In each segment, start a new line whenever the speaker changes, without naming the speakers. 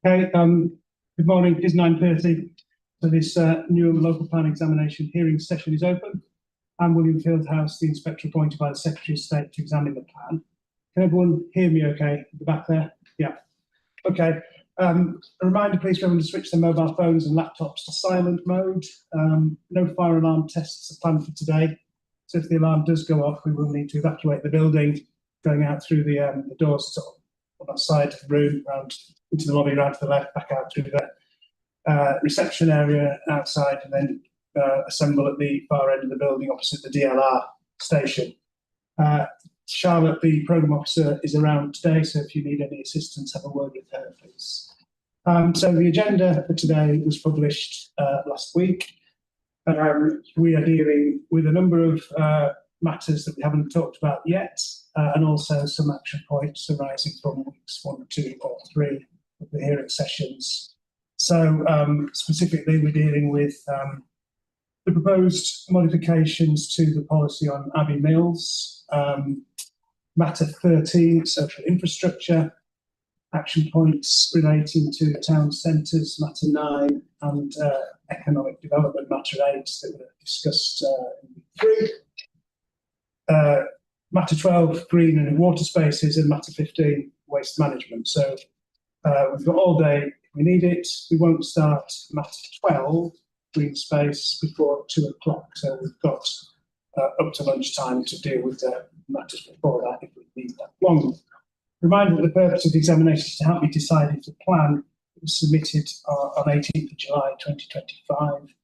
Okay, good morning. It is 9:30. So this Newham local plan examination hearing session is open. I'm William Fieldhouse, the inspector appointed by the Secretary of State to examine the plan. Can everyone hear me okay at the back there? Yeah. Okay. A reminder, please, for everyone to switch their mobile phones and laptops to silent mode. No fire alarm tests are planned for today. So if the alarm does go off, we will need to evacuate the building, going out through the doors on that side of the room, around into the lobby, around to the left, back out through the reception area outside, and then assemble at the far end of the building opposite the DLR station. Charlotte, the programme officer, is around today, so if you need any assistance, have a word with her, please. So the agenda for today was published last week. We are dealing with a number of matters that we haven't talked about yet, and also some action points arising from weeks 1, 2, or 3 of the hearing sessions. So specifically, we're dealing with the proposed modifications to the policy on Abbey Mills, matter 13, social infrastructure, action points relating to town centres, matter 9, and economic development, matter 8, that were discussed in week 3. Matter 12, green and water spaces, and matter 15, waste management. So we've got all day if we need it. We won't start matter 12, green space, before 2 o'clock. So we've got up to lunchtime to deal with the matters before that if we need that long. Reminder that the purpose of the examination is to help me decide if the plan that was submitted on 18th of July 2025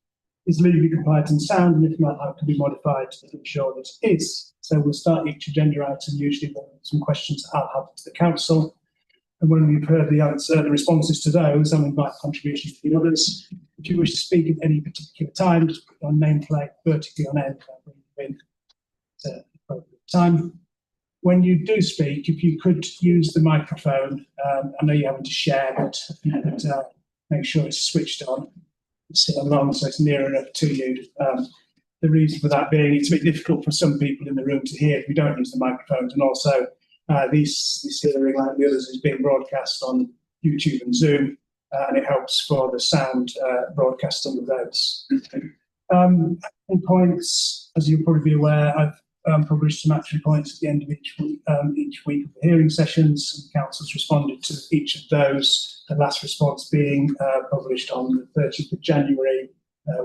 is legally compliant and sound, and if not, how it can be modified to ensure that it is. So we'll start each agenda item usually with some questions I'll have to the council. And when we've heard the responses to those, I'll invite contributions from the others. If you wish to speak at any particular time, just put your nameplate vertically on end. I'll bring you in at the appropriate time. When you do speak, if you could use the microphone, I know you're having to share, but make sure it's switched on. Sit along so it's near enough to you. The reason for that being it's a bit difficult for some people in the room to hear if we don't use the microphones, and also this hearing, like the others, is being broadcast on YouTube and Zoom, and it helps for the sound broadcast on the votes. Points, as you'll probably be aware, I've published some action points at the end of each week of the hearing sessions, and council's responded to each of those, the last response being published on the 30th of January,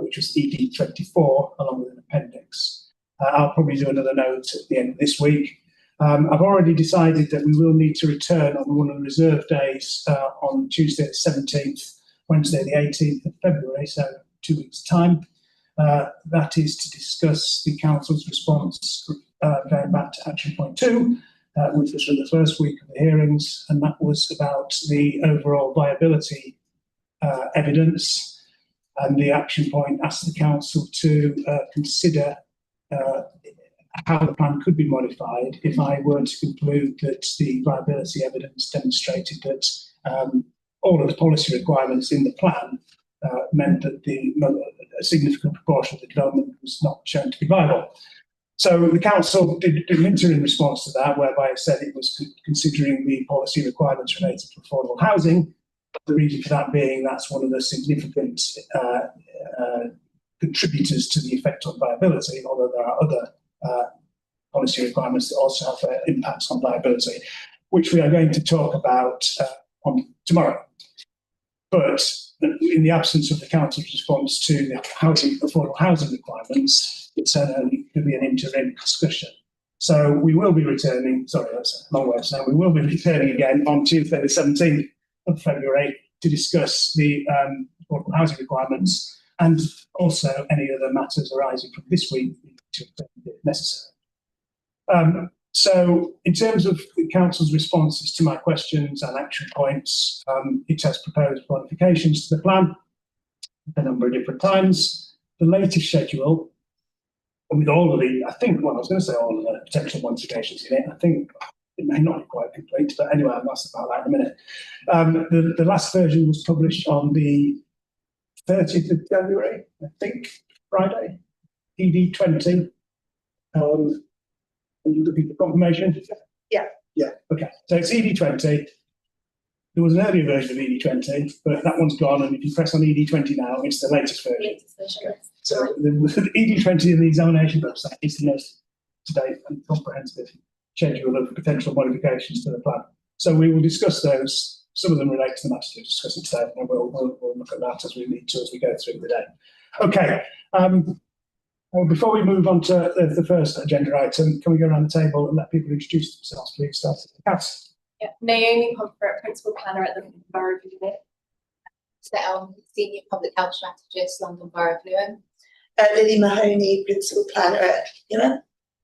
which was ED 24, along with an appendix. I'll probably do another note at the end of this week. I've already decided that we will need to return on one of the reserve days on Tuesday the 17th, Wednesday the 18th of February, so 2 weeks' time. That is to discuss the council's response going back to action point 2, which was from the first week of the hearings, and that was about the overall viability evidence. And the action point asked the council to consider how the plan could be modified if I were to conclude that the viability evidence demonstrated that all of the policy requirements in the plan meant that a significant proportion of the development was not shown to be viable. So the council did an interim response to that, whereby it said it was considering the policy requirements related to affordable housing. The reason for that being that's one of the significant contributors to the effect on viability, although there are other policy requirements that also have impacts on viability, which we are going to talk about on tomorrow. But in the absence of the council's response to the affordable housing requirements, it's only going to be an interim discussion. So we will be returning, sorry, that's a long way of saying, we will be returning again on Tuesday the 17th of February to discuss the affordable housing requirements and also any other matters arising from this week if necessary. So in terms of the council's responses to my questions and action points, it has proposed modifications to the plan a number of different times. The latest schedule, with all of the, I think, well, I was going to say all of the potential modifications in it, I think it may not be quite complete, but anyway, I'll ask about that in a minute. The last version was published on the 30th of January, I think, Friday, ED 20. Are you looking for confirmation?
Yeah.
Yeah, okay. So it's ED 20. There was an earlier version of ED20, but that one's gone, and if you press on ED20 now, it's the latest version. So the ED20 in the examination website is the most to-date and comprehensive schedule of potential modifications to the plan. So we will discuss those. Some of them relate to the matters we're discussing today, and we'll look at that as we need to as we go through the day. Okay. Before we move on to the first agenda item, can we go around the table and let people introduce themselves, please? Start at the Cass.
Yeah, Naomi Pomfret, Principal Planner at the Borough of Newham.
Senior Public Health Strategist, London Borough of Newham.
Lily Mahoney, Principal Planner at Newham.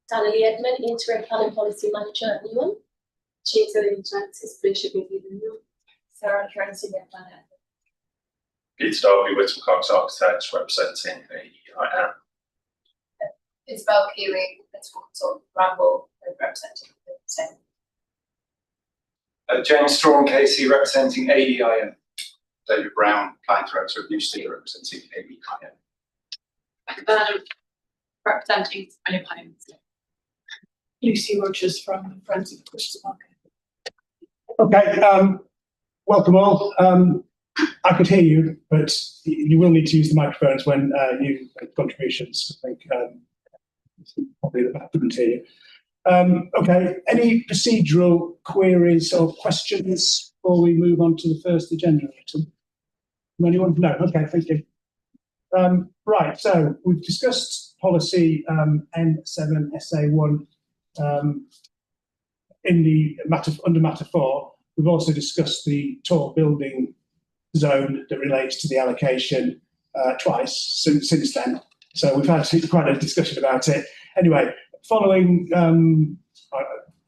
Donnelly Edmund, Interim Planning Policy Manager at Newham. Chief Lily Francis, Bishop of Newham.
Sarah Karen, Senior Planner.
Peter Darby, Whittle Cox Architects, representing AEIM.
Isabel Keeley, Principal Consultant, Ramble, representing the same.
James Strawn Casey, representing AEIM. David Brown, Planning Director of New Steel, representing AEIM.
Bernard, representing William Homes. Lucy Rogers from the Friends of the Bristol Market.
Okay, welcome all. I could hear you, but you will need to use the microphones when you make contributions. I think probably the back couldn't hear you. Okay, any procedural queries or questions before we move on to the first agenda item? Anyone? No. Okay, thank you. Right, so we've discussed policy N7SA1 in the under matter 4. We've also discussed the tall building zone that relates to the allocation twice since then. So we've had quite a discussion about it. Anyway, following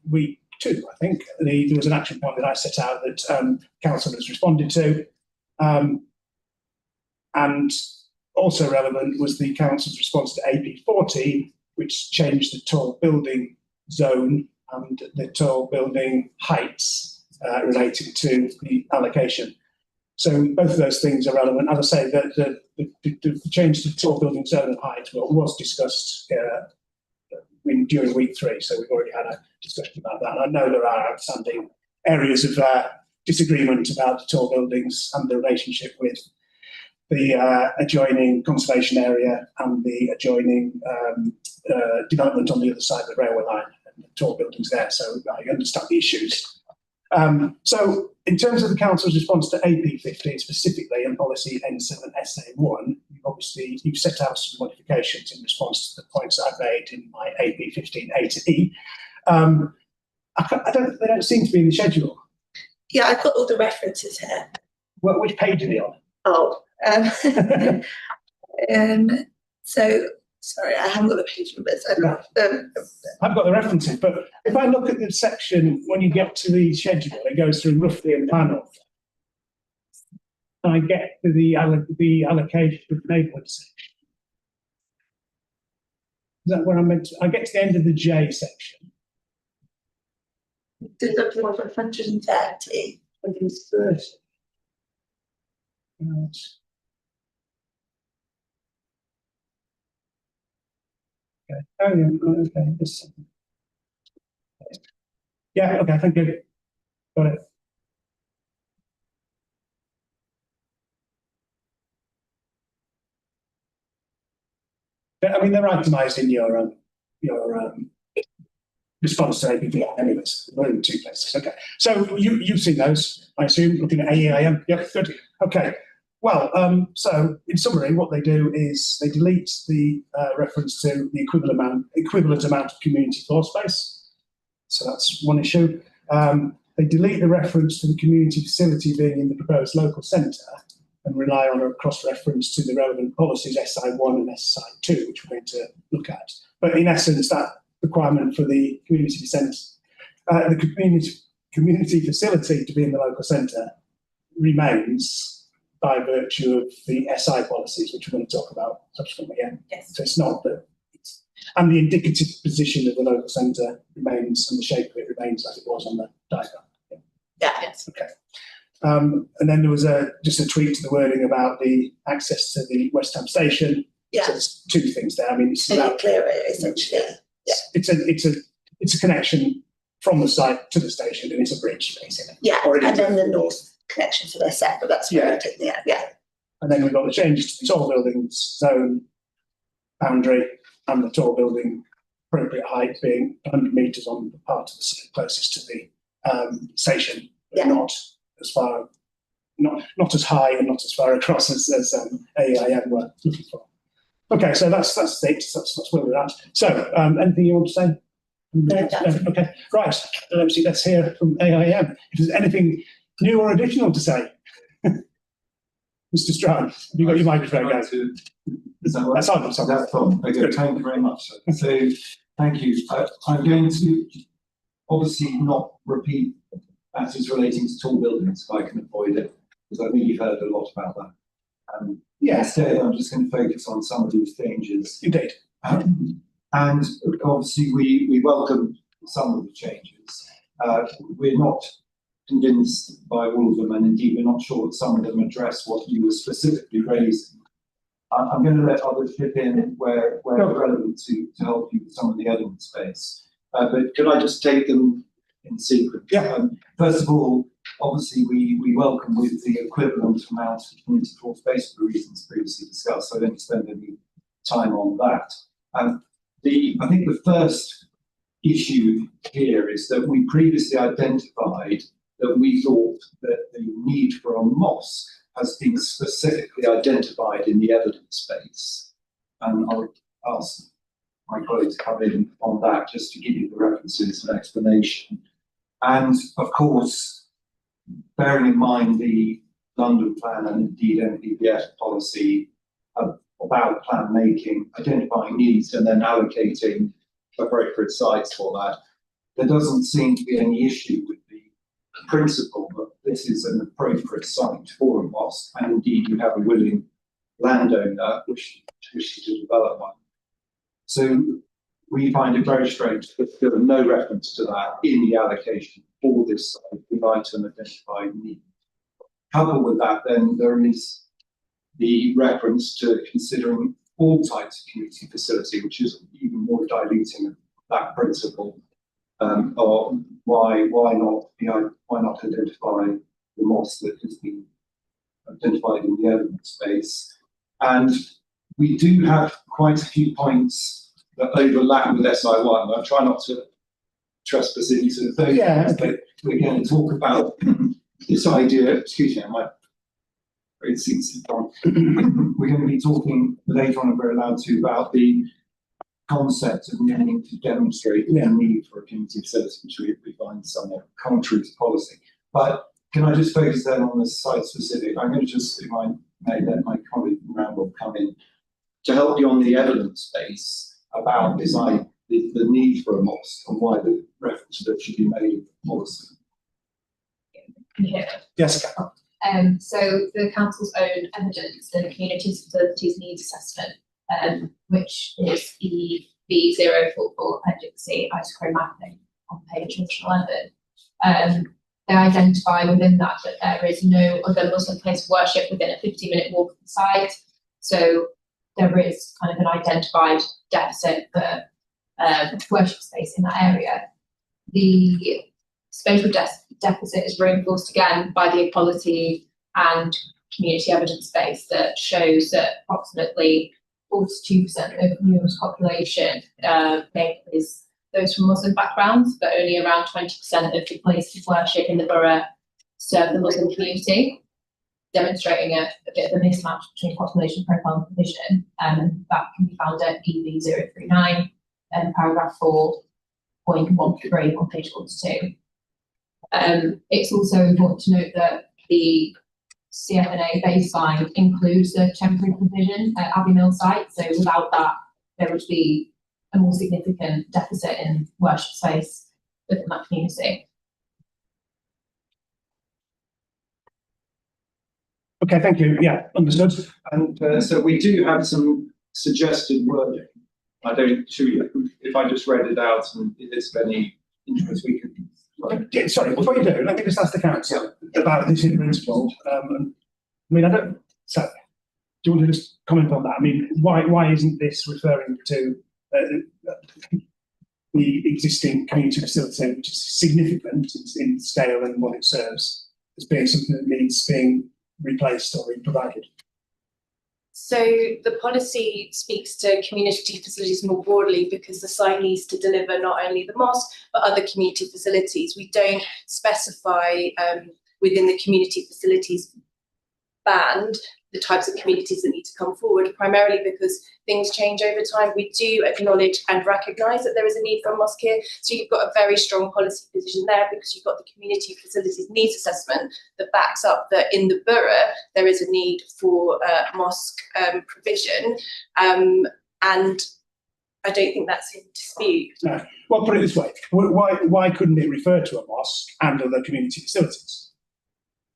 week 2, I think, there was an action point that I set out that council has responded to. And also relevant was the council's response to AP14, which changed the tall building zone and the tall building heights relating to the allocation. So both of those things are relevant. As I say, the change to the tall building zone and height was discussed during week 3, so we've already had a discussion about that. And I know there are outstanding areas of disagreement about the tall buildings and the relationship with the adjoining conservation area and the adjoining development on the other side of the railway line and the tall buildings there. So I understand the issues. So in terms of the council's response to AP15 specifically and policy N7SA1, you've set out some modifications in response to the points I've made in my AP15 A to E. They don't seem to be in the schedule.
Yeah, I've got all the references here.
Which page are they on?
Oh, so sorry, I haven't got the page numbers.
I've got the references, but if I look at the section when you get to the schedule, it goes through roughly a panel. And I get to the allocation of neighbourhood section. Is that where I'm meant to? I get to the end of the J section.
There's up to 130.
130. Right. Okay. Oh yeah. Okay. This. Yeah. Okay. Thank you. Got it. I mean, they're itemised in your response to APV anyways. We're in 2 places. Okay. So you've seen those, I assume, looking at AEIM. Yep. Good. Okay. Well, so in summary, what they do is they delete the reference to the equivalent amount of community floor space. So that's one issue. They delete the reference to the community facility being in the proposed local centre and rely on a cross-reference to the relevant policies SI1 and SI2, which we're going to look at. But in essence, that requirement for the community facility to be in the local centre remains by virtue of the SI policies, which we're going to talk about subsequently. Yeah.
Yes.
So it's not that, and the indicative position of the local centre remains, and the shape of it remains as it was on the diagram.
Yeah.
Yes.
Okay. And then there was just a tweak to the wording about the access to the West Ham station.
Yeah.
So there's 2 things there. I mean, it's
Make it clearer, essentially. Yeah.
It's a connection from the site to the station, and it's a bridge basically.
Yeah.
Or it
And
is.
then the north connections to their set, but that's
Yeah.
right, yeah.
And then we've got the changes to the tall buildings zone boundary and the tall building appropriate height being 100 metres on the part of the site closest to the station, but
Yeah.
not as far, not as high and not as far across as AIM were looking for. Okay, so that's it. That's where we're at. So, anything you want to say?
No, that's it.
Okay, right. Let's hear from AIM. If there's anything new or additional to say, Mr. Strand, have you got your microphone going?
Is that right?
That's on.
That's on. Okay,
Good.
thank you very much. So, thank you. I'm going to obviously not repeat matters relating to tall buildings if I can avoid it, because I think you've heard a lot about that.
Yes,
Instead, I'm just going to focus on some of these changes.
indeed.
And obviously, we welcome some of the changes. We're not convinced by all of them, and indeed, we're not sure that some of them address what you were specifically raising. I'm going to let others chip in where relevant to help you with some of the element space. But could I just take them in sequence?
Yeah.
First of all, obviously, we welcome with the equivalent amount of community floor space for the reasons previously discussed, so I don't spend any time on that. I think the first issue here is that we previously identified that we thought that the need for a mosque has been specifically identified in the evidence space. And I'll ask my colleague to come in on that just to give you the references and explanation. And of course, bearing in mind the London plan and indeed NPPF policy about plan making, identifying needs and then allocating appropriate sites for that, there doesn't seem to be any issue with the principle that this is an appropriate site for a mosque, and indeed you have a willing landowner wishing to develop one. So we find it very strange that there are no reference to that in the allocation for this site with item identified need. Coupled with that, then there is the reference to considering all types of community facility, which is even more diluting of that principle. Or why not identify the mosque that has been identified in the evidence space? And we do have quite a few points that overlap with SI1. I try not to trespass into those, but we're going to talk about this idea. Excuse me, we're going to be talking later on, if we're allowed to, about the concept of needing to demonstrate the need for a community facility, which we find somewhat contrary to policy. But can I just focus then on the site specific? I'm going to just, if I may, let my colleague Randall come in to help you on the evidence base about this, the need for a mosque and why the reference to that should be made in the policy.
Yeah.
Yes.
So the council's own evidence, the community facilities needs assessment, which is the B044 Appendix C isochron mapping on page 11. They identify within that there is no other Muslim place of worship within a 50-minute walk of the site. So there is kind of an identified deficit for worship space in that area. The spatial deficit is reinforced again by the equality and community evidence base that shows that approximately 42% of Newham's population is those from Muslim backgrounds, but only around 20% of the places of worship in the borough serve the Muslim community, demonstrating a bit of a mismatch between population profile and provision. That can be found at EV039 and paragraph 4.13 on page 42. It's also important to note that the CFNA baseline includes the temporary provision at Abbey Mill site, so without that, there would be a more significant deficit in worship space within that community.
Okay, thank you. Yeah, understood.
And so we do have some suggested wording. I don't show you if I just read it out, and if it's of any interest, we can.
Sorry, before you do, let me just ask the council about this in principle. I mean, I don't. So, do you want to just comment on that? I mean, why isn't this referring to the existing community facility, which is significant in scale and what it serves? as being something that needs being replaced or re-provided?
So the policy speaks to community facilities more broadly because the site needs to deliver not only the mosque but other community facilities. We don't specify within the community facilities band the types of communities that need to come forward, primarily because things change over time. We do acknowledge and recognise that there is a need for a mosque here. So you've got a very strong policy position there because you've got the community facilities needs assessment that backs up that in the borough there is a need for mosque provision. And I don't think that's in dispute.
No. Well, put it this way, why couldn't it refer to a mosque and other community facilities?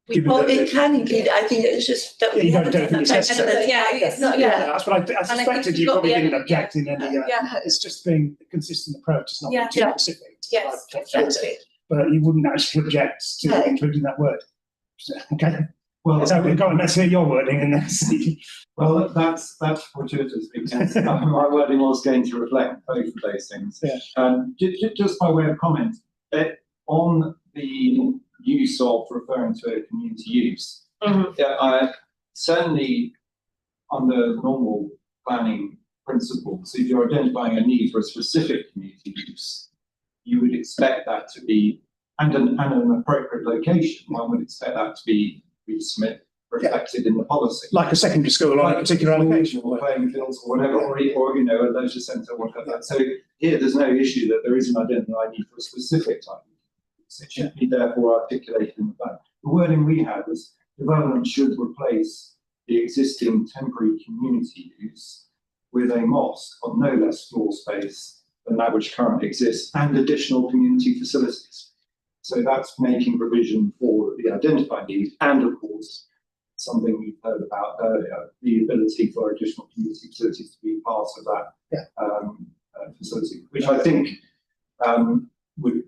Given
Well,
that-
it can indeed, I think it's just that
Yeah,
we
you don't
haven't
think
done
it's
that.
necessary.
Yeah, it's not.
Yeah, that's what I
think
suspected.
we've
You
got
probably
the
didn't
evidence,
object in any.
Yeah.
It's just being a consistent approach. It's not
Yeah.
too
Yeah.
specific.
Yes,
Exactly.
But you wouldn't actually object to
No.
including that word. So, okay.
Well,
So we've got let's hear your wording and then see.
well, that's fortuitous because my wording was going to reflect both of those things.
Yeah.
Just by way of comment, on the use of referring to a community use, I certainly under normal planning principles, if you're identifying a need for a specific community use, you would expect that to be, and an appropriate location, one would expect that to be reflected in the policy.
Like a secondary school on a particular allocation.
Or playing fields or whatever, or you know, a leisure centre or whatever like that. So here there's no issue that there is an identified need for a specific type of use. It should be therefore articulated in the plan. The wording we had was development should replace the existing temporary community use with a mosque of no less floor space than that which currently exists and additional community facilities. So that's making provision for the identified need and of course something we've heard about earlier, the ability for additional community facilities to be part of that facility, which I think would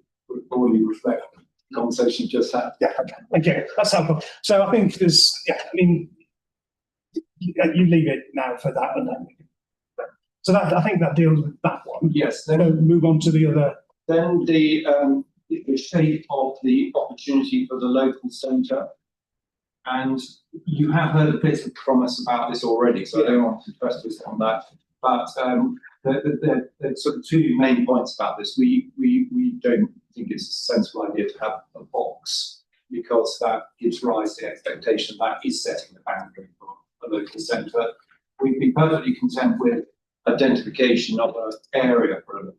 broadly reflect the conversation you just had.
Yeah, okay. Thank you. That's helpful. So I think there's, I mean, you leave it now for that and then. So that, I think that deals with that one.
Yes,
So move on to the other.
then the shape of the opportunity for the local centre. And you have heard a bit from us about this already, so I don't want to press this on that. But there's sort of two main points about this. We don't think it's a sensible idea to have a box because that gives rise to the expectation that is setting the boundary for a local centre. We'd be perfectly content with identification of an area for a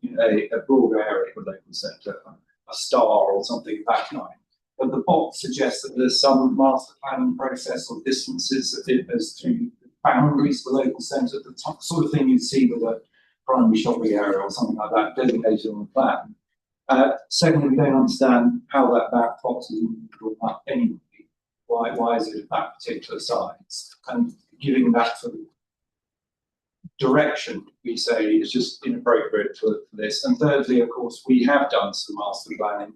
broader area for a local centre, a star or something of that kind. But the box suggests that there's some master planning process or distances as to boundaries for the local centre, the sort of thing you'd see with a primary shopping area or something like that designated on the plan. Secondly, we don't understand how that box is drawn up anyway. Why is it of that particular size? And giving that sort of direction, we say, is just inappropriate for this. And thirdly, of course, we have done some master planning,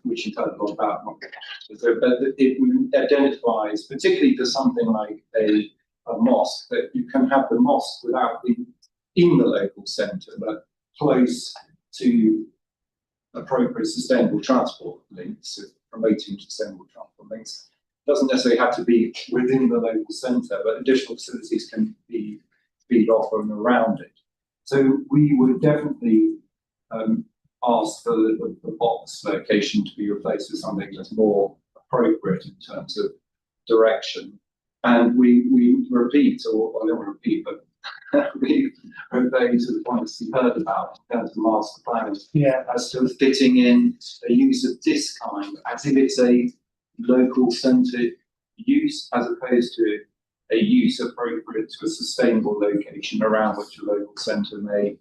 which you've heard a lot about. But it identifies, particularly for something like a mosque, that you can have the mosque without being in the local centre, but close to appropriate sustainable transport links, promoting sustainable transport links. It doesn't necessarily have to be within the local centre, but additional facilities can be feed off and around it. So we would definitely ask for the box location to be replaced with something that's more appropriate in terms of direction. And we repeat, or I don't want to repeat, but we refer to the points we heard about in terms of master plans, as to fitting in a use of this kind, as if it's a local centred use, as opposed to a use appropriate to a sustainable location around which a local centre may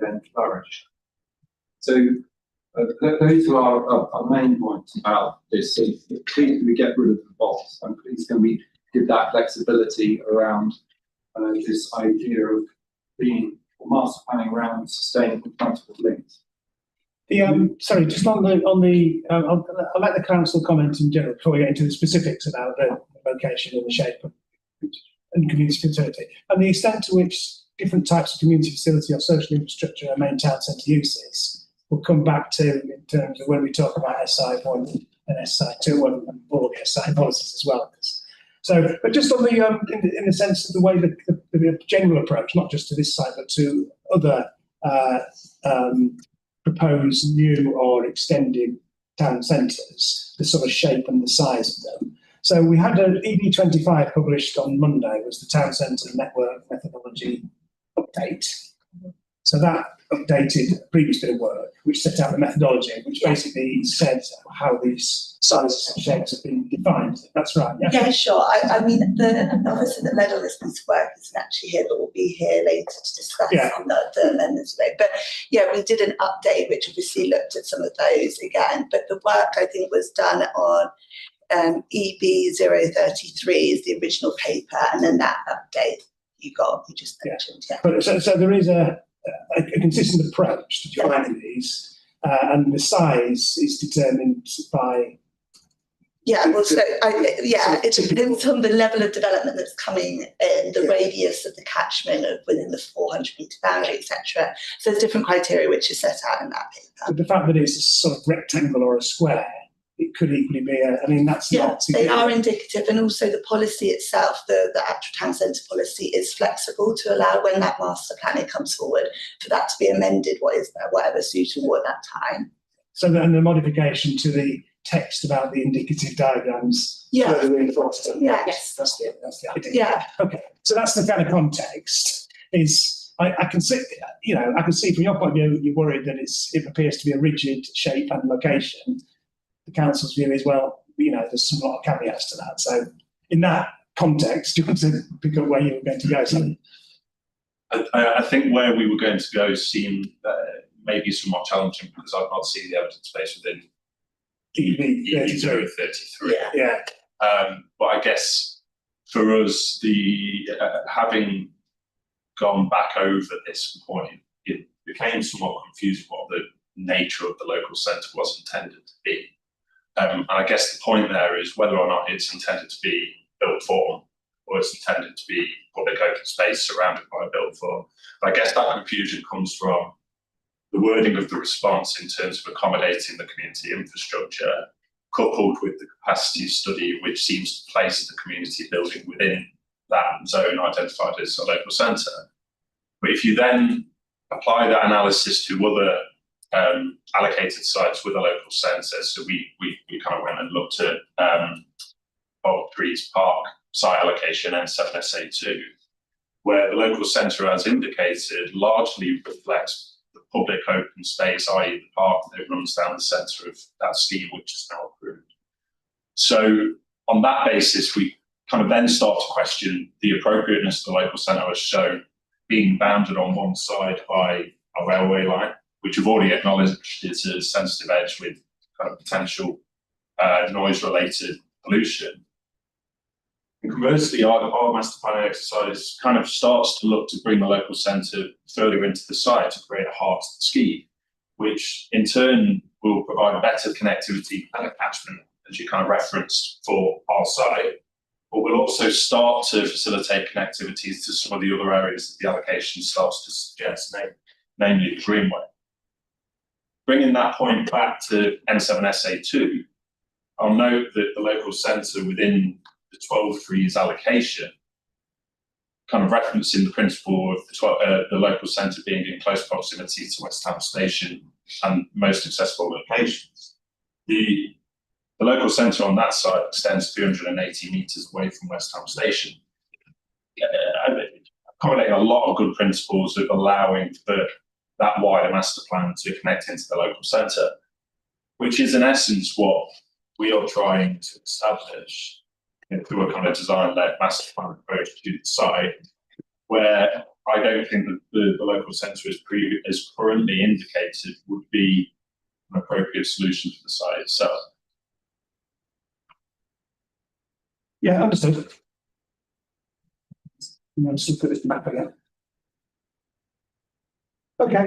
then flourish. So those are our main points about this. So please can we get rid of the box, and please can we give that flexibility around this idea of being master planning around sustainable transport links.
Sorry, just on the I'll let the council comment in general before we get into the specifics about the location and the shape of and community facility, and the extent to which different types of community facility or social infrastructure are main town centre uses. We'll come back to in terms of when we talk about SI 1 SI2 and all the SI policies as well. So, but just on the in the sense of the way the general approach, not just to this site, but to other proposed new or extended town centres, the sort of shape and the size of them. So we had an EB25 published on Monday, was the town centre network methodology update. So that updated a previous bit of work, which set out the methodology, which basically said how these sizes and shapes have been defined. That's right. Yeah,
Yeah, sure. I mean, the officer that led on this piece of work isn't actually here, but will be here later to discuss on the amendments. But yeah, we did an update, which obviously looked at some of those again. But the work I think was done on EB033 is the original paper, and then that update you just mentioned. Yeah.
But so there is a consistent approach to defining these, and the size is determined by.
Yeah, well, so it depends on the level of development that's coming in, the radius of the catchment of within the 400-metre boundary, etc. So there's different criteria which is set out in that paper.
But the fact that it's a sort of rectangle or a square, it could equally be that's not.
They are indicative, and also the policy itself, the actual town centre policy is flexible to allow when that master planning comes forward for that to be amended, whatever suitable at that time.
So then the modification to the text about the indicative diagrams further reinforced it.
Yes.
That's the idea.
Yeah.
Okay. So that's the kind of context. I can see, I can see from your point of view, you're worried that it appears to be a rigid shape and location. The council's view is, there's a lot of caveats to that. So in that context, do you want to pick up where you were going to go? So,
I think where we were going to go seemed maybe somewhat challenging because I've not seen the evidence base within EB033.
Yeah.
But I guess for us, having gone back over this point, it became somewhat confusing what the nature of the local centre was intended to be. And I guess the point there is whether or not it's intended to be built form or it's intended to be public open space surrounded by a built form. But I guess that confusion comes from the wording of the response in terms of accommodating the community infrastructure, coupled with the capacity study, which seems to place the community building within that zone identified as a local centre. But if you then apply that analysis to other allocated sites with a local centre, so we kind of went and looked at Bolt Trees Park site allocation N7SA2, where the local centre, as indicated, largely reflects the public open space, i.e. the park that runs down the centre of that scheme, which is now approved. So on that basis, we kind of then start to question the appropriateness of the local centre as shown being bounded on one side by a railway line, which we've already acknowledged is a sensitive edge with kind of potential noise-related pollution. And conversely, our master planning exercise kind of starts to look to bring the local centre further into the site to create a heart to the scheme, which in turn will provide better connectivity and attachment, as you kind of referenced, for our site, but will also start to facilitate connectivities to some of the other areas that the allocation starts to suggest, namely the Greenway. Bringing that point back to N7SA2, I'll note that the local centre within the 12 trees allocation, kind of referencing the principle of the local centre being in close proximity to West Ham Station and most accessible locations. The local centre on that site extends 280 metres away from West Ham Station, accommodating a lot of good principles of allowing for that wider master plan to connect into the local centre, which is in essence what we are trying to establish through a kind of design-led master plan approach to the site, where I don't think that the local centre as currently indicated would be an appropriate solution for the site itself.
Yeah, understood. Let's look at this map again. Okay.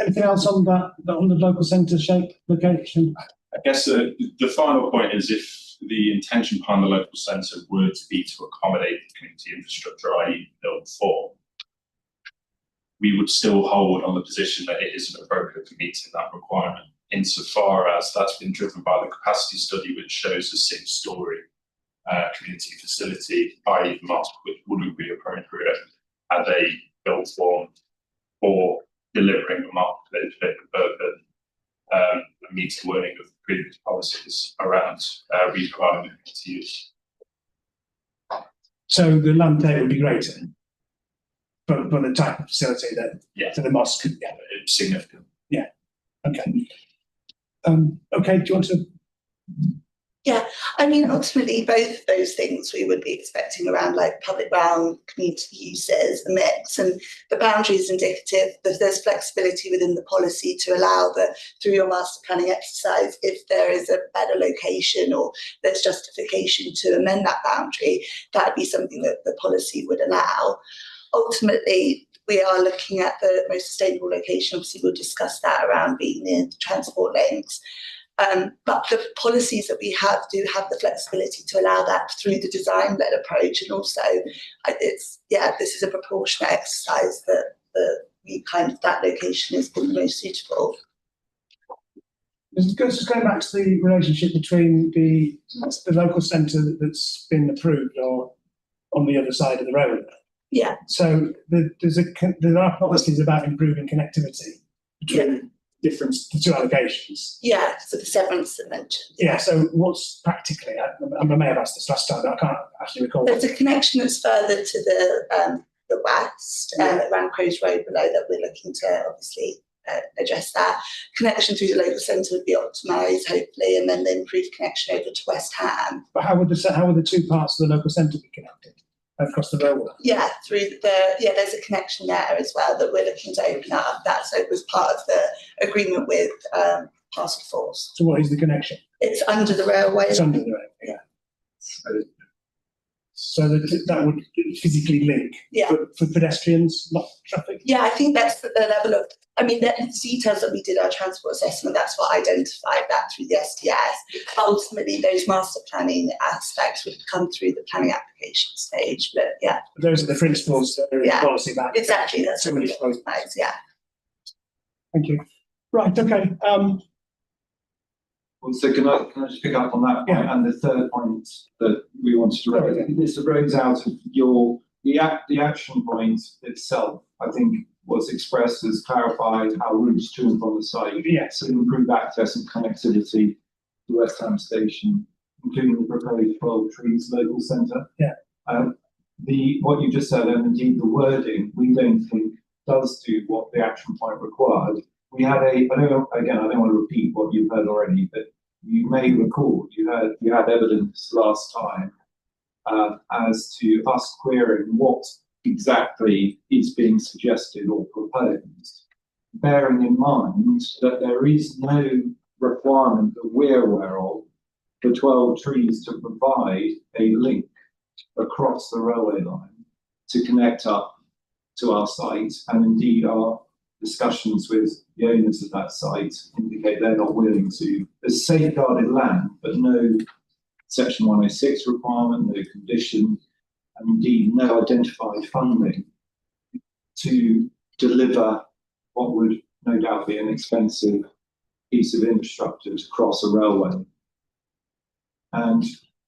Anything else on that on the local centre shape location?
I guess the final point is if the intention behind the local centre were to be to accommodate the community infrastructure, i.e. build form, we would still hold on the position that it isn't appropriate for meeting that requirement. insofar as that's been driven by the capacity study, which shows a 6-storey community facility, i.e. the mask, which wouldn't be appropriate as a built one for delivering a market fit for purpose, and meets the wording of previous policies around reproviding to use.
So the land take would be greater for the type of facility that for the mosque. Yeah,
It's significant.
Okay. Okay. Do you want to?
Yeah, I mean, ultimately, both of those things we would be expecting around like public realm, community uses, a mix, and the boundary is indicative that there's flexibility within the policy to allow through your master planning exercise, if there is a better location or there's justification to amend that boundary, that would be something that the policy would allow. Ultimately, we are looking at the most sustainable location. Obviously, we'll discuss that around being near the transport links. But the policies that we have do have the flexibility to allow that through the design-led approach, and also this is a proportionate exercise that that location is the most suitable.
Just going back to the relationship between the local centre that's been approved or on the other side of the road.
Yeah.
So there are policies about improving connectivity between the two allocations.
Yeah, so the severance dimensions.
Yeah, so what's practically, I may have asked this last time, but I can't actually recall.
There's a connection that's further to the west, around Crows Road below, that we're looking to obviously address that. Connection through the local centre would be optimised, hopefully, and then the improved connection over to West Ham.
But how would the two parts of the local centre be connected across the railway?
Yeah, there's a connection there as well that we're looking to open up. That so it was part of the agreement with Task Force.
So what is the connection?
It's under the railway.
It's under the railway, yeah. So that would physically link for pedestrians, not traffic?
Yeah, I think that's the level of, the details that we did our transport assessment, that's what identified that through the STS. Ultimately, those master planning aspects would come through the planning application stage, but yeah.
Those are the principles that are in the policy back.
Exactly, that's what we recognize, yeah.
Thank you. Right, okay.
So can I just pick up on that point and the third point that we wanted to raise? This arose out of the action point itself, I think, was expressed as clarified how routes to and from the site, so improve access and connectivity to West Ham Station, including the proposed 12 Trees local centre.
Yeah.
What you just said, and indeed the wording, we don't think does do what the action point required. We had I don't want to repeat what you've heard already, but you may recall you had evidence last time as to us querying what exactly is being suggested or proposed, bearing in mind that there is no requirement that we're aware of for 12 Trees to provide a link across the railway line to connect up to our site, and indeed our discussions with the owners of that site indicate they're not willing to. There's safeguarded land, but no Section 106 requirement, no condition, and indeed no identified funding to deliver what would no doubt be an expensive piece of infrastructure to cross a railway. And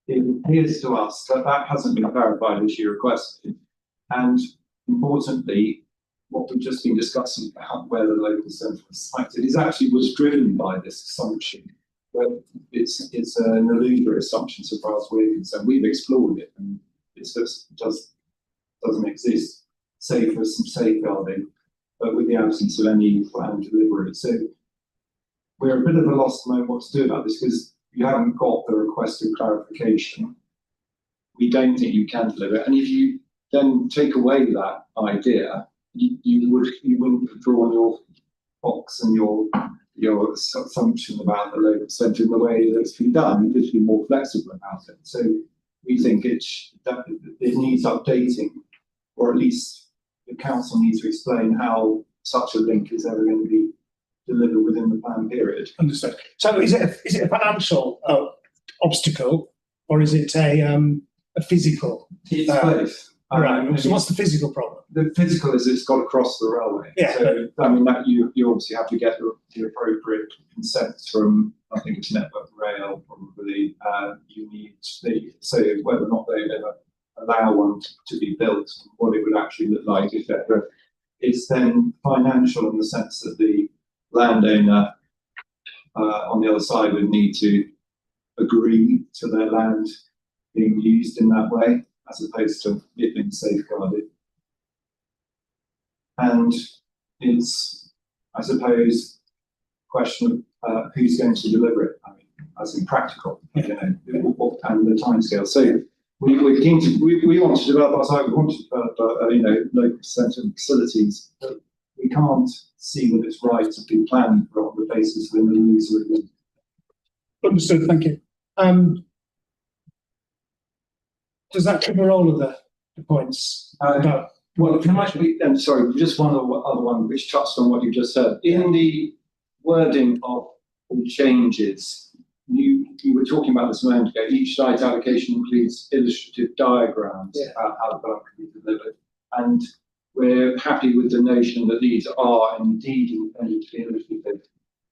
it appears to us that that hasn't been clarified as you requested. And importantly, what we've just been discussing about where the local centre was cited was driven by this assumption. But it's an illusory assumption so far as we're concerned. We've explored it and it just doesn't exist, save for some safeguarding, but with the absence of any planned delivery. So we're a bit of a lost moment what to do about this, because you haven't got the requested clarification. We don't think you can deliver it. And if you then take away that idea, you wouldn't have drawn your box and your assumption about the local centre in the way that it's been done. You'd just be more flexible about it. So we think it needs updating, or at least the council needs to explain how such a link is ever going to be delivered within the plan period.
Understood. So is it a financial obstacle, or is it a physical?
It's both.
Right, so what's the physical problem?
The physical is it's got to cross the railway.
Yeah.
So, I mean, that you obviously have to get the appropriate consent from, I think it's Network Rail, probably. You need the, so whether or not they ever allow one to be built, what it would actually look like, etc. It's then financial in the sense that the landowner on the other side would need to agree to their land being used in that way, as opposed to it being safeguarded. And it's, I suppose, a question of who's going to deliver it, I mean, as in practical, you know, and the timescale. So we want to develop our site, we want to develop, local centre facilities, but we can't see that it's right to be planning for on the basis of an illusory.
Understood, thank you. Does that cover all of the points about?
Well, can I I'm sorry, just one other one which touched on what you just said. In the wording of all changes, you were talking about this a moment ago. Each site allocation includes illustrative diagrams about how the development can be delivered. And we're happy with the notion that these are indeed independently illustrative.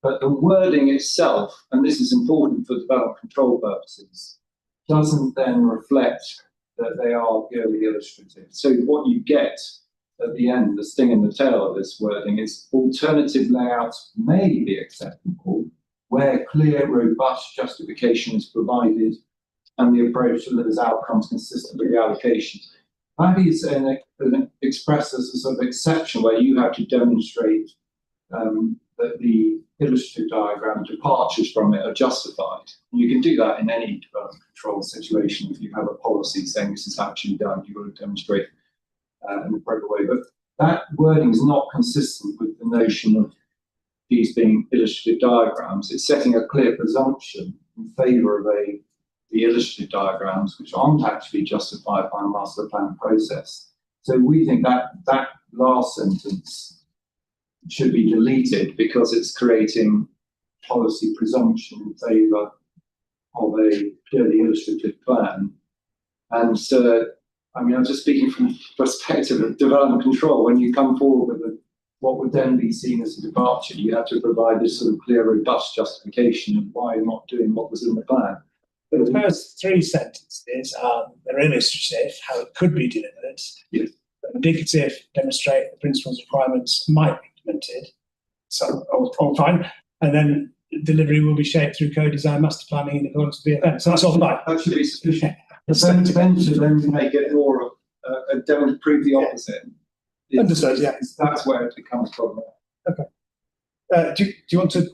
But the wording itself, and this is important for development control purposes, doesn't then reflect that they are purely illustrative. So what you get at the end, the sting in the tail of this wording, is alternative layouts may be acceptable where clear, robust justification is provided and the approach delivers outcomes consistent with the allocation. That is expressed as a sort of exception where you have to demonstrate that the illustrative diagram departures from it are justified. And you can do that in any development control situation. If you have a policy saying this is actually done, you've got to demonstrate in the appropriate way. But that wording is not consistent with the notion of these being illustrative diagrams. It's setting a clear presumption in favour of the illustrative diagrams, which aren't actually justified by a master plan process. So we think that that last sentence should be deleted because it's creating policy presumption in favour of a purely illustrative plan. And so, I mean, I'm just speaking from the perspective of development control. When you come forward with what would then be seen as a departure, you have to provide this sort of clear, robust justification of why you're not doing what was in the plan.
The first three sentences are they're illustrative, how it could be delivered.
Yes.
Indicative, demonstrate the principles requirements might be implemented. So all fine. And then delivery will be shaped through co-design, master planning in accordance with BFM. So that's all fine.
That should be sufficient. The then to then make it more of prove the opposite.
Understood, yeah.
That's where it becomes problematic.
Okay. Do you want to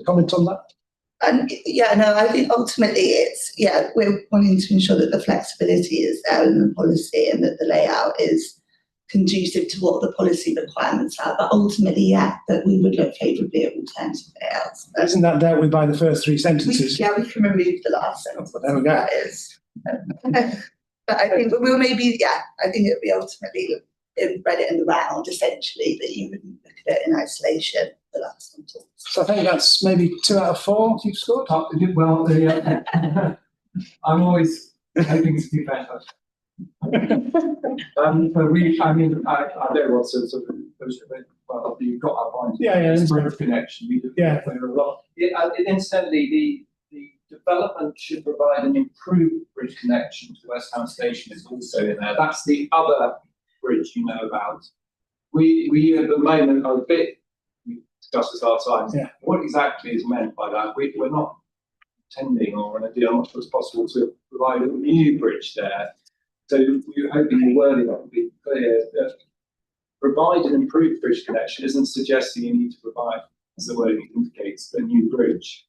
comment on that?
I think ultimately it's, we're wanting to ensure that the flexibility is there in the policy and that the layout is conducive to what the policy requirements are. But ultimately, that we would look favourably at alternative layouts.
Isn't that dealt with by the first three sentences?
We can remove the last sentence.
There we go.
That is. But I think we'll maybe, I think it would be ultimately read it in the round, essentially, that you wouldn't look at it in isolation. The last sentence.
So I think that's maybe 2 out of 4 you've scored.
Well, I'm always hoping to do better. But I don't want to sort of push a bit. Well, you've got our point. It's bridge connection. We do a lot. Incidentally, the development should provide an improved bridge connection to West Ham Station is also in there. That's the other bridge you know about. We at the moment are a bit. We discussed this last time.
Yeah.
What exactly is meant by that? We're not intending or an idea. I'm not sure it's possible to provide a new bridge there. So we're hoping the wording will be clear that provide an improved bridge connection isn't suggesting you need to provide, as the wording indicates, a new bridge.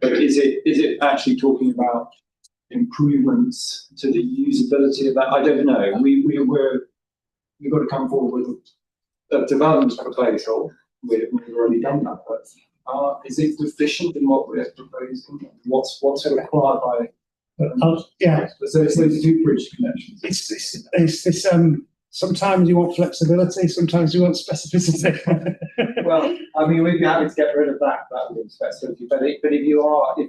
But is it actually talking about improvements to the usability of that? I don't know. We've got to come forward with a development proposal. We've already done that, but is it deficient in what we're proposing? What's required by? So it's those two bridge connections.
It's this. Sometimes you want flexibility, sometimes you want specificity.
Well, I mean, we'd be happy to get rid of that with specificity. But if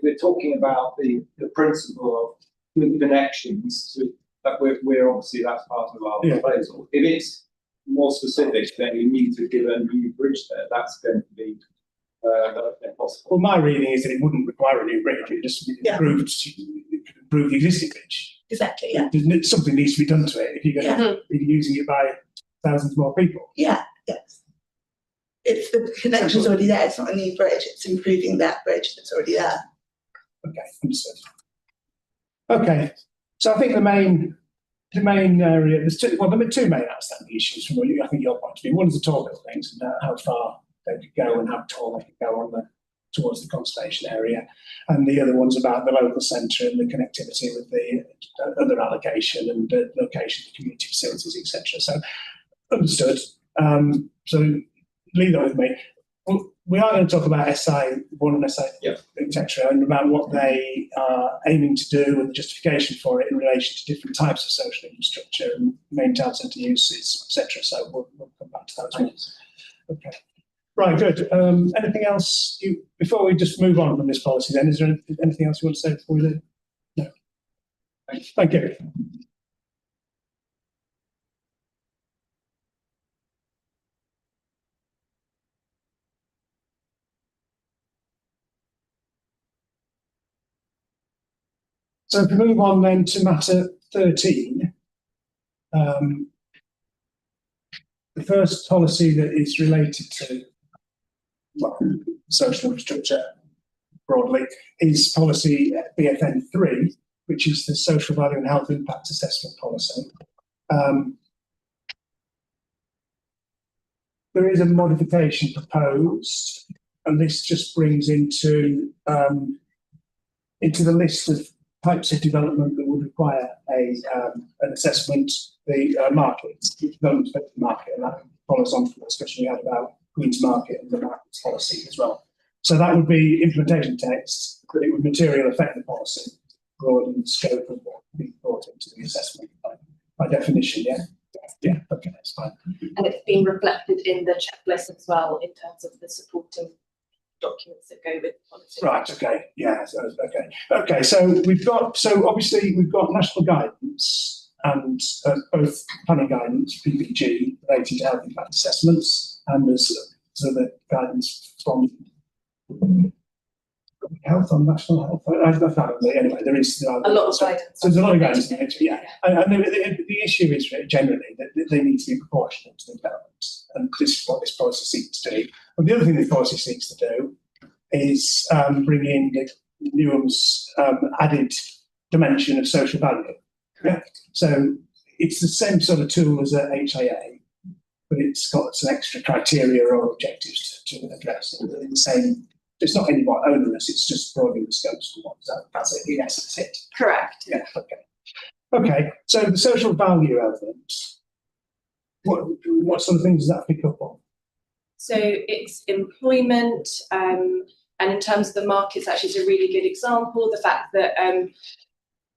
we're talking about the principle of good connections to That we're obviously, that's part of our
Yeah.
proposal. If it's more specific, then you need to give a new bridge there. That's going to be impossible.
Well, my reading is that it wouldn't require a new bridge, it just improve the existing bridge.
Exactly, yeah.
Something needs to be done to it if you're going to be using it by thousands more people.
Yeah, yes. It's the connection's already there, it's not a new bridge, it's improving that bridge that's already there.
Okay, understood. Okay, so I think the main area, there are two main outstanding issues from I think your point of view. One is the tall buildings and how far they could go and how tall they could go towards the conservation area, and the other one's about the local centre and the connectivity with the other allocation and the location of community facilities, etc. So understood. So leave that with me. We are going to talk about SI1 and SI, etc., and about what they are aiming to do and the justification for it in relation to different types of social infrastructure and main town centre uses, etc. So we'll come back to that as well. Okay. Right, good. Anything else before we just move on from this policy then? Is there anything else you want to say before we do? No. Thank you. So if we move on then to matter 13, the first policy that is related to social infrastructure broadly is policy BFN 3, which is the social value and health impact assessment policy. There is a modification proposed, and this just brings into the list of types of development that would require an assessment, the development of the market, and that follows on from the discussion we had about Queen's Market and the markets policy as well. So that would be implementation text, but it would materially affect the policy, broaden the scope of what would be brought into the assessment by definition, yeah? Yeah, okay, that's fine.
And it's been reflected in the checklist as well in terms of the supporting documents that go with the policy.
Right, okay, yeah, okay, so obviously we've got national guidance and both planning guidance, PPG, related to health impact assessments, and there's other guidance from health on national health. Anyway, there is a lot of guidance. So there's a lot of guidance in it, yeah. And the issue is generally that they need to be proportionate to the development, and this is what this policy seeks to do. And the other thing this policy seeks to do is bring in the Newham's added dimension of social value. Yeah. So it's the same sort of tool as a HIA, but it's got some extra criteria or objectives to address in the same. It's not any more onerous, it's just broadening the scopes for what that's it, in essence it.
Correct.
Yeah, okay. Okay, so the social value element, what sort of things does that pick up on?
So it's employment, and in terms of the markets, actually it's a really good example, the fact that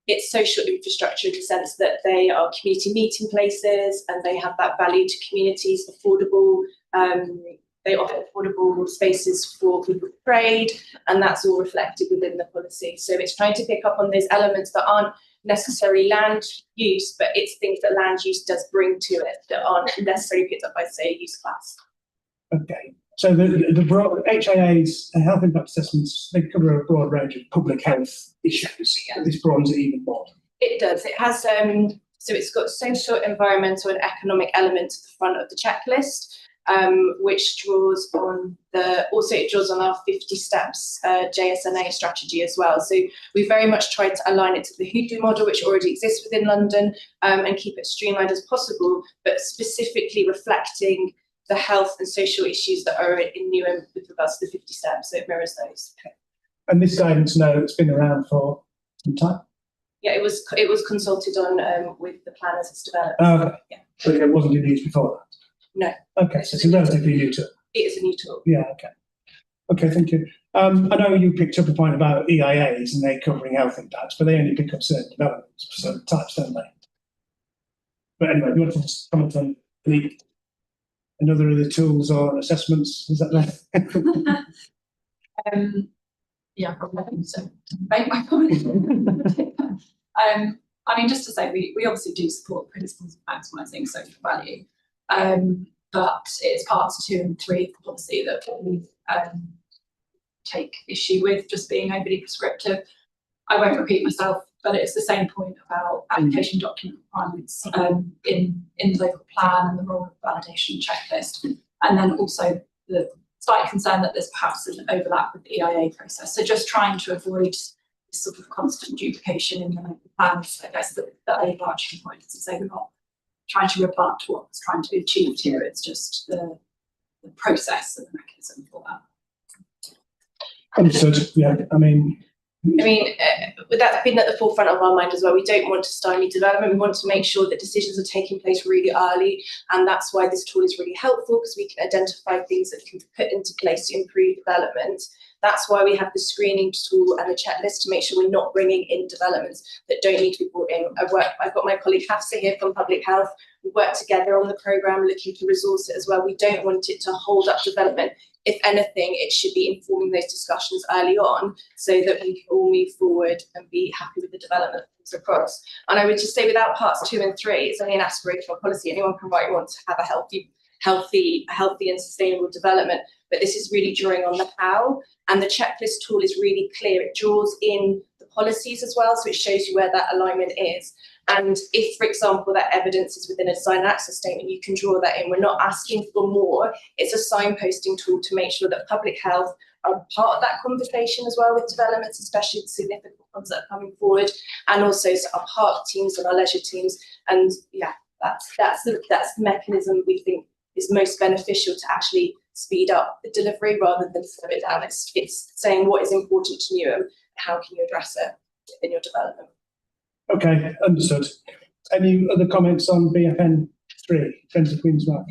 it's social infrastructure in the sense that they are community meeting places and they have that value to communities, affordable, they offer affordable spaces for people to trade, and that's all reflected within the policy. So it's trying to pick up on those elements that aren't necessarily land use, but it's things that land use does bring to it that aren't necessarily picked up by, say, use class.
Okay, so the broad HIA's health impact assessments, they cover a broad range of public health issues. Yeah. This broadens it even more. It
does. It has so it's got social, environmental, and economic elements at the front of the checklist. Which draws on it draws on our 50 steps JSNA strategy as well. So we very much tried to align it to the Hoodoo model, which already exists within London, and keep it streamlined as possible, but specifically reflecting the health and social issues that are in Newham with regards to the 50 steps. So it mirrors those. Okay. And this guidance now, it's been around for some time? Yeah, it was consulted on with the planners it's developed. Okay. Yeah. But it wasn't in use before that? No. Okay, so it's a relatively new tool. It is a new tool. Yeah, okay. Okay, thank you. I know you picked up a point about EIAs and they're covering health impacts, but they only pick up certain developments, certain types, don't they? But anyway, do you want to just comment on another of the tools or assessments? Is that right?
Yeah, probably so. Make my comment.
I mean, just to say, we obviously do support the principles of maximising social value, but it's parts 2 and 3 of the policy that we take issue with just being overly prescriptive. I won't repeat myself, but it's the same point about application document requirements in the local plan and the role of validation checklist, and then also the slight concern that there's perhaps an overlap with the EIA process. So just trying to avoid this sort of constant duplication in the local plans. I guess the overarching point is to say we're not trying to rebut what's trying to be achieved here. It's just the process and the mechanism for that.
Understood. Yeah, I mean,
with that being at the forefront of our mind as well, we don't want to stymie development. We want to make sure that decisions are taking place really early, and that's why this tool is really helpful, because we can identify things that can be put into place to improve development. That's why we have the screening tool and the checklist to make sure we're not bringing in developments that don't need to be brought in. I've got my colleague Hafsa here from Public Health. We work together on the programme looking to resource it as well. We don't want it to hold up development. If anything, it should be informing those discussions early on so that we can all move forward and be happy with the development that comes across. And I would just say, without parts 2 and 3, it's only an aspirational policy. Anyone can write, want to have a healthy and sustainable development, but this is really drawing on the how, and the checklist tool is really clear. It draws in the policies as well, so it shows you where that alignment is. And if, for example, that evidence is within a design and access statement, you can draw that in. We're not asking for more. It's a signposting tool to make sure that public health are part of that conversation as well with developments, especially the significant ones that are coming forward, and also our park teams and our leisure teams. And yeah, that's the mechanism we think is most beneficial to actually speed up the delivery rather than slow it down. It's saying what is important to Newham, how can you address it in your development.
okay, understood. Any other comments on BFN 3, Friends of Queen's Mark?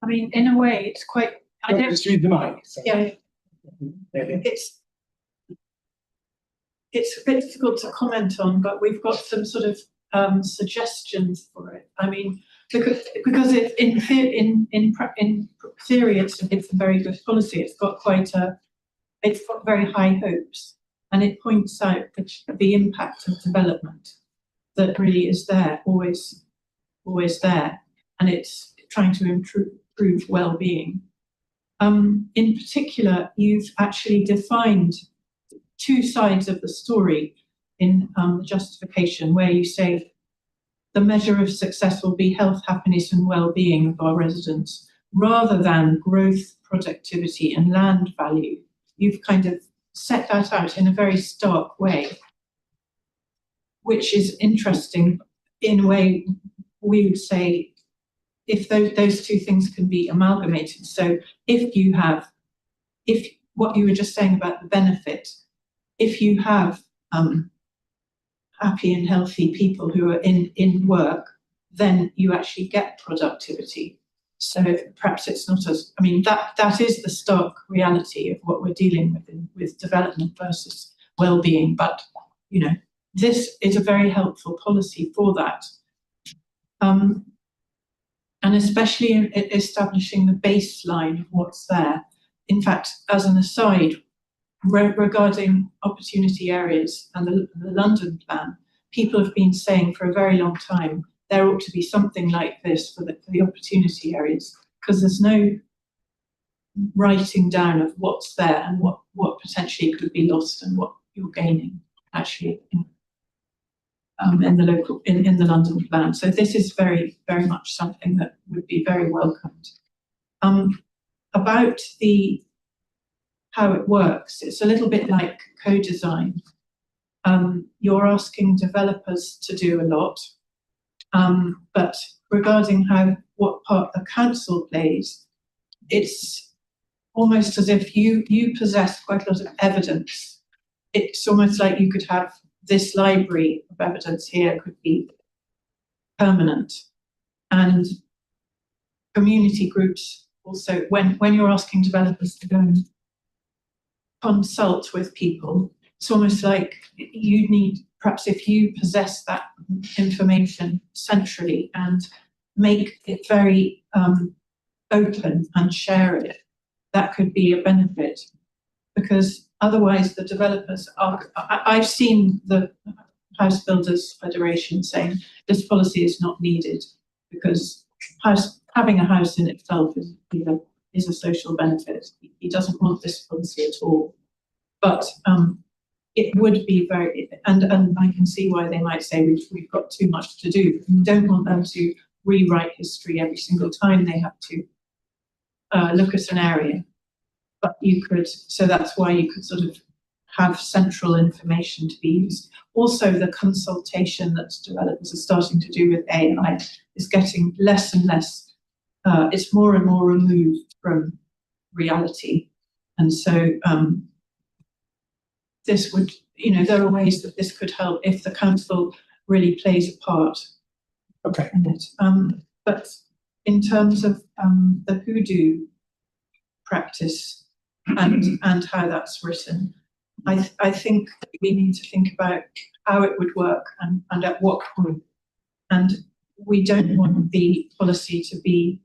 I mean, in a way, it's quite. I don't
just read the mic. So.
Yeah,
Maybe.
it's a bit difficult to comment on, but we've got some sort of suggestions for it. I mean, because in theory, it's a very good policy. It's got very high hopes, and it points out the impact of development that really is there, always there, and it's trying to improve well-being. In particular, you've actually defined 2 sides of the story in the justification, where you say the measure of success will be health, happiness and well-being of our residents, rather than growth, productivity and land value. You've kind of set that out in a very stark way, which is interesting. In a way, we would say, if those 2 things can be amalgamated. So if what you were just saying about the benefit, if you have happy and healthy people who are in work, then you actually get productivity. So perhaps it's not as, I mean, that is the stark reality of what we're dealing with development versus well-being. But, you know, this is a very helpful policy for that. And especially in establishing the baseline of what's there. In fact, as an aside, regarding opportunity areas and the London plan, people have been saying for a very long time there ought to be something like this for the opportunity areas, because there's no writing down of what's there and what potentially could be lost and what you're gaining actually in the London plan. So this is very, very much something that would be very welcomed. About how it works, it's a little bit like co-design. You're asking developers to do a lot, but regarding what part the council plays, it's almost as if you possess quite a lot of evidence. It's almost like you could have this library of evidence here could be permanent, and community groups also, when you're asking developers to go and consult with people, it's almost like you need, perhaps if you possess that information centrally and make it very open and share it, that could be a benefit, because otherwise the developers are, I've seen the House Builders Federation saying this policy is not needed because having a house in itself is a social benefit. He doesn't want this policy at all. But it would be and I can see why they might say we've got too much to do. We don't want them to rewrite history every single time they have to look at an area. But so that's why you could sort of have central information to be used. Also, the consultation that developers are starting to do with AI is getting less and less, it's more and more removed from reality. And so this would, there are ways that this could help if the council really plays a part in it. But in terms of the hoodoo practice and how that's written, I think we need to think about how it would work and at what point. And we don't want the policy to be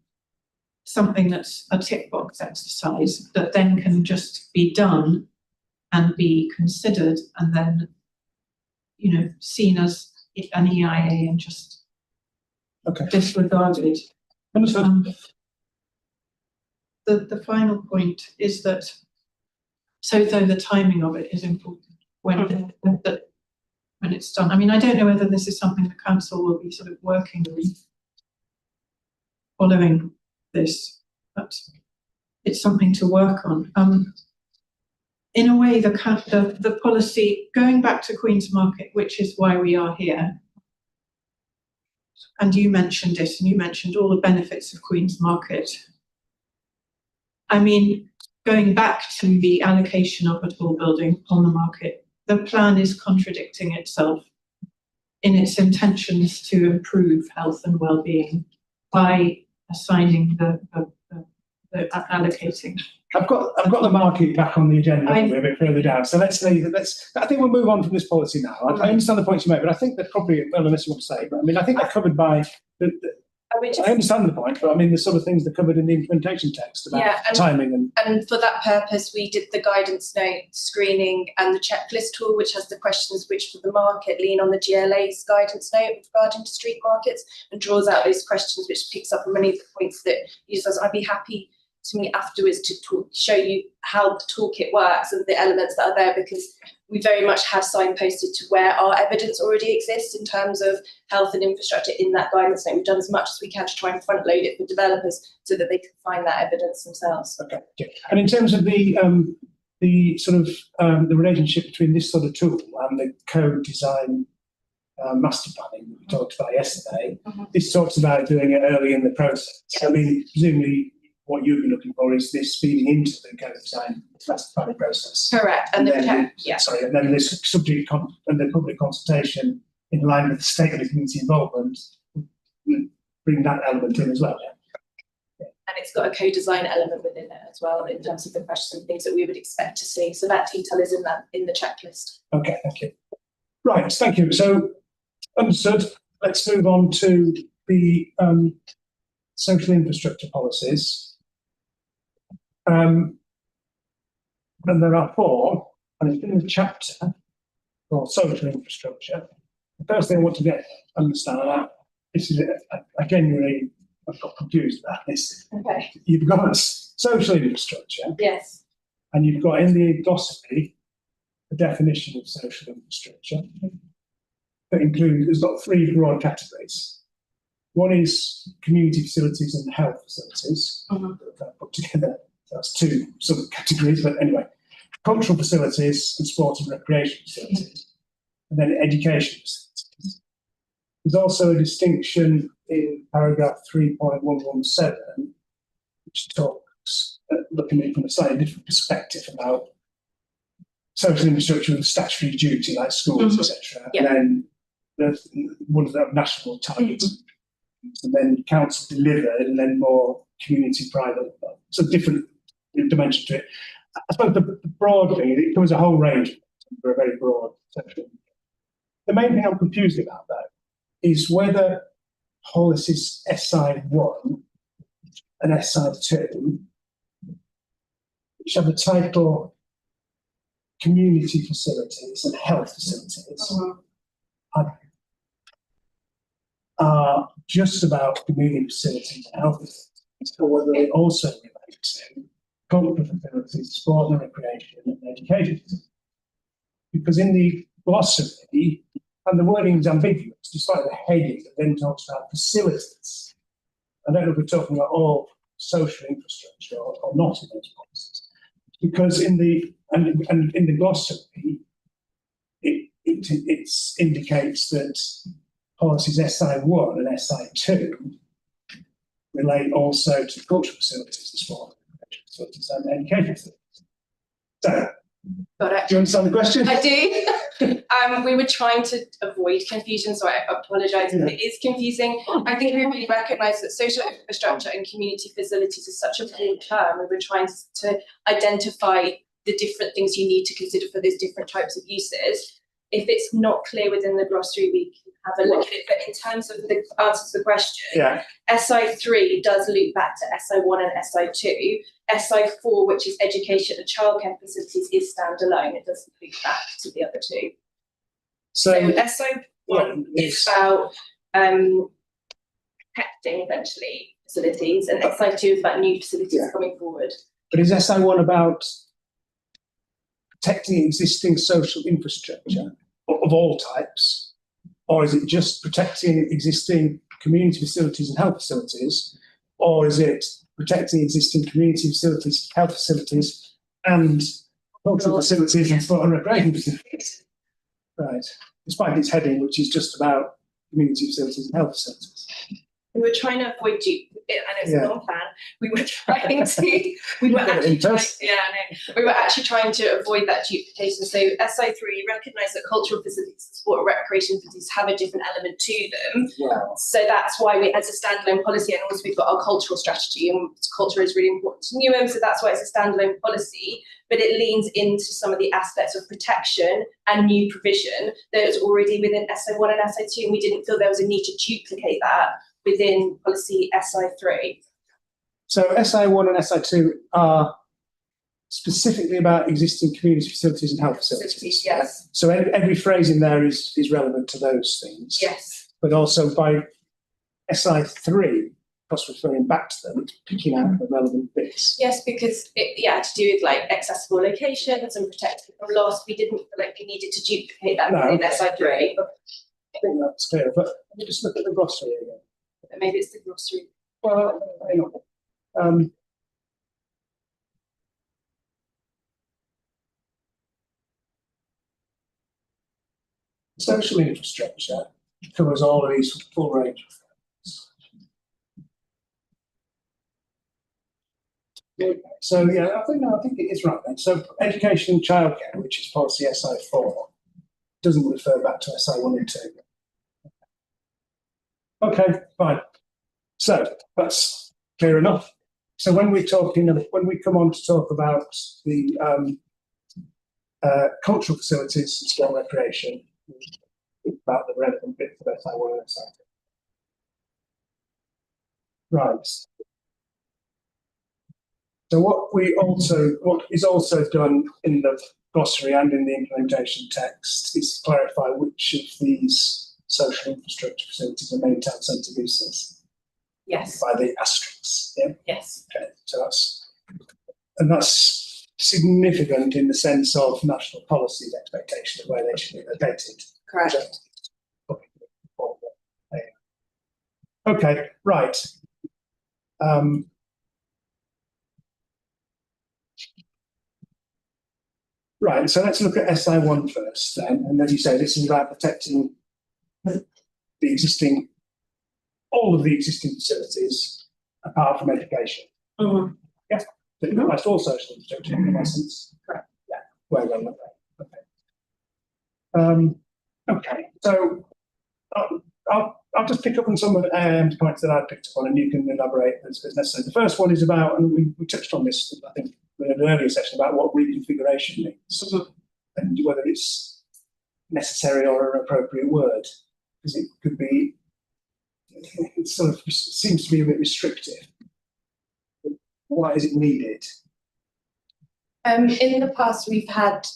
something that's a tick box exercise that then can just be done and be considered and then, seen as an EIA and just disregarded. The final point is that, though the timing of it is important when it's done. I mean, I don't know whether this is something the council will be sort of working on following this, but it's something to work on. In a way, the policy, going back to Queen's Market, which is why we are here, and you mentioned it, and you mentioned all the benefits of Queen's Market. I mean, going back to the allocation of a tall building on the market, the plan is contradicting itself in its intentions to improve health and well-being by assigning the allocating.
I've got the market back on the agenda a bit further down. So let's leave it. I think we'll move on from this policy now. I understand the points you make, but I think they're probably, well, unless you want to say, but I mean, I think they're covered by I understand the point, but I mean, the sort of things that are covered in the implementation text about timing
and for that purpose, we did the guidance note, screening, and the checklist tool, which has the questions which for the market lean on the GLA's guidance note regarding to street markets and draws out those questions, which picks up on many of the points that you said. I'd be happy to meet afterwards to show you how the toolkit works and the elements that are there, because we very much have signposted to where our evidence already exists in terms of health and infrastructure in that guidance note. We've done as much as we can to try and front load it for developers so that they can find that evidence themselves.
Okay. And in terms of the sort of the relationship between this sort of tool and the code design master planning that we talked about yesterday, this talks about doing it early in the process. Yes. I mean, presumably what you'd be looking for is this feeding into the code design master planning process.
Correct. And then
this subject and the public consultation in line with the state of the community involvement, bring that element in as well. Yeah.
And it's got a co-design element within it as well in terms of the questions and things that we would expect to see. So that detail is in the checklist.
Okay, thank you. Right, thank you. So understood. Let's move on to the social infrastructure policies. And there are 4, and it's in the chapter for social infrastructure. The first thing I want to understand about this is I genuinely I've got confused about this.
Okay.
You've got social infrastructure.
Yes.
And you've got in the glossary the definition of social infrastructure that it's got 3 broad categories. One is community facilities and health facilities that are put together. That's 2 sort of categories, but anyway, cultural facilities and sport and recreation facilities, and then education facilities. There's also a distinction in paragraph 3.117, which talks, looking at it from a slightly different perspective about social infrastructure with statutory duty, like schools, etc. And then there's one of the national targets, and then council delivered, and then more community private. So different dimension to it. I suppose the broad thing, it covers a whole range for a very broad section. The main thing I'm confused about, though, is whether Hollis's SI1 and SI2, which have the title community facilities and health facilities, are just about community facilities and health facilities, or whether they also relate to cultural facilities, sport and recreation, and education. Because in the glossary, and the wording is ambiguous, despite the heading that then talks about facilities. I don't know if we're talking about all social infrastructure or not in those policies. Because in the glossary, it indicates that policies SI1 and SI2 relate also to cultural facilities, the sport facilities, and education facilities. So,
Got it.
do you understand the question?
I do. We were trying to avoid confusion, so I apologise if it is confusing. I think we really recognise that social infrastructure and community facilities is such a broad term. We were trying to identify the different things you need to consider for those different types of uses. If it's not clear within the glossary, we can have a look at it. But in terms of the answer to the question,
Yeah.
SI3 does loop back to SI1 and SI2. SI4, which is education and childcare facilities, is standalone. It doesn't loop back to the other two. So SI1 is about protecting eventually facilities, and SI2 is about new facilities coming forward.
But is SI1 about protecting existing social infrastructure of all types, or is it just protecting existing community facilities and health facilities, or is it protecting existing community facilities, health facilities, and cultural facilities and sport and recreation facilities? Right, despite its heading, which is just about community facilities and health facilities.
We were trying to avoid and it's a non-plan. We were trying to. We were actually trying to avoid that duplication. So SI3 recognise that cultural facilities, sport and recreation facilities have a different element to them.
Yeah.
So that's why we, as a standalone policy, and also we've got our cultural strategy, and culture is really important to Newham. So that's why it's a standalone policy. But it leans into some of the aspects of protection and new provision that is already within SI1 and SI2, and we didn't feel there was a need to duplicate that within policy SI3.
So SI1 and SI2 are specifically about existing community facilities and health facilities.
Yes.
So every phrase in there is relevant to those things.
Yes.
But also by SI3, because referring back to them, it's picking out the relevant bits.
Yes, because it had to do with like accessible locations and protecting from loss. We didn't feel like we needed to duplicate that within SI3.
I think that's clear, but let me just look at the glossary again.
Maybe it's the glossary.
Well, hang on. Social infrastructure covers all of these full range of things. So yeah, I think it is right then. So education and childcare, which is policy SI4, doesn't refer back to SI1 and 2. Okay, fine. So that's clear enough. So when we come on to talk about the cultural facilities and sport recreation, think about the relevant bits of SI1 and SI2. Right. So what is also done in the glossary and in the implementation text is clarify which of these social infrastructure facilities are main town centre uses.
Yes.
By the asterisks. Yeah.
Yes.
Okay. So that's significant in the sense of national policy's expectation of where they should be located.
Correct.
Okay. Right. Right. So let's look at SI1 first, then, and as you say, this is about protecting all of the existing facilities apart from education.
Mm-hmm.
Yeah, so it applies to all social infrastructure in essence. Correct. Yeah, well, okay. Okay, so I'll just pick up on some of the points that I picked up on, and you can elaborate as necessary. The first one is about, and we touched on this, I think, in an earlier session, about what reconfiguration means, and whether it's necessary or an appropriate word, because it could be, it sort of seems to be a bit restrictive. Why is it needed?
In the past, we've had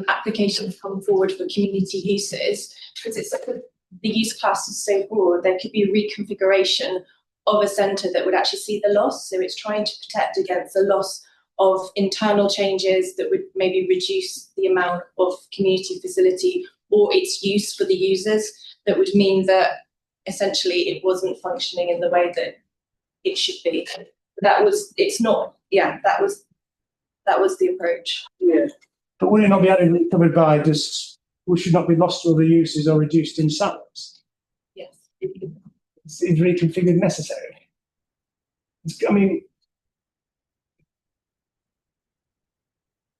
applications come forward for community uses because the use class is so broad. There could be a reconfiguration of a centre that would actually see the loss. So it's trying to protect against the loss of internal changes that would maybe reduce the amount of community facility or its use for the users. That would mean that essentially it wasn't functioning in the way that it should be. That was the approach.
Yeah. But would it not be adequately covered by just, we should not be lost to other uses or reduced in size?
Yes.
Is reconfigured necessary? I mean,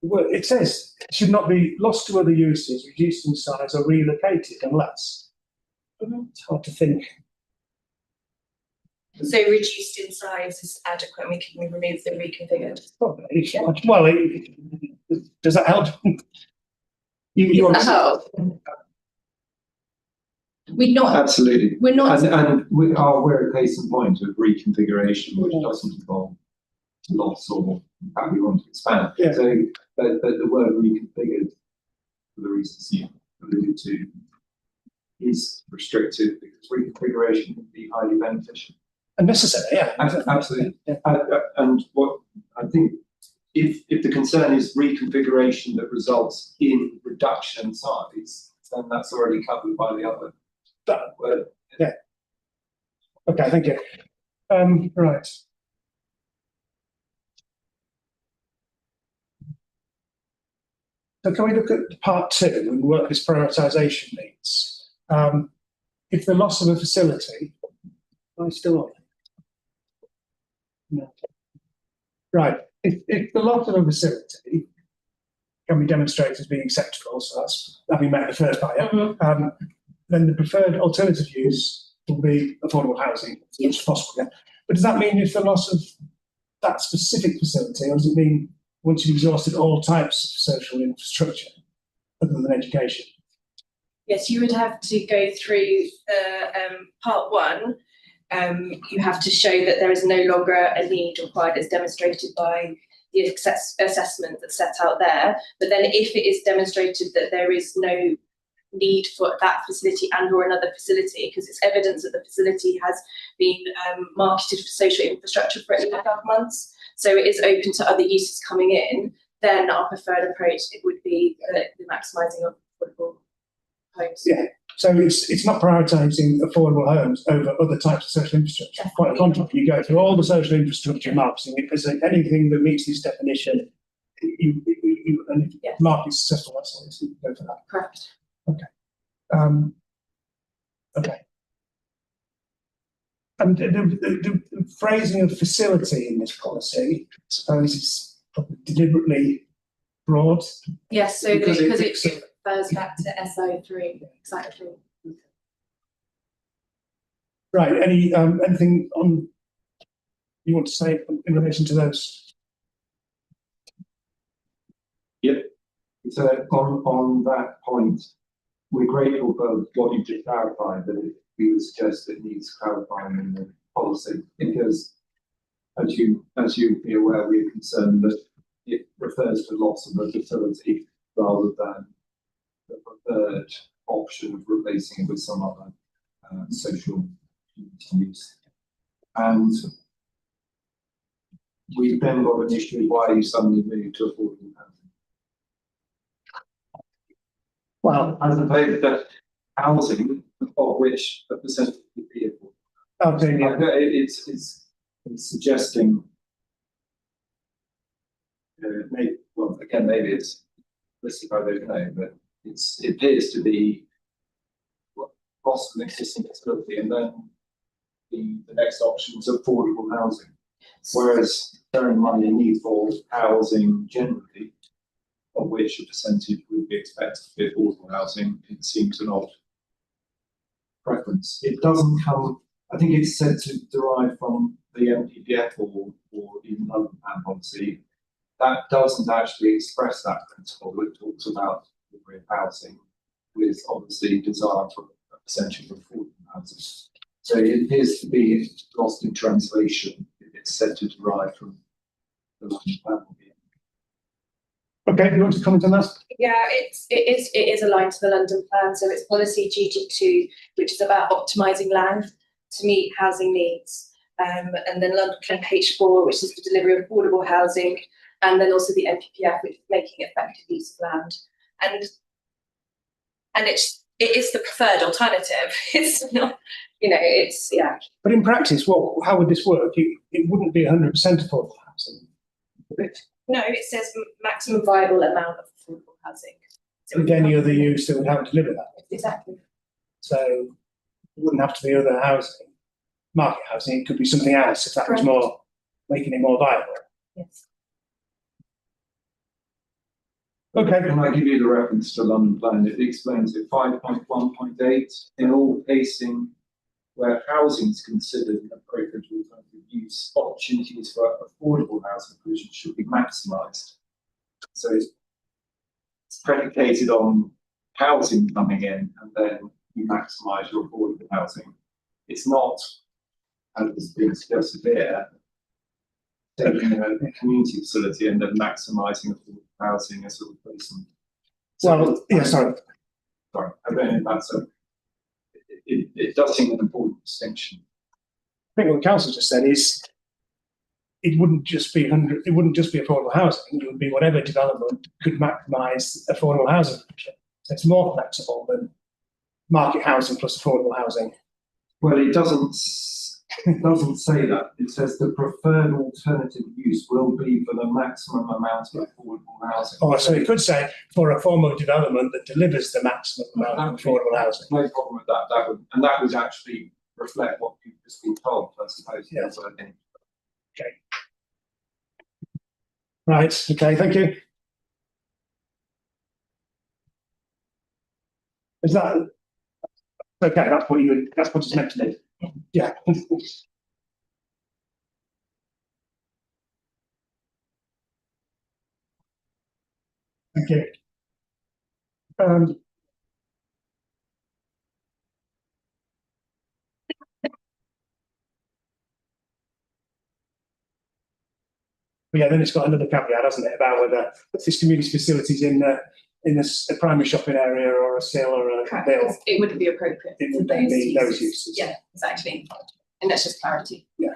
well, it says it should not be lost to other uses, reduced in size or relocated unless. It's hard to think.
So reduced in size is adequate and we can remove the reconfigured.
Probably. Well, does that help? You want
Does that help? We're not.
Absolutely.
We're not.
And we're a case in point of reconfiguration, which doesn't involve loss or how we want to expand.
Yeah.
So, but the word reconfigured, for the reasons you alluded to, is restrictive because reconfiguration can be highly beneficial.
and necessary, yeah.
Absolutely.
Yeah.
And what I think, if the concern is reconfiguration that results in reduction in size, then that's already covered by the other word.
Yeah. Okay, thank you. Right. So can we look at part 2 and work this prioritisation needs? If the loss of a facility, am I still on? No. Right. If the loss of a facility can be demonstrated as being acceptable, so that's having met the first buyer, then the preferred alternative use will be affordable housing as much as possible. Yeah? But does that mean if the loss of that specific facility, or does it mean once you've exhausted all types of social infrastructure other than education?
Yes, you would have to go through the part 1. You have to show that there is no longer a need required as demonstrated by the assessment that's set out there. But then if it is demonstrated that there is no need for that facility and or another facility, because it's evidence that the facility has been marketed for social infrastructure for at least 12 months, so it is open to other uses coming in, then our preferred approach it would be the maximising of affordable homes.
Yeah. So it's not prioritising affordable homes over other types of social infrastructure.
Definitely.
Quite the contrary, you go through all the social infrastructure marketing. If there's anything that meets this definition, and if
Yes.
market is successful, that's it. You go for that.
Correct.
Okay. And the phrasing of facility in this policy, I suppose, is probably deliberately broad.
Yes, so because it
picks up-
refers back to SO3, exactly.
Right. Anything on you want to say in relation to those?
Yep. So on that point, we're grateful for what you've just clarified, that we would suggest it needs clarifying in the policy, because as you be aware, we're concerned that it refers to loss of a facility rather than the preferred option of replacing it with some other social use. And we've then got an issue with why you suddenly moved to affordable housing.
Well,
As opposed to housing, of which a percentage would be affordable.
okay, yeah.
It's suggesting, maybe it's listed, I don't know, but it appears to be loss of an existing facility, and then the next option is affordable housing. Whereas, bearing in mind the need for housing generally, of which a percentage would be expected to be affordable housing, it seems an odd preference. It doesn't come, I think it's said to derive from the MPPF or even London Plan policy. That doesn't actually express that principle. It talks about delivery of housing with obviously desire for a percentage of affordable housing. So it appears to be lost in translation if it's said to derive from the London Plan policy.
Okay, you want to comment on that?
Yeah, it is aligned to the London plan. So it's policy GG2, which is about optimising land to meet housing needs. And then London Plan H4, which is the delivery of affordable housing, and then also the NPPF, which is making effective use of land. And it is the preferred alternative. It's not, it's, yeah.
But in practice, how would this work? It wouldn't be 100% affordable housing, would it?
No, it says maximum viable amount of affordable housing. So
With any other use that would have to deliver that.
Exactly.
So it wouldn't have to be other housing, market housing. It could be something else if that was more, making it more viable.
Yes.
Okay.
Can I give you the reference to London Plan? It explains it 5.1.8 in all casing where housing is considered an appropriate alternative use, opportunities for affordable housing provision should be maximised. So it's predicated on housing coming in, and then you maximise your affordable housing. It's not, as has been suggested here, taking a community facility and then maximising affordable housing as a replacement.
Well, yeah, sorry.
Sorry, I don't know if that's it does seem an important distinction.
I think what the council just said is it wouldn't just be affordable housing. It would be whatever development could maximise affordable housing. So it's more flexible than market housing plus affordable housing.
Well, it doesn't say that. It says the preferred alternative use will be for the maximum amount of affordable housing.
Oh, so it could say for a form of development that delivers the maximum amount of affordable housing.
No problem with that. That would actually reflect what you've just been told, I suppose.
Yeah.
That's what I think.
Okay. Right. Okay. Thank you. Is that okay? That's what it's meant to do. Yeah. Thank you. But yeah, then it's got another caveat, hasn't it, about whether this community facilities in a primary shopping area or a sale or a bill.
It wouldn't be appropriate.
It
for
would then be those uses.
Yeah, exactly. And that's just clarity.
Yeah.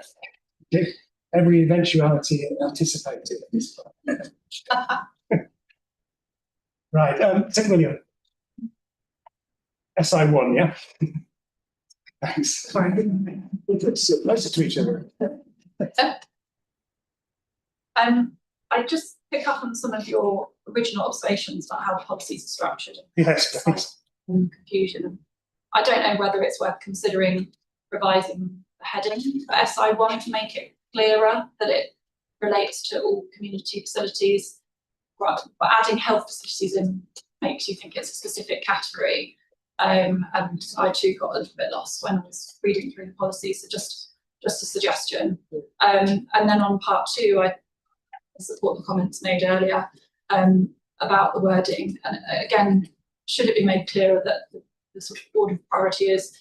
Okay. Every eventuality anticipated at this point. Right. 10 million. SI1, yeah. Thanks.
Sorry.
We're closer to each other.
I just pick up on some of your original observations about how policies are structured.
Yes, thanks.
Confusion. I don't know whether it's worth considering revising the heading for SI1 to make it clearer that it relates to all community facilities. Right, but adding health facilities in makes you think it's a specific category. And I too got a little bit lost when I was reading through the policy. So just a suggestion. And then on part 2, I support the comments made earlier about the wording. And again, should it be made clearer that the sort of order of priority is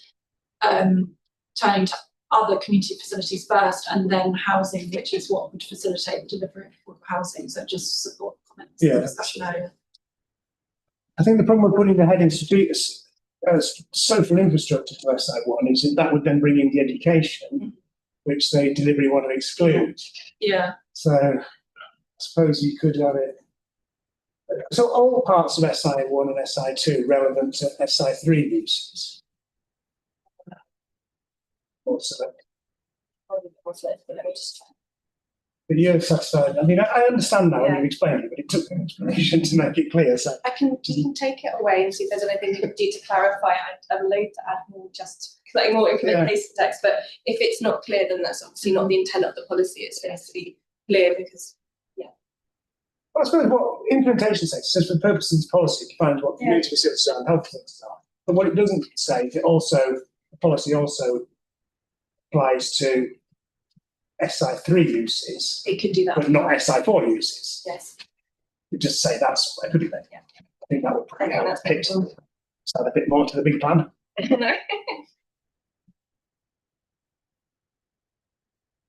turning to other community facilities first and then housing, which is what would facilitate the delivery of housing. So just support the comments in the discussion earlier.
I think the problem with putting the headings to be as social infrastructure to SI1 is that would then bring in the education, which the delivery want to exclude.
Yeah.
So I suppose you could have it. So all parts of SI1 and SI2 relevant to SI3 uses. Also,
but let me just try.
but you're satisfied. I mean, I understand that when you've explained it, but it took an explanation to make it clear. So
I can take it away and see if there's anything we can do to clarify. I'd load to add more, just like more implementation text. But if it's not clear, then that's obviously not the intent of the policy. It has to be clear because,
well, I suppose what implementation says for the purposes of this policy, it defines what community facilities are and health facilities are. But what it doesn't say is the policy also applies to SI3 uses.
it can do that.
But not SI4 uses.
Yes.
You just say that somewhere, couldn't they?
Yeah.
I think that would probably help
that's
it. Add a bit more to the big plan.
No.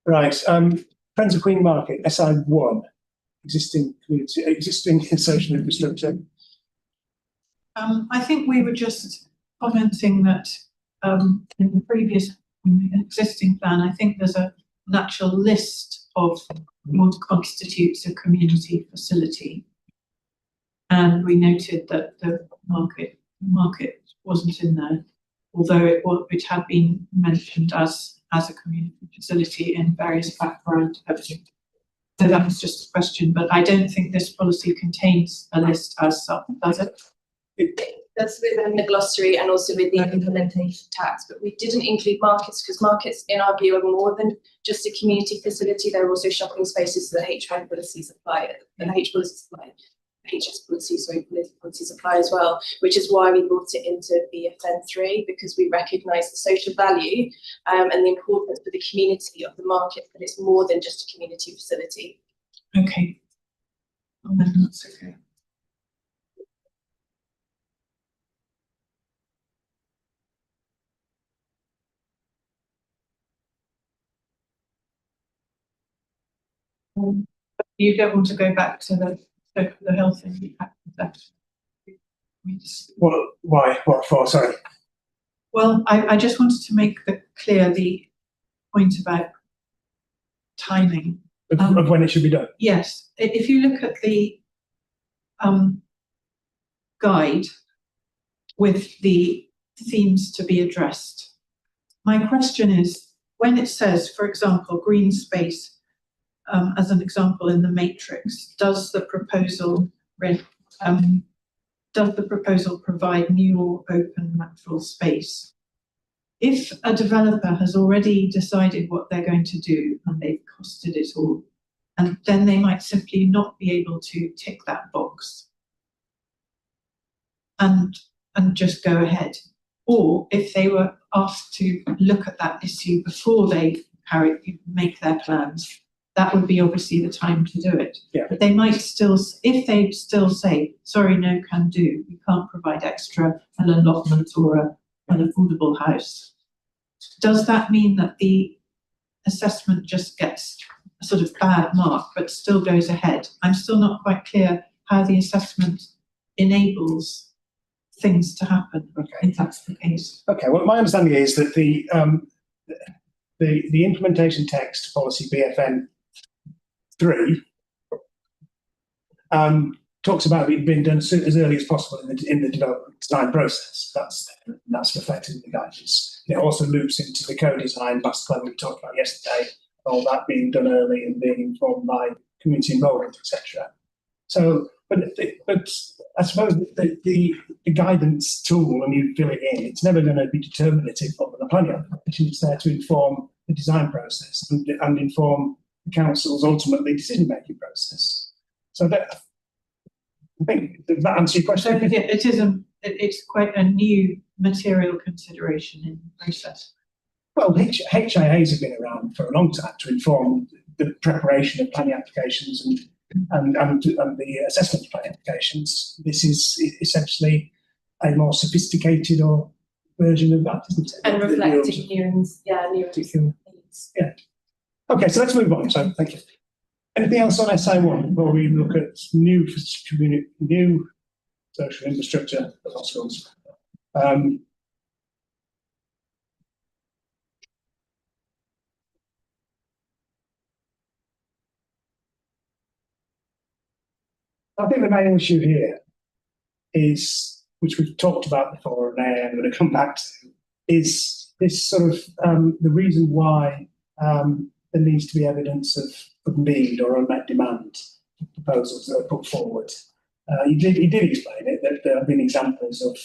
Right. Friends of Queen Market, SI1. existing community, existing social infrastructure?
I think we were just commenting that in the previous existing plan, I think there's an actual list of what constitutes a community facility. And we noted that the market wasn't in there, although it had been mentioned as a community facility in various background evidence. So that was just a question, but I don't think this policy contains a list as such, does it?
That's within the glossary and also with the implementation tax, but we didn't include markets because markets, in our view, are more than just a community facility. They're also shopping spaces that the H1 policies apply, and the H policies apply. HS policies, sorry, political policies apply as well, which is why we brought it into BFN3, because we recognise the social value and the importance for the community of the market, that it's more than just a community facility.
Okay. Oh, then that's okay. You don't want to go back to the health impact of that?
Well, why? What for? Sorry.
Well, I just wanted to make clear the point about timing.
Of when it should be done?
Yes. If you look at the guide with the themes to be addressed, my question is, when it says, for example, green space, as an example in the matrix, does the proposal provide new or open natural space? If a developer has already decided what they're going to do and they've costed it all, and then they might simply not be able to tick that box and just go ahead. Or if they were asked to look at that issue before they make their plans, that would be obviously the time to do it.
Yeah.
But they might still, if they still say, sorry, no can do, we can't provide extra an allotment or an affordable house. Does that mean that the assessment just gets a sort of bad mark but still goes ahead? I'm still not quite clear how the assessment enables things to happen, if that's the case.
Okay, well, my understanding is that the implementation text policy BFN 3 talks about it being done as early as possible in the development design process. That's reflected in the guidance. It also loops into the co-design master plan we talked about yesterday, all that being done early and being informed by community involvement, etc. So, but I suppose the guidance tool, when you fill it in, it's never going to be determinative of the planning application. It's there to inform the design process and inform the council's ultimately decision-making process. So that, I think, does that answer your question?
So it's quite a new material consideration in the process.
Well, HIAs have been around for a long time to inform the preparation of planning applications and the assessment of planning applications. This is essentially a more sophisticated version of that, isn't it?
And reflecting Newham's needs.
Yeah. Okay, so let's move on. So thank you. Anything else on SA1 before we look at new social infrastructure for hospitals? I think the main issue here is, which we've talked about before, and I'm going to come back to, is this sort of the reason why there needs to be evidence of need or unmet demand for proposals that are put forward. He did explain it, that there have been examples of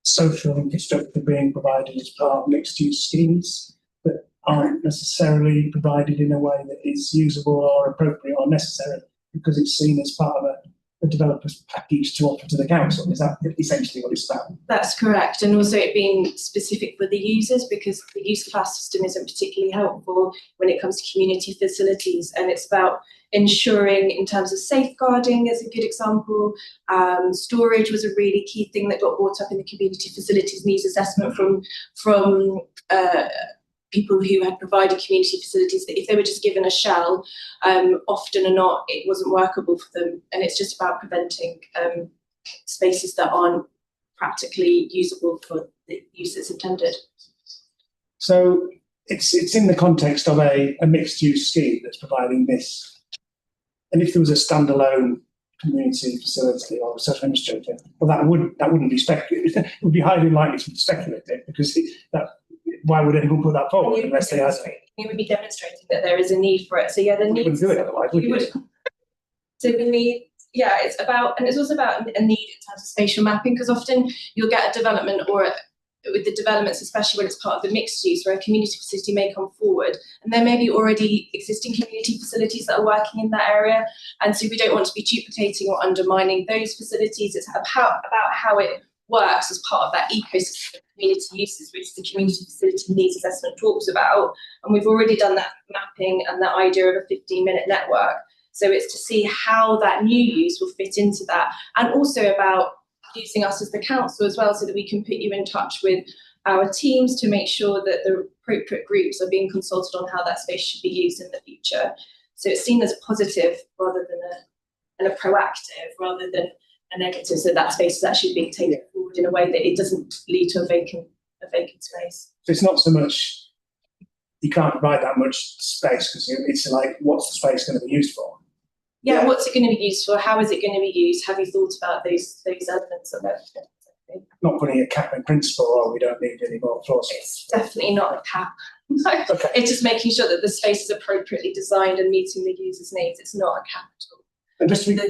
social infrastructure being provided as part of mixed-use schemes that aren't necessarily provided in a way that is usable or appropriate or necessary because it's seen as part of a developer's package to offer to the council. Is that essentially what it's about? That's
correct, and also it being specific for the users, because the use class system isn't particularly helpful when it comes to community facilities, and it's about ensuring in terms of safeguarding as a good example. Storage was a really key thing that got brought up in the community facilities needs assessment from people who had provided community facilities, that if they were just given a shell, often or not, it wasn't workable for them. And it's just about preventing spaces that aren't practically usable for the use that's intended.
So it's in the context of a mixed use scheme that's providing this. And if there was a standalone community facility or a social infrastructure, well, that wouldn't be speculative. It would be highly likely to be speculative, because why would anyone put that forward unless they had it?
You would be demonstrating that there is a need for it. So yeah, the need.
Wouldn't do it otherwise, would you?
So we need, yeah, it's about, and it's also about a need in terms of spatial mapping, because often you'll get a development, or with the developments, especially when it's part of the mixed use, where a community facility may come forward, and there may be already existing community facilities that are working in that area, and so we don't want to be duplicating or undermining those facilities. It's about how it works as part of that ecosystem of community uses, which the community facility needs assessment talks about, and we've already done that mapping and that idea of a 15-minute network. So it's to see how that new use will fit into that, and also about using us as the council as well, so that we can put you in touch with our teams to make sure that the appropriate groups are being consulted on how that space should be used in the future. So it's seen as positive rather than a proactive, rather than a negative. So that space is actually being taken forward in a way that it doesn't lead to a vacant space.
So it's not so much you can't provide that much space, because it's like, what's the space going to be used for?
Yeah, what's it going to be used for? How is it going to be used? Have you thought about those elements of it?
Not putting a cap in principle, or we don't need any more floor space.
It's definitely not a cap.
Okay.
It's just making sure that the space is appropriately designed and meeting the user's needs. It's not a cap at all.
And just to be,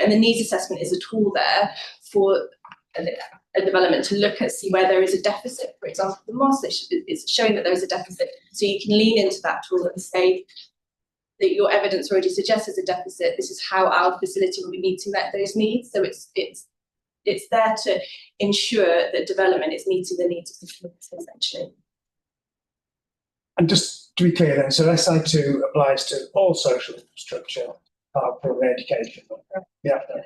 And the needs assessment is a tool there for a development to look at, see where there is a deficit. For example, the MOS is showing that there is a deficit, so you can lean into that tool and say that your evidence already suggests there's a deficit. This is how our facility will be meeting those needs. So it's there to ensure that development is meeting the needs of the community, essentially.
and just to be clear then, so SI2 applies to all social infrastructure, for education. Yeah. Okay.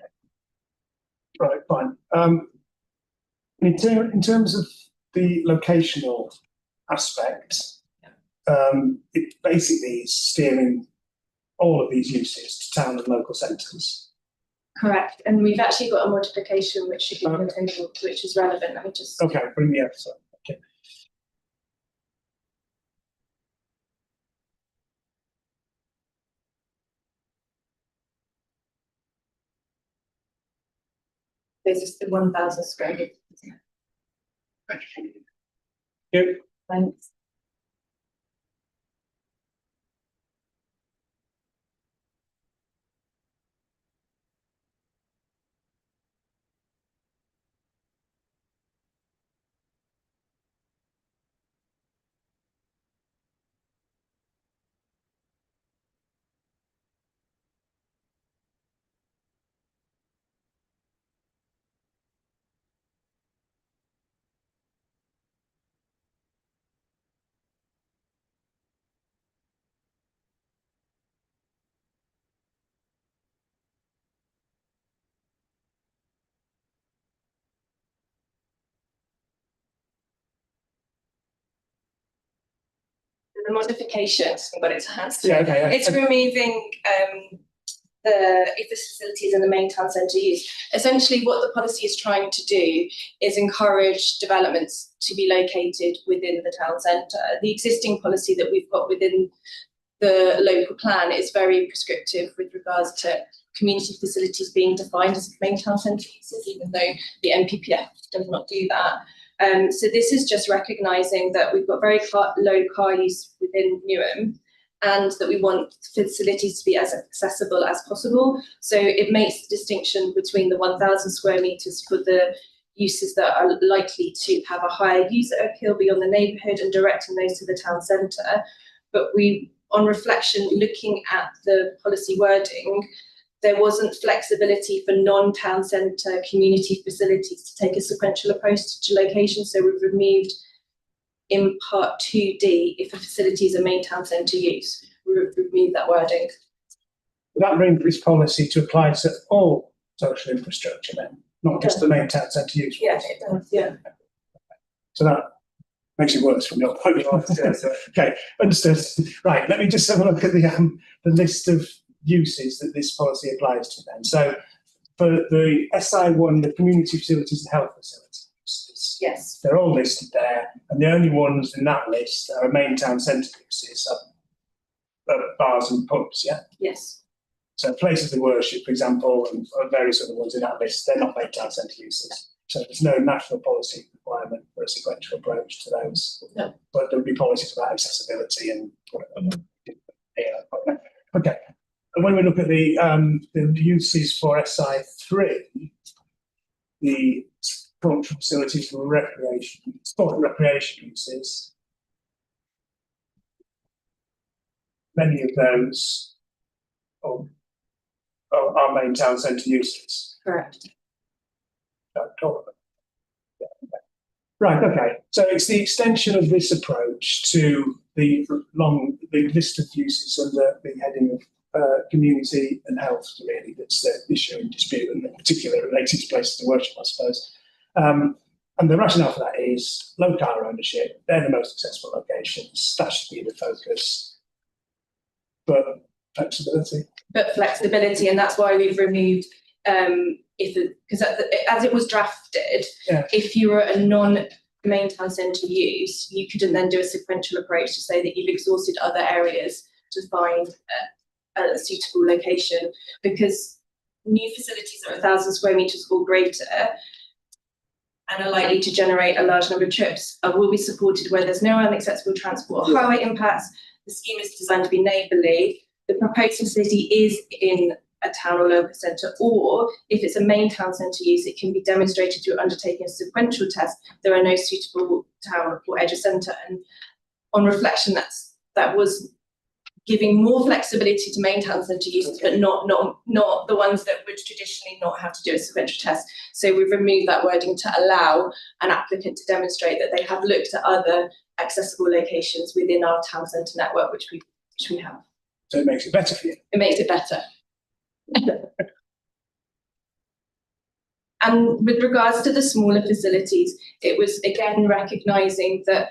Right. Fine. In terms of the locational aspect, it basically is steering all of these uses to town and local centres.
Correct. And we've actually got a modification which should be on the table, which is relevant. Let me just.
Okay, bring me up. So, okay.
This is the 1,000 square meters.
Yep.
Thanks. The modifications, but it's hands.
Yeah. Okay.
It's removing if the facility is in the main town centre use. Essentially, what the policy is trying to do is encourage developments to be located within the town centre. The existing policy that we've got within the local plan is very prescriptive with regards to community facilities being defined as main town centre uses, even though the NPPF does not do that. So this is just recognising that we've got very low car use within Newham, and that we want facilities to be as accessible as possible. So it makes the distinction between the 1,000 square metres for the uses that are likely to have a higher user appeal beyond the neighbourhood and directing those to the town centre. But we, on reflection, looking at the policy wording, there wasn't flexibility for non-town centre community facilities to take a sequential approach to location. So we've removed in part 2D, if a facility is a main town centre use, we've removed that wording.
That brings this policy to apply to all social infrastructure then, not just the main town centre use.
Yeah, it does, yeah.
So that Makes it worse from your point of view. Okay, understood. Right, let me just have a look at the list of uses that this policy applies to then. So for the SI1, the community facilities and health facilities,
Yes.
they're all listed there, and the only ones in that list that are main town centre uses are bars and pubs, yeah?
Yes.
So places of worship, for example, and various other ones in that list, they're not main town centre uses. So there's no national policy requirement for a sequential approach to those.
No.
But there'll be policies about accessibility and whatever. Yeah. Okay. And when we look at the uses for SI3, the cultural facilities for recreation, sport and recreation uses, many of those are main town centre uses.
Correct.
Right, okay. So it's the extension of this approach to the list of uses under the heading of community and health, really, that's the issue in dispute, and in particular related to places of worship, I suppose. And the rationale for that is low car ownership, they're the most accessible locations, that should be the focus. But flexibility.
And that's why we've removed because as it was drafted, if you were a non-main town centre use, you couldn't then do a sequential approach to say that you've exhausted other areas to find a suitable location, because new facilities that are 1,000 square metres or greater and are likely to generate a large number of trips will be supported where there's no unaccessible transport or highway impacts. The scheme is designed to be neighbourly. The proposed facility is in a town or local centre, or if it's a main town centre use, it can be demonstrated through undertaking a sequential test. There are no suitable town or edge of centre, and on reflection, that was giving more flexibility to main town centre uses, but not the ones that would traditionally not have to do a sequential test. So we've removed that wording to allow an applicant to demonstrate that they have looked at other accessible locations within our town centre network, which we have.
So it makes it better for you.
It makes it better. And with regards to the smaller facilities, it was again recognising that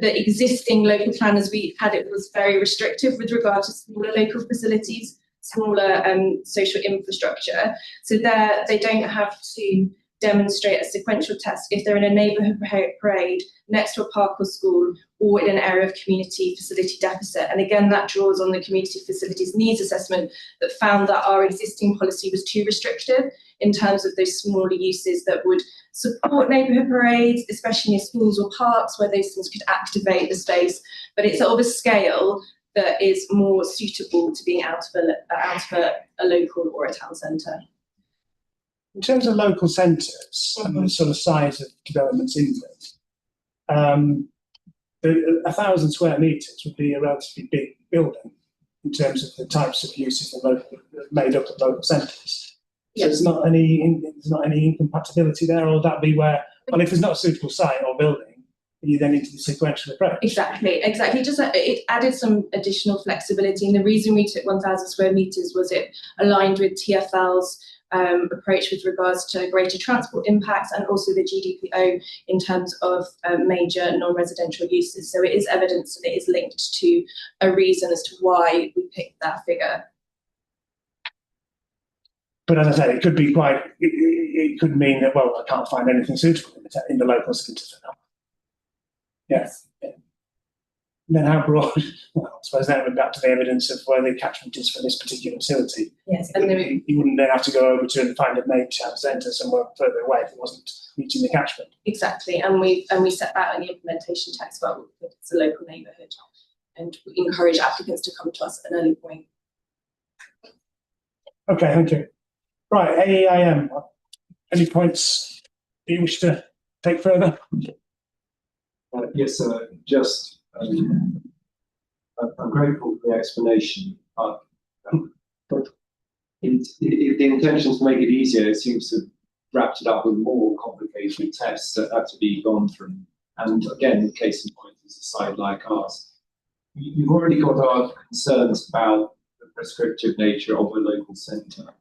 the existing local plan as we had it was very restrictive with regard to smaller local facilities, smaller social infrastructure. So there they don't have to demonstrate a sequential test if they're in a neighbourhood parade next to a park or school or in an area of community facility deficit. And again, that draws on the community facilities needs assessment that found that our existing policy was too restrictive in terms of those smaller uses that would support neighbourhood parades, especially near schools or parks where those things could activate the space. But it's of a scale that is more suitable to being out of a local or a town centre.
In terms of local centres and the sort of size of developments in them, 1,000 square metres would be a relatively big building in terms of the types of uses that made up of local centres. So there's not any incompatibility there, or would that be where, well, if there's not a suitable site or building, you then into the sequential approach?
Exactly. Just it added some additional flexibility, and the reason we took 1,000 square metres was it aligned with TfL's approach with regards to greater transport impacts and also the GDPO in terms of major non-residential uses. So it is evidence and it is linked to a reason as to why we picked that figure.
But as I said, it could be it could mean that, well, I can't find anything suitable in the local centre for that. Yes. Yeah. And then how broad? Well, I suppose that would be back to the evidence of where the catchment is for this particular facility.
Yes,
and you wouldn't then have to go over to and find a main town centre somewhere further away if it wasn't meeting the catchment.
Exactly, and we set that in the implementation text. Well, it's a local neighbourhood, and we encourage applicants to come to us at an early point.
Okay, thank you. Right, AEIM. Any points that you wish to take further?
Yes, sir. Just. I'm grateful for the explanation, but if the intention is to make it easier, it seems to have wrapped it up with more complicated tests that have to be gone through. And again, the case in point is a site like ours. You've already got our concerns about the prescriptive nature of a local centre.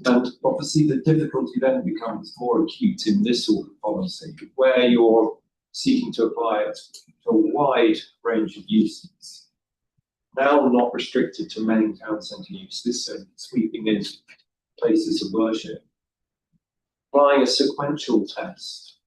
And obviously the difficulty then becomes more acute in this sort of policy, where you're seeking to apply it to a wide range of uses, now not restricted to main town centre uses, so sweeping in places of worship, applying a sequential test,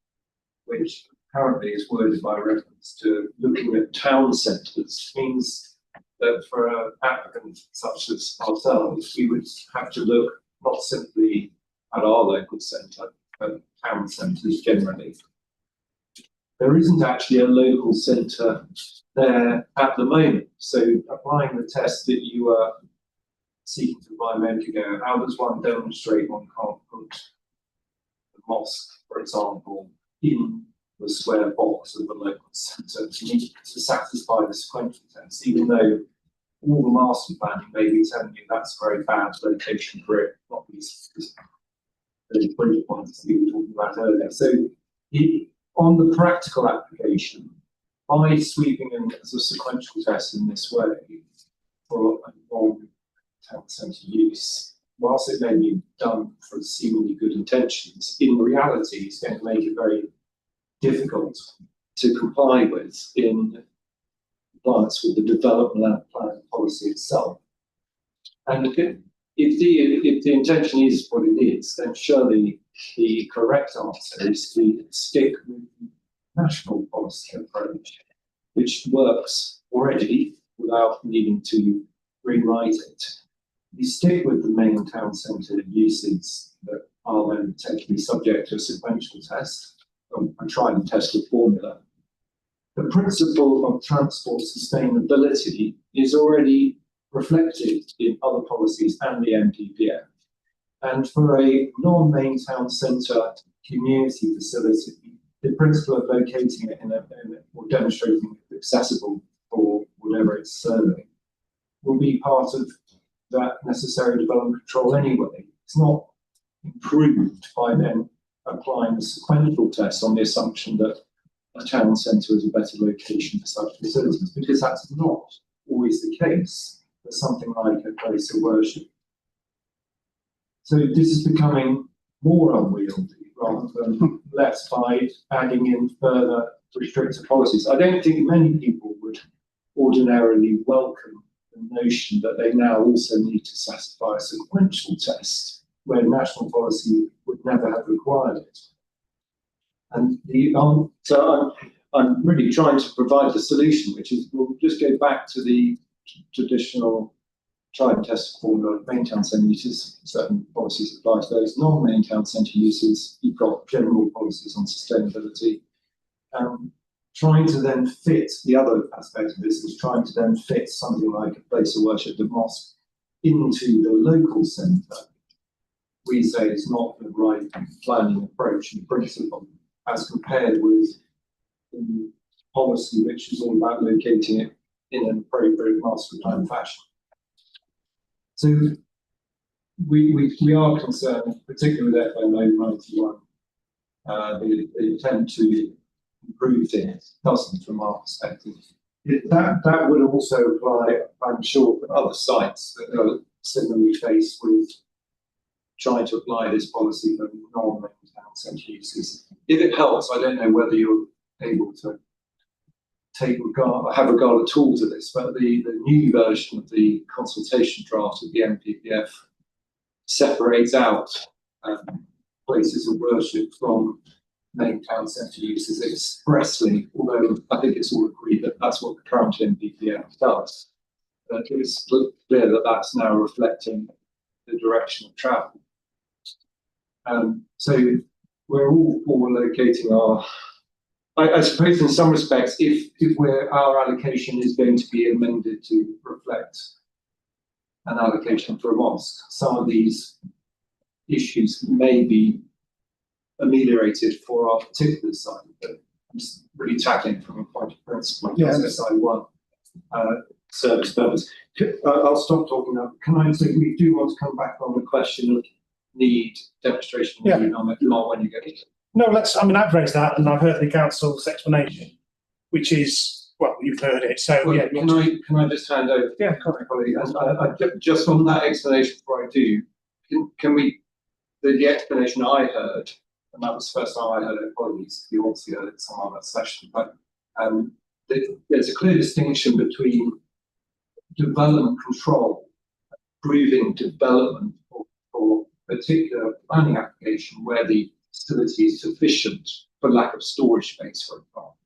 which currently is worded by reference to looking at town centres, means that for an applicant such as ourselves, we would have to look not simply at our local centre, but town centres generally. There isn't actually a local centre there at the moment, so applying the test that you are seeking to apply a moment ago, how does one demonstrate one can't put the mosque, for example, in the square box of the local centre to satisfy the sequential test, even though all the master planning may be telling you that's a very bad location for it, not least the 20 points that we were talking about earlier. So on the practical application, by sweeping in as a sequential test in this way for a non-town centre use, whilst it may be done for seemingly good intentions, in reality it's going to make it very difficult to comply with in compliance with the development plan policy itself. And if the intention is what it is, then surely the correct answer is to stick with the national policy approach, which works already without needing to rewrite it. You stick with the main town centre uses that are then potentially subject to a sequential test, and try and test the formula. The principle of transport sustainability is already reflected in other policies and the MPPF. And for a non-main town centre community facility, the principle of locating it or demonstrating it accessible for whatever it's serving will be part of that necessary development control anyway. It's not improved by then applying the sequential test on the assumption that a town centre is a better location for such facilities, because that's not always the case for something like a place of worship. So this is becoming more unwieldy rather than less by adding in further restrictive policies. I don't think many people would ordinarily welcome the notion that they now also need to satisfy a sequential test where national policy would never have required it. And so I'm really trying to provide the solution, which is we'll just go back to the traditional try and test formula. Main town centre uses, certain policies apply to those. Non-main town centre uses, you've got general policies on sustainability. Trying to then fit, the other aspect of this is trying to then fit something like a place of worship, the mosque, into the local centre. We say is not the right planning approach in principle, as compared with the policy which is all about locating it in an appropriate master plan fashion. So we are concerned, particularly with FMO 91, the intent to improve things doesn't, from our perspective. That would also apply, I'm sure, for other sites that are similarly faced with trying to apply this policy for non-main town centre uses. If it helps, I don't know whether you're able to have regard at all to this, but the new version of the consultation draft of the MPPF separates out places of worship from main town centre uses expressly, although I think it's all agreed that that's what the current MPPF does. But it's clear that that's now reflecting the direction of travel. So we're all locating our, I suppose in some respects, if our allocation is going to be amended to reflect an allocation for a mosque, some of these issues may be ameliorated for our particular site, but I'm just really tackling from a point of principle, SI1 service purpose. I'll stop talking now. Can I say we do want to come back on the question of need, demonstration, not when you get it.
No, I've raised that and I've heard the council's explanation, which is, well, you've heard it, so
well,
yeah.
Can I just hand over?
Yeah,
Just on that explanation before I do, can we, the explanation I heard and that was the first time I heard it. Apologies, you obviously heard it some other session, but there's a clear distinction between development control, approving development for a particular planning application where the facility is sufficient for lack of storage space, for example,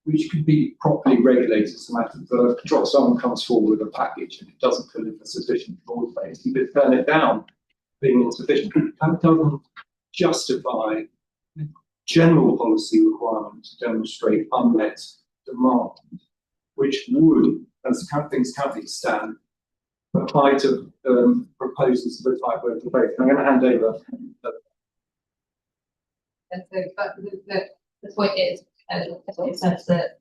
which could be properly regulated as a matter of control. Someone comes forward with a package and it doesn't deliver sufficient floor space, you could turn it down being insufficient. That doesn't justify general policy requirement to demonstrate unmet demand, which would, as things currently stand, apply to proposals of the type we're proposing. I'm going to hand over.
And so, but the point is, it says that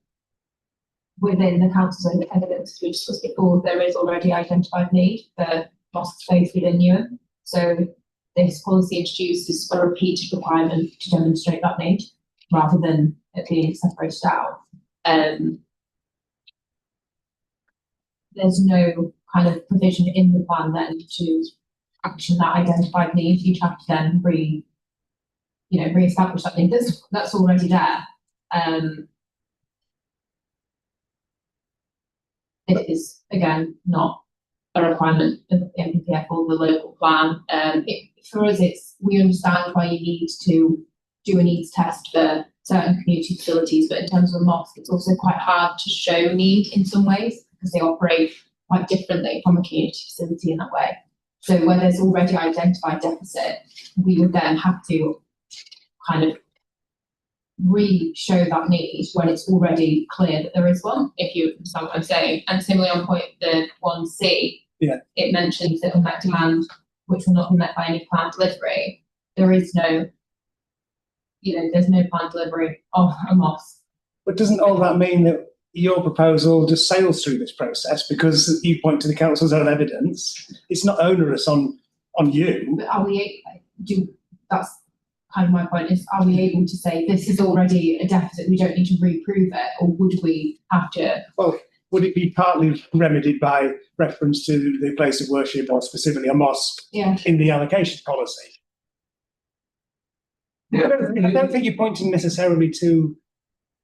within the council's own evidence, we discussed before, there is already identified need for mosque space within Newham. So this policy introduces a repeated requirement to demonstrate that need, rather than it being separated out. There's no kind of provision in the plan then to action that identified need. You'd have to then re-establish that need. That's already there. It is again not a requirement of the NPPF or the local plan. For us, we understand why you need to do a needs test for certain community facilities, but in terms of a mosque, it's also quite hard to show need in some ways because they operate quite differently from a community facility in that way. So where there's already identified deficit, we would then have to kind of re-show that need when it's already clear that there is one, if you understand what I'm saying. And similarly on point the 1C, it mentions that unmet demand, which will not be met by any planned delivery, there is no, there's no planned delivery of a mosque.
But doesn't all that mean that your proposal just sails through this process because you point to the council's own evidence? It's not onerous on you.
But are we that's kind of my point, is are we able to say this is already a deficit, we don't need to reprove it, or would we have to?
Well, would it be partly remedied by reference to the place of worship or specifically a mosque in the allocation policy? I don't think you're pointing necessarily to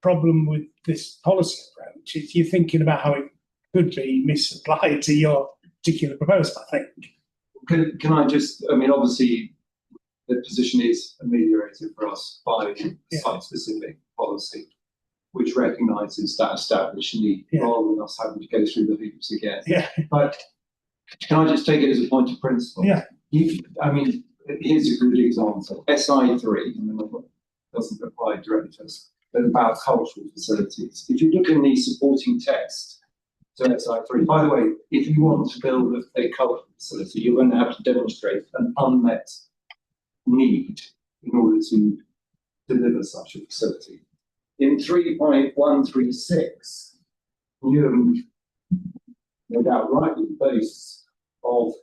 problem with this policy approach. If you're thinking about how it could be misapplied to your particular proposal, I think.
Can I just, obviously the position is ameliorated for us by site-specific policy, which recognises that established need rather than us having to go through the hoops again. But can I just take it as a point of principle? Here's a good example. SI3, doesn't apply directly to us, but about cultural facilities. If you look in the supporting text to SI3, by the way, if you want to build a cultural facility, you're going to have to demonstrate an unmet need in order to deliver such a facility. In 3.136, Newham, no doubt rightly, boasts of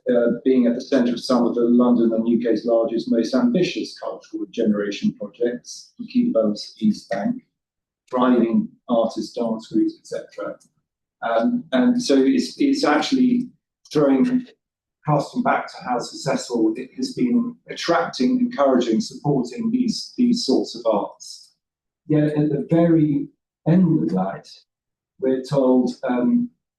being at the centre of some of the London and UK's largest, most ambitious cultural regeneration projects, the key developments East Bank, thriving artists, dance groups, etc. And so it's actually casting back to how successful it has been attracting, encouraging, supporting these sorts of arts. Yet at the very end of that, we're told,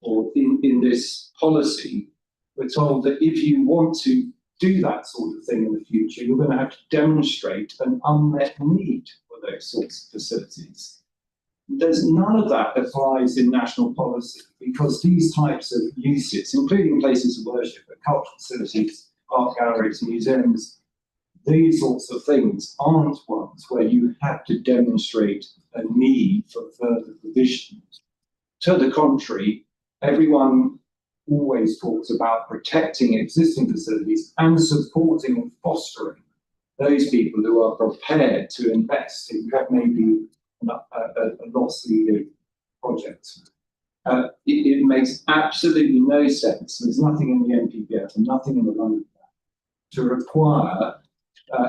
or in this policy, we're told that if you want to do that sort of thing in the future, you're going to have to demonstrate an unmet need for those sorts of facilities. There's none of that applies in national policy because these types of uses, including places of worship, cultural facilities, art galleries, museums, these sorts of things aren't ones where you have to demonstrate a need for further provision. To the contrary, everyone always talks about protecting existing facilities and supporting and fostering those people who are prepared to invest in what may be a loss-leading project. It makes absolutely no sense. There's nothing in the NPPF and nothing in the London Plan to require,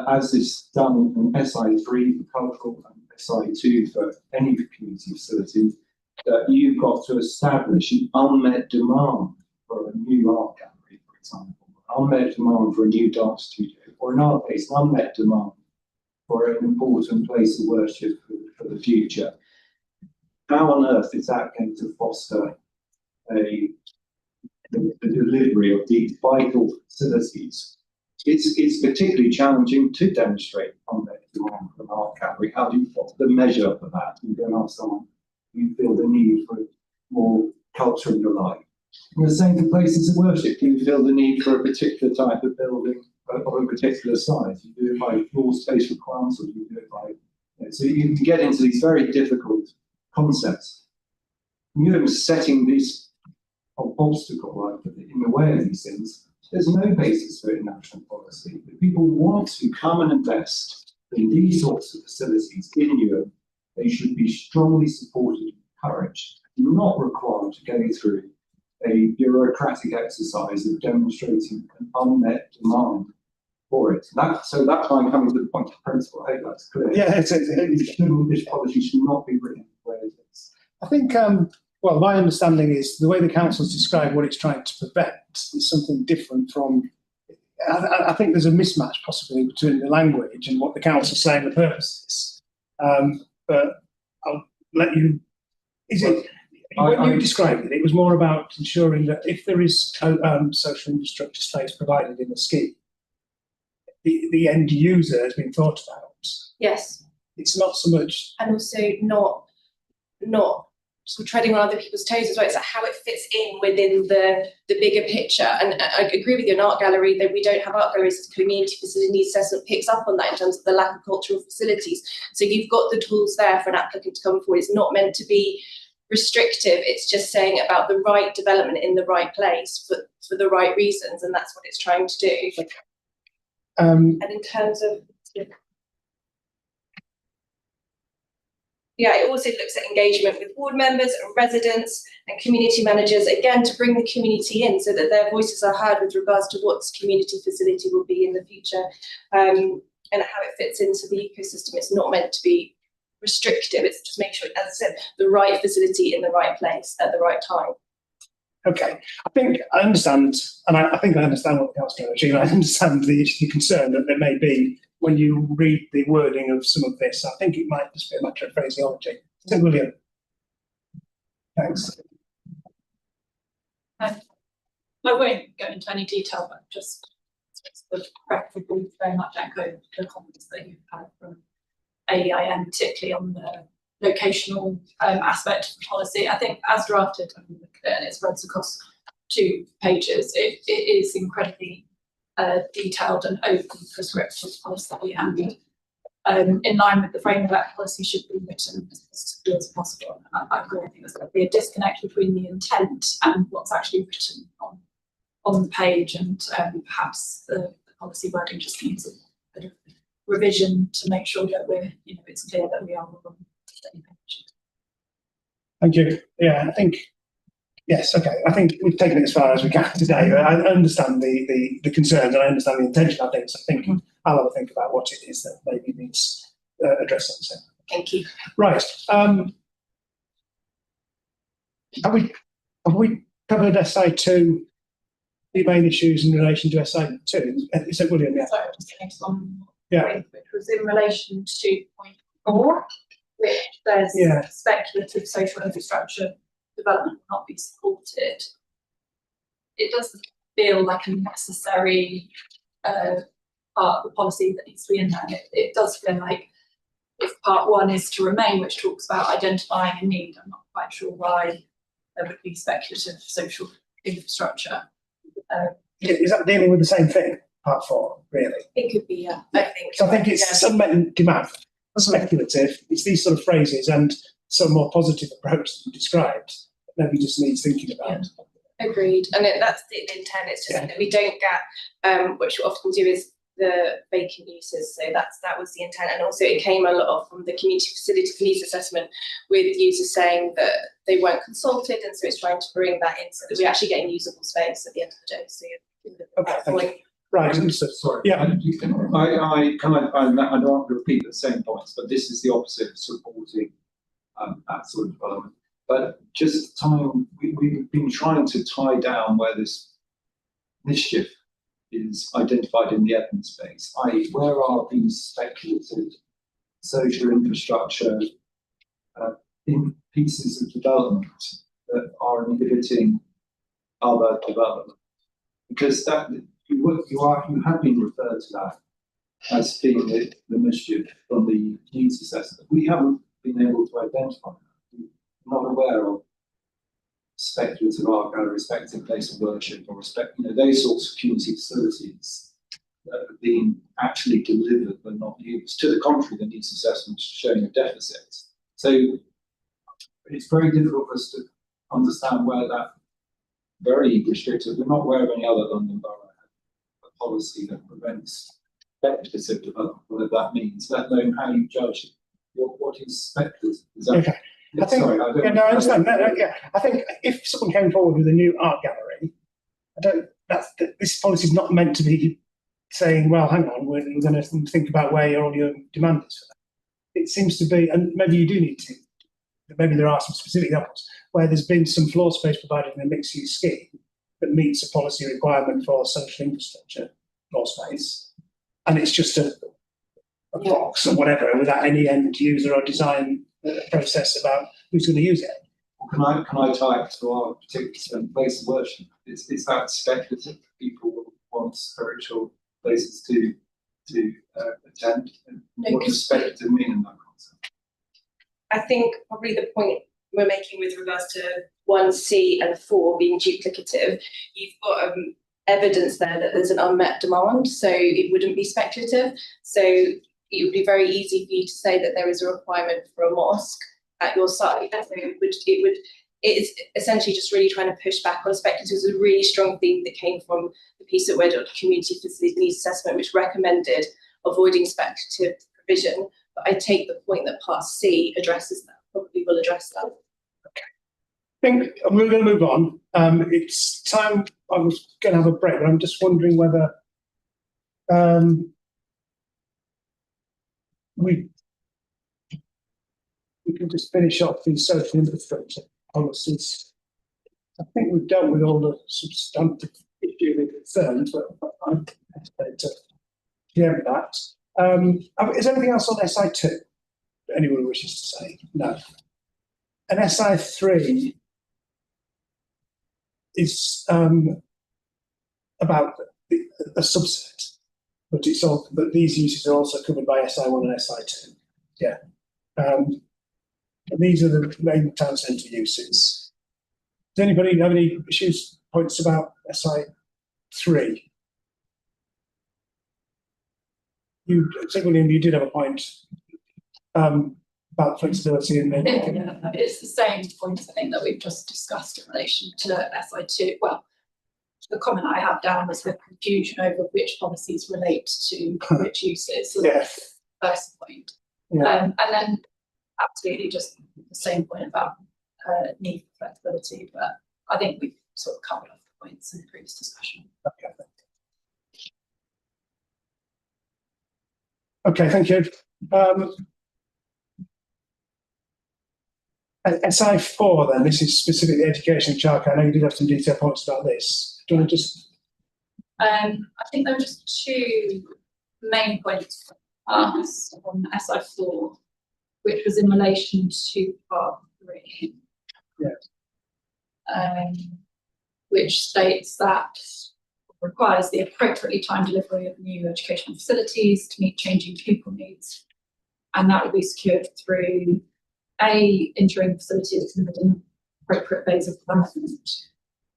as is done in SI3 for cultural and SI2 for any community facility, that you've got to establish an unmet demand for a new art gallery, for example, unmet demand for a new dance studio, or in our case, an unmet demand for an important place of worship for the future. How on earth is that going to foster the delivery of these vital facilities? It's particularly challenging to demonstrate unmet demand for an art gallery. What's the measure for that? You go and ask someone, you feel the need for more culture in your life. And the same for places of worship. Do you feel the need for a particular type of building of a particular size? You do it by floor space requirements, or do you do it by... So you get into these very difficult concepts. Newham's setting these obstacle in the way of these things. There's no basis for it in national policy. If people want to come and invest in these sorts of facilities in Newham, they should be strongly supported and encouraged, not required to go through a bureaucratic exercise of demonstrating an unmet demand for it. So that's why I'm coming to the point of principle. I hope that's clear.
Yeah,
this policy should not be written the way it is.
I think, well, my understanding is the way the council's described what it's trying to prevent is something different from. I think there's a mismatch possibly between the language and what the council's saying the purpose is. But I'll let you. When you described it, it was more about ensuring that if there is social infrastructure space provided in the scheme, the end user has been thought about.
Yes,
It's not so much.
and also not sort of treading on other people's toes as well. It's like how it fits in within the bigger picture. And I agree with you, an art gallery, that we don't have art galleries as community facility needs assessment picks up on that in terms of the lack of cultural facilities. So you've got the tools there for an applicant to come forward. It's not meant to be restrictive. It's just saying about the right development in the right place for the right reasons, and that's what it's trying to do. And in terms of it also looks at engagement with board members and residents and community managers, again, to bring the community in so that their voices are heard with regards to what community facility will be in the future, and how it fits into the ecosystem. It's not meant to be restrictive. It's just make sure, as I said, the right facility in the right place at the right time.
Okay, I think I understand, and I think I understand what the council is doing. I understand the concern that there may be when you read the wording of some of this. I think it might just be a matter of phraseology. So, William. Thanks.
I won't go into any detail, but just the preferably very much echo the comments that you've had from AEIM, particularly on the locational aspect of the policy. I think as drafted, and it runs across 2 pages, it is incredibly detailed and open prescriptive policy, and in line with the framework, that policy should be written as good as possible. I agree. I think there's going to be a disconnect between the intent and what's actually written on the page, and perhaps the policy wording just needs a bit of revision to make sure that it's clear that we are on the same page.
Thank you. Yeah, I think, yes, okay. I think we've taken it as far as we can today. I understand the concerns and I understand the intention of things. I think I'll have a think about what it is that maybe needs addressing. So.
Thank you.
Right. Have we covered SI2, the main issues in relation to SI2? Is it William? Yeah.
Sorry, just the next one.
Yeah.
Which was in relation to point 4, which there's speculative social infrastructure development will not be supported. It doesn't feel like a necessary part of the policy that needs to be in there. It does feel like if part 1 is to remain, which talks about identifying a need, I'm not quite sure why there would be speculative social infrastructure.
Is that dealing with the same thing, part 4, really?
It could be, I think.
So I think it's unmet demand, speculative. It's these sort of phrases and some more positive approach that you described. Maybe just needs thinking about.
Agreed, and that's the intent. It's just that we don't get, which we often do, is the vacant uses. So that was the intent, and also it came a lot from the community facility needs assessment, with users saying that they weren't consulted, and so it's trying to bring that in so that we're actually getting usable space at the end of the day. So
okay, thank you. Right,
sorry.
Yeah.
I don't want to repeat the same points, but this is the opposite of supporting that sort of development. But just we've been trying to tie down where this mischief is identified in the evidence base, i.e. where are these speculative social infrastructure in pieces of development that are inhibiting other development? Because that you have been referred to that as being the mischief from the needs assessment. We haven't been able to identify that. We're not aware of speculative art gallery, respective place of worship, or those sorts of community facilities that have been actually delivered but not used. To the contrary, the needs assessment is showing a deficit. So it's very difficult for us to understand where that very restricted. We're not aware of any other London borough have a policy that prevents speculative development, whatever that means, let alone how you judge what is speculative. Is that,
Okay. I think,
sorry,
I understand. I think if someone came forward with a new art gallery, this policy is not meant to be saying, well, hang on, we're going to think about where all your demand is for that. It seems to be, and maybe you do need to, maybe there are some specific examples where there's been some floor space provided in a mixed-use scheme that meets a policy requirement for social infrastructure floor space, and it's just a box or whatever without any end user or design process about who's going to use it.
Well, can I tie it to our particular place of worship? Is that speculative? People want spiritual places to attend. What does speculative mean in that concept?
I think probably the point we're making with regards to 1C and 4 being duplicative, you've got evidence there that there's an unmet demand, so it wouldn't be speculative. So it would be very easy for you to say that there is a requirement for a mosque at your site. It's essentially just really trying to push back on speculative. It was a really strong theme that came from the piece that we're doing, Community Facilities Needs Assessment, which recommended avoiding speculative provision. But I take the point that Part C addresses that, probably will address that.
Okay. I think we're going to move on. It's time, I was going to have a break, but I'm just wondering whether we can just finish off these social infrastructure policies. I think we've dealt with all the substantive issues and concerns, but I'm hesitant to hear that. Is there anything else on SI2 that anyone wishes to say? No. And SI3 is about a subset, but these uses are also covered by SI1 and SI2. Yeah. And these are the main town centre uses. Does anybody have any issues, points about SI3? William, you did have a point about flexibility and maybe.
Yeah, it's the same points I think that we've just discussed in relation to SI2. Well, the comment I have down was the confusion over which policies relate to which uses. So that's the first point.
Yeah.
And then absolutely just the same point about need for flexibility, but I think we've sort of covered off the points in the previous discussion.
Okay, thank you. SI4 then, this is specifically education and childcare. I know you did have some detailed points about this. Do you want to just?
I think there were just two main points for us on SI4, which was in relation to Part 3.
Yeah.
Which states that requires the appropriately timed delivery of new educational facilities to meet changing pupil needs. And that will be secured through ensuring the facility is delivered in an appropriate phase of development.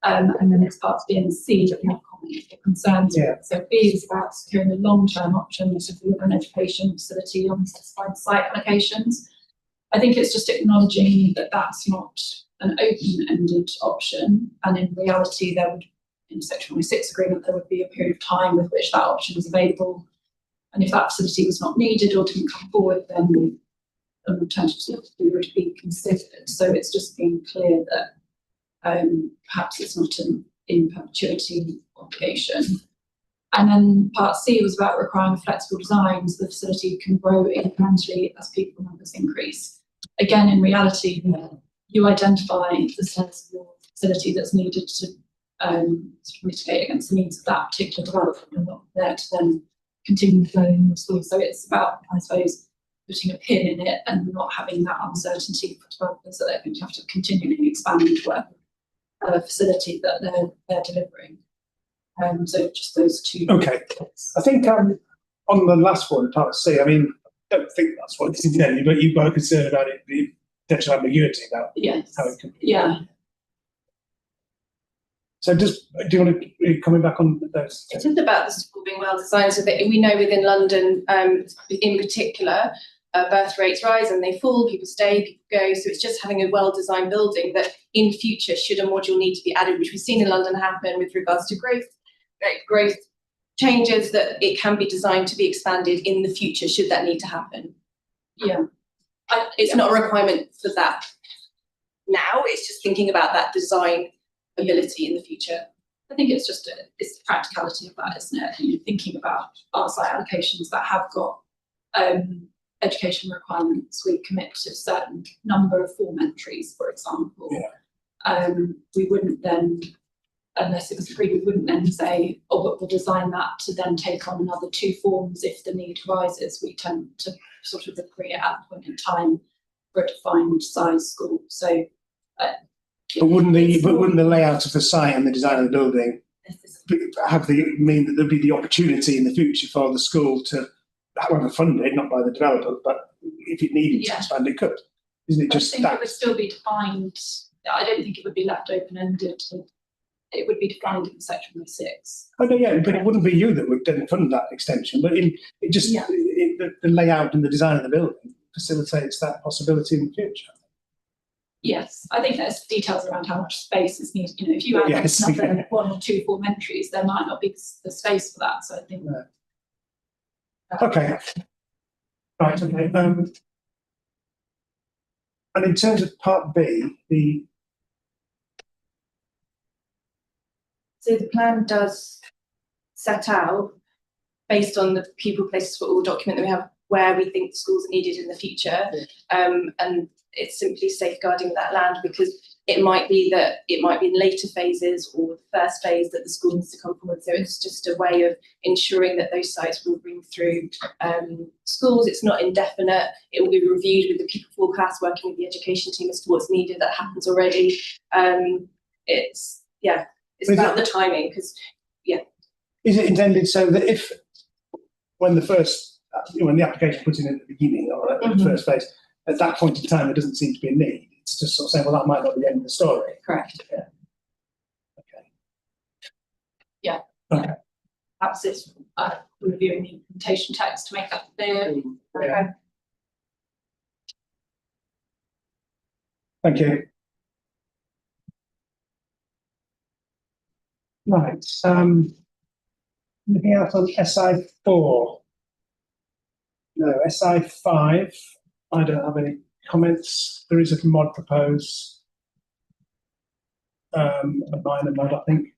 And then it's parts B and C that we have common concerns with. So B is about securing the long-term options of an education facility on specified site allocations. I think it's just acknowledging that that's not an open-ended option, and in reality there would, in Section 106 agreement, there would be a period of time with which that option is available, and if that facility was not needed or didn't come forward, then an alternative would be considered. So it's just being clear that perhaps it's not an in perpetuity obligation. And then Part C was about requiring flexible designs. The facility can grow incrementally as people numbers increase. Again, in reality, you identify the size of your facility that's needed to sort of mitigate against the needs of that particular development and not there to then continue flowing the school. So it's about, I suppose, putting a pin in it and not having that uncertainty for developers that they're going to have to continually expand whatever facility that they're delivering. So just those two.
Okay. I think on the last one, part C, I mean, I don't think that's what it's intended, but you've got a concern about it, the potential ambiguity about
Yes.
how it can be.
Yeah.
So do you want to coming back on those?
It is about the school being well designed, so that we know within London, in particular, birth rates rise and they fall, people stay, people go. So it's just having a well designed building that in future, should a module need to be added, which we've seen in London happen with regards to growth changes, that it can be designed to be expanded in the future, should that need to happen.
Yeah.
It's not a requirement for that now, it's just thinking about that design ability in the future.
I think it's just it's the practicality of that, isn't it? You're thinking about our site allocations that have got education requirements. We commit to a certain number of form entries, for example.
Yeah.
We wouldn't then, unless it was free, we wouldn't then say, oh, but we'll design that to then take on another 2 forms if the need arises. We tend to sort of agree at that point in time for a defined size school. So.
But wouldn't the layout of the site and the design of the building mean that there'd be the opportunity in the future for the school to, however funded, not by the developer, but if it needed to expand, it could? Isn't it just
I think
that?
it would still be defined. I don't think it would be left open-ended. It would be defined in section 6.
Oh no, yeah, but it wouldn't be you that would then fund that extension. But the layout and the design of the building facilitates that possibility in the future.
Yes, I think there's details around how much space is needed. You know, if you add another 1 or 2 form entries, there might not be the space for that. So I think.
No. Okay. Right. Okay. And in terms of part B,
So the plan does set out, based on the pupil places for all document that we have, where we think the schools are needed in the future, and it's simply safeguarding that land, because it might be in later phases or the first phase that the school needs to come forward. So it's just a way of ensuring that those sites will bring through schools. It's not indefinite. It will be reviewed with the pupil forecast, working with the education team as to what's needed. That happens already. It's about the timing, because
is it intended so that if when the application puts in at the beginning or at the first phase, at that point in time there doesn't seem to be a need, it's just sort of saying, well, that might not be the end of the story.
correct.
Yeah. Okay.
Yeah.
Okay.
Perhaps it's reviewing the implementation text to make that clear.
Yeah. Okay. Thank you. Right. Anything else on SI4? No. SI5. I don't have any comments. There is a mod proposed. A minor mod, I think.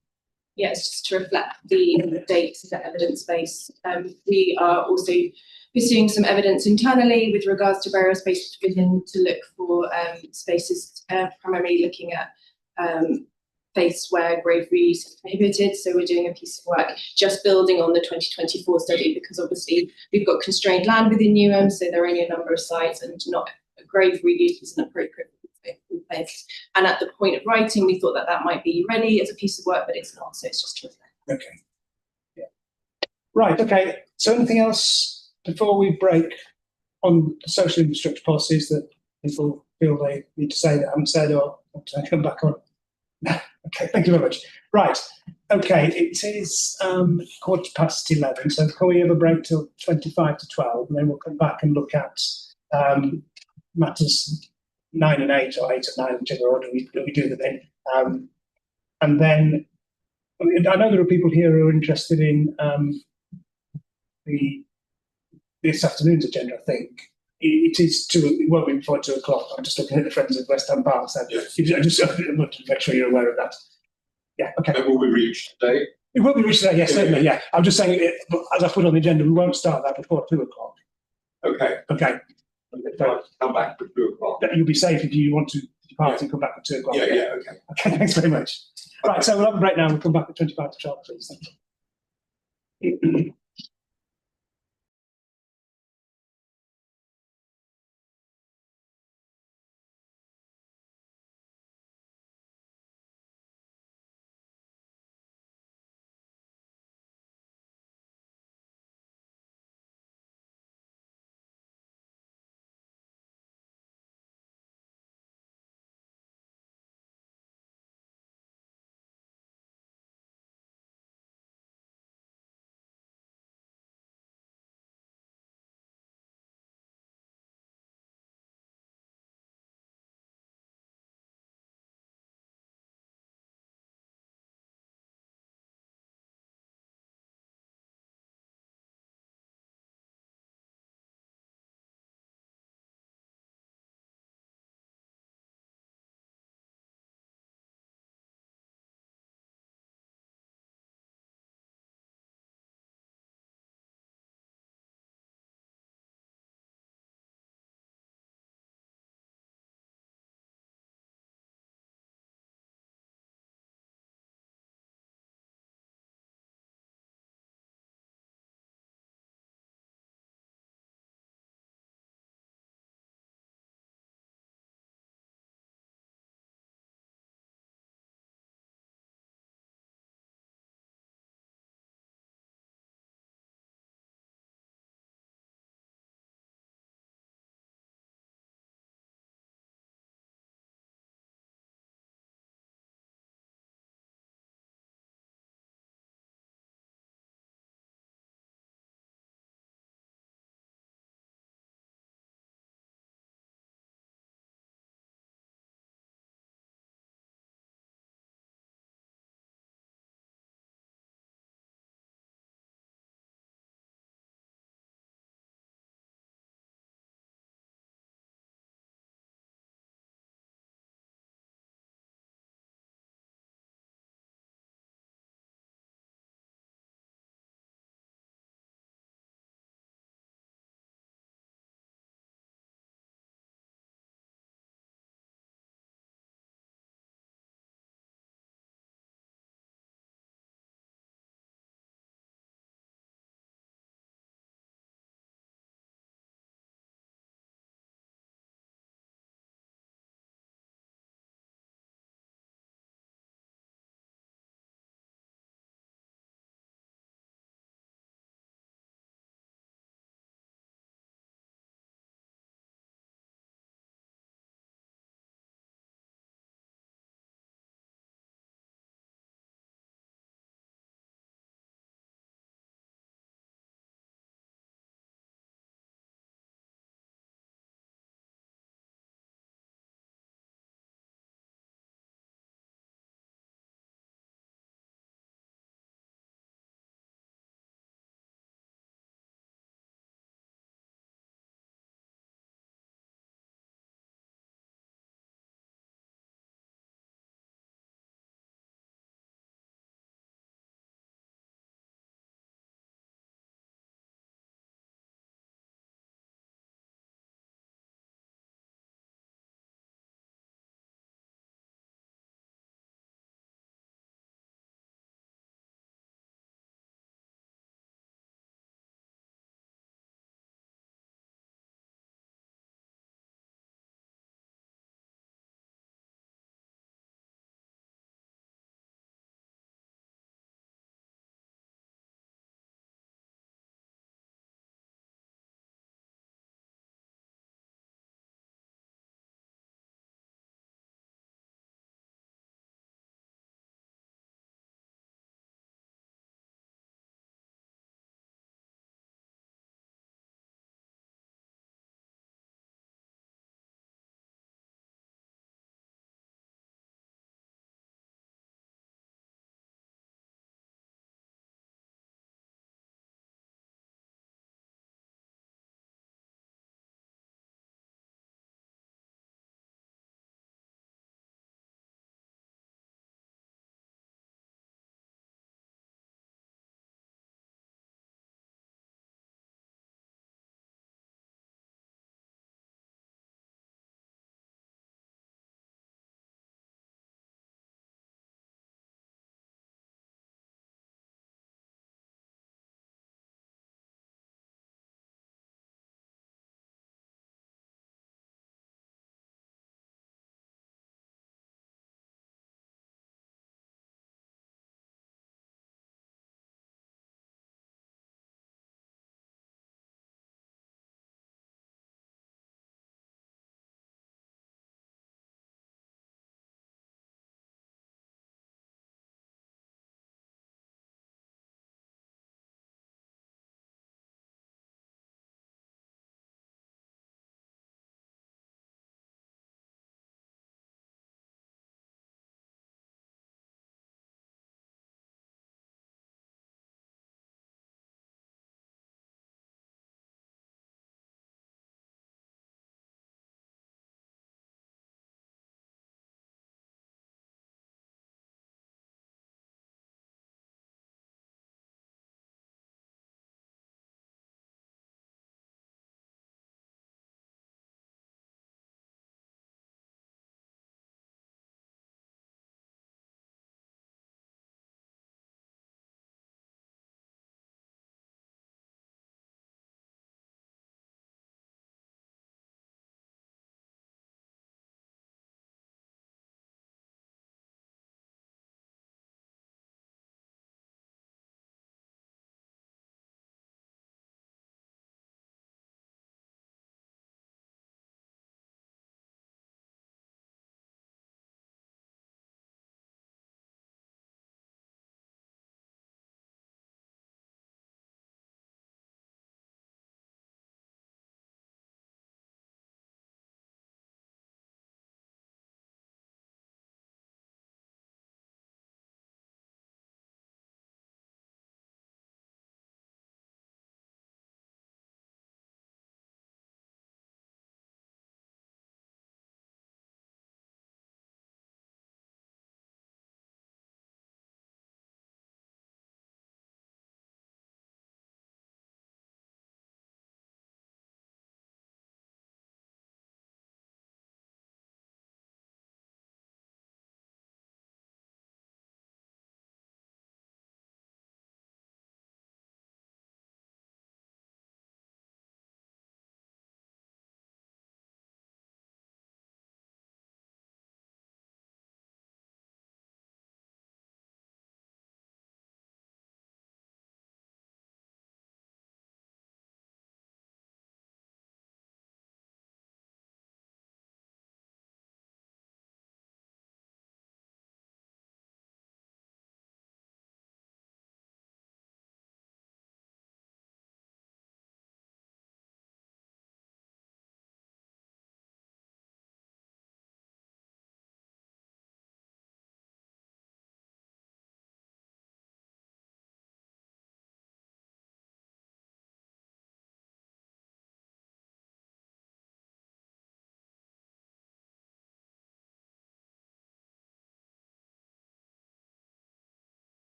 Yeah, it's just to reflect the dates of the evidence base. We are also pursuing some evidence internally with regards to burial space division to look for spaces, primarily looking at place where grave reuse is prohibited. So we're doing a piece of work just building on the 2024 study, because obviously we've got constrained land within Newham, so there are only a number of sites, and not a grave reuse is an appropriate place. And at the point of writing, we thought that might be ready as a piece of work, but it's not. So it's just to reflect.
Okay. Yeah. Right. Okay. So anything else before we break on social infrastructure policies that people feel they need to say that I haven't said, or to come back on? No. Okay. Thank you very much. Right. Okay. It is 11:15. So can we have a break till 25 to 12, and then we'll come back and look at matters 9 and 8, or 8 and 9, whichever order we do them in. And then I know there are people here who are interested in this afternoon's agenda. I think it is 2. It won't be before 2 o'clock. I'm just looking at the Friends of West Ham Park. So
Yes.
I just want to make sure you're aware of that. Yeah. Okay.
It will be reached today.
It will be reached today. Yes, certainly. Yeah. I'm just saying, as I put on the agenda, we won't start that before 2 o'clock.
Okay.
Okay.
Come back for 2 o'clock.
You'll be safe if you want to depart and come back at 2 o'clock.
okay.
Okay, thanks very much. Right, so we'll have a break now and we'll come back at 25 to 12, please. Thank you.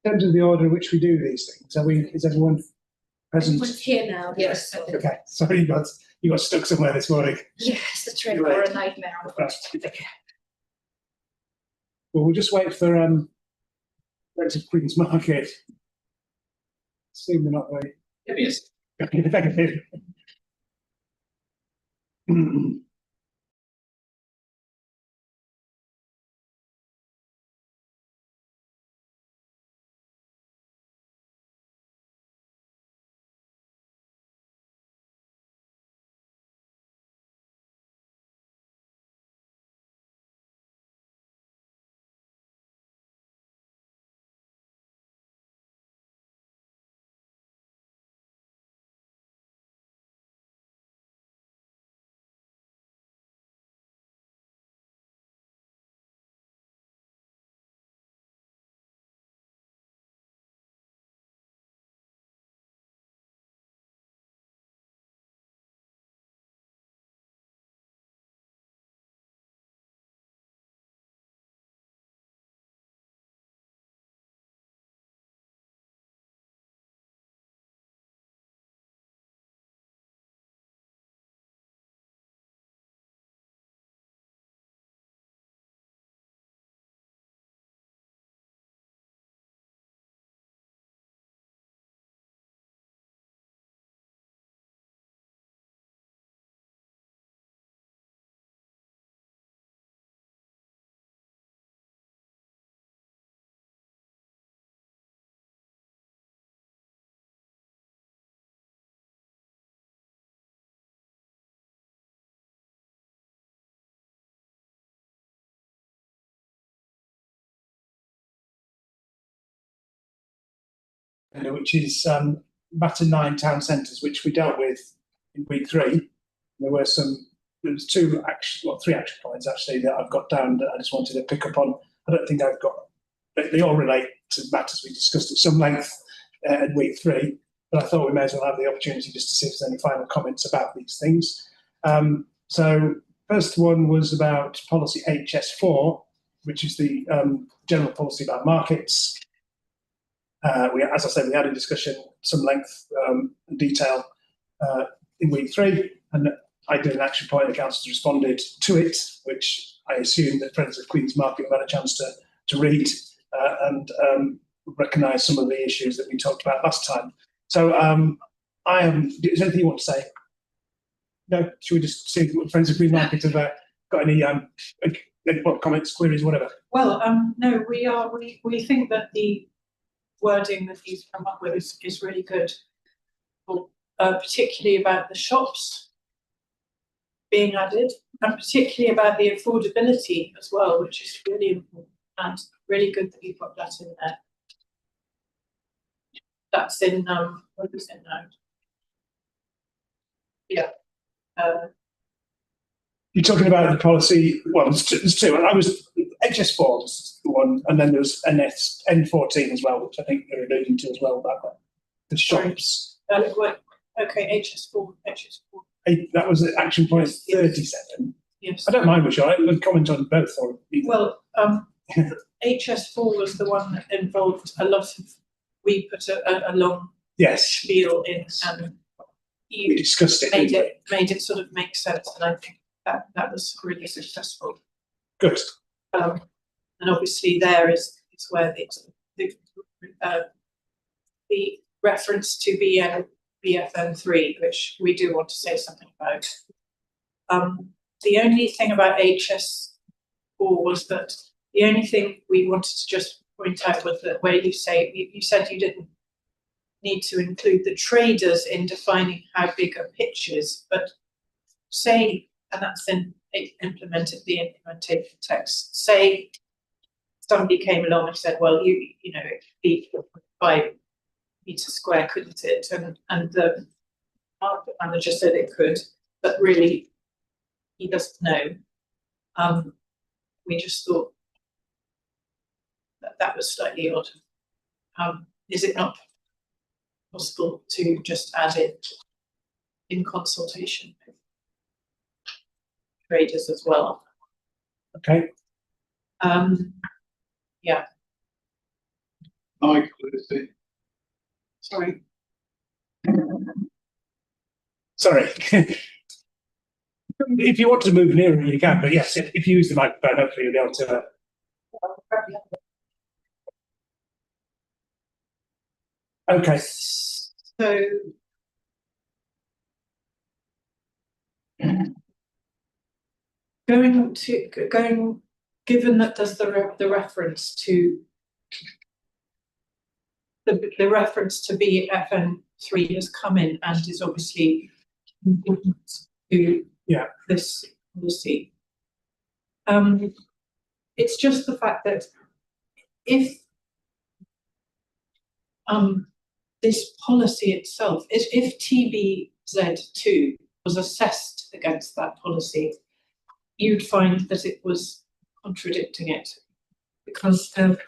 In terms of the order in which we do these things, is everyone present?
Everyone's here now.
Yes.
Okay, sorry, you got stuck somewhere this morning.
Yes, the train
Right.
or a nightmare.
Well, we'll just wait for Friends of Queen's Market. Assume they're not very.
Give me a second.
Okay, thank you. Which is matter 9 town centres, which we dealt with in week 3. There was 3 action points actually that I've got down that I just wanted to pick up on. I don't think I've got, they all relate to matters we discussed at some length in week 3, but I thought we may as well have the opportunity just to see if there's any final comments about these things. So first one was about policy HS4, which is the general policy about markets. As I said, we had a discussion, some length and detail in week 3, and I did an action point. The council responded to it, which I assume that Friends of Queen's Market have had a chance to read and recognise some of the issues that we talked about last time. So is there anything you want to say? No? Should we just see what Friends of Queen's Market have got any comments, queries, whatever?
Well, no, we think that the wording that he's come up with is really good, particularly about the shops being added, and particularly about the affordability as well, which is really important and really good that you've got that in there. That's in what is it now? Yeah.
You're talking about the policy. Well, there's 2. I was HS4 was the one, and then there was N14 as well, which I think you're alluding to as well about the shops.
Okay, HS4.
That was action point 37.
Yes.
I don't mind which one. I would comment on both. Or either.
Well, HS4 was the one that involved a lot of. We put a long spiel in, and
we discussed it.
Made it sort of make sense, and I think that was really successful.
Good.
And obviously there is where the reference to BFM3, which we do want to say something about. The only thing about HS4 was that the only thing we wanted to just point out was that where you said you didn't need to include the traders in defining how big a pitch is, but say, and that's in the implementation text, say somebody came along and said, well, you know, it could be 5 meters square, couldn't it? And the market manager said it could, but really he doesn't know. We just thought that was slightly odd. Is it not possible to just add it in consultation with traders as well?
Okay.
Yeah.
Michael, is it?
Sorry. Sorry. If you want to move nearer, you can, but yes, if you use the microphone, hopefully you'll be able to. Okay.
So given that there's the reference to the reference to BFN3 has come in and is obviously important to this policy. It's just the fact that if this policy itself, if TBZ2 was assessed against that policy, you'd find that it was contradicting it because of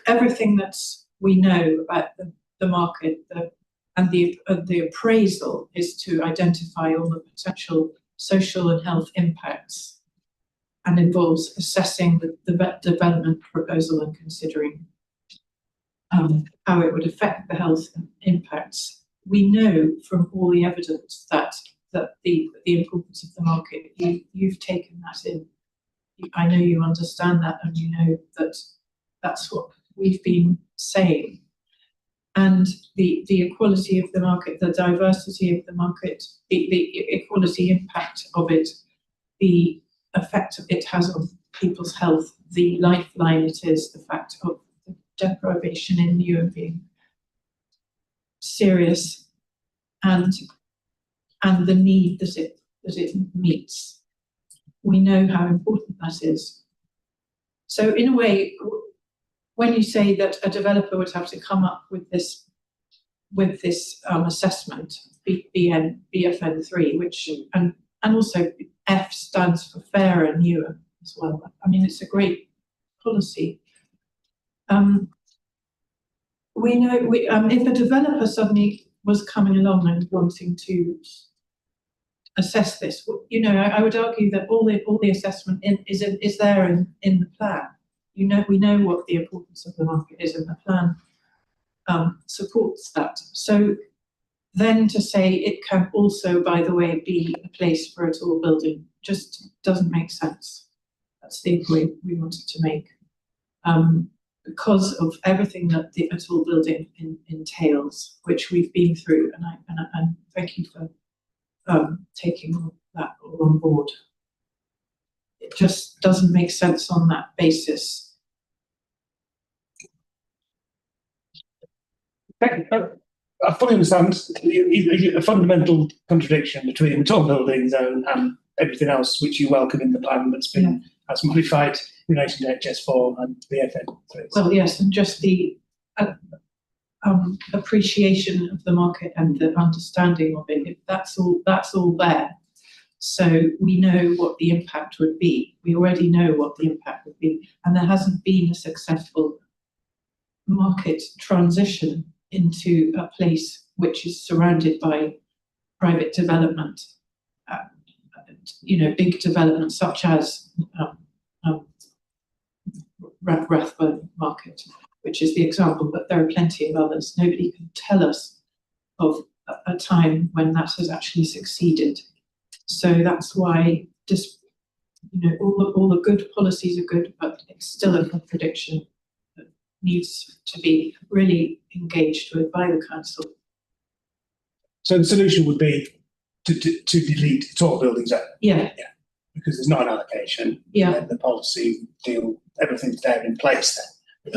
everything that we know about the market, and the appraisal is to identify all the potential social and health impacts, and involves assessing the development proposal and considering how it would affect the health impacts. We know from all the evidence that the importance of the market, you've taken that in. I know you understand that, and you know that that's what we've been saying. And the equality of the market, the diversity of the market, the equality impact of it, the effect it has on people's health, the lifeline it is, the fact of the deprivation in Newham being serious, and the need that it meets. We know how important that is. So in a way, when you say that a developer would have to come up with this assessment, BFN3, which and also F stands for fair and Newham as well. I mean, it's a great policy. We know if a developer suddenly was coming along and wanting to assess this, you know, I would argue that all the assessment is there in the plan. You know, we know what the importance of the market is, and the plan supports that. So then to say it can also, by the way, be a place for a tall building just doesn't make sense. That's the point we wanted to make, because of everything that a tall building entails, which we've been through, and thank you for taking that all on board. It just doesn't make sense on that basis.
I fully understand a fundamental contradiction between the tall building zone and everything else which you welcome in the plan that's been as modified in relation to HS4 and BFN3.
Well, yes, and just the appreciation of the market and the understanding of it. That's all there. So we know what the impact would be. We already know what the impact would be, and there hasn't been a successful market transition into a place which is surrounded by private development, big development such as Rathbone Market, which is the example, but there are plenty of others. Nobody can tell us of a time when that has actually succeeded. So that's why all the good policies are good, but it's still a contradiction that needs to be really engaged with by the council.
So the solution would be to delete tall building zone.
Yeah.
Because there's not an allocation.
Yeah.
And the policy deal, everything's there in place then.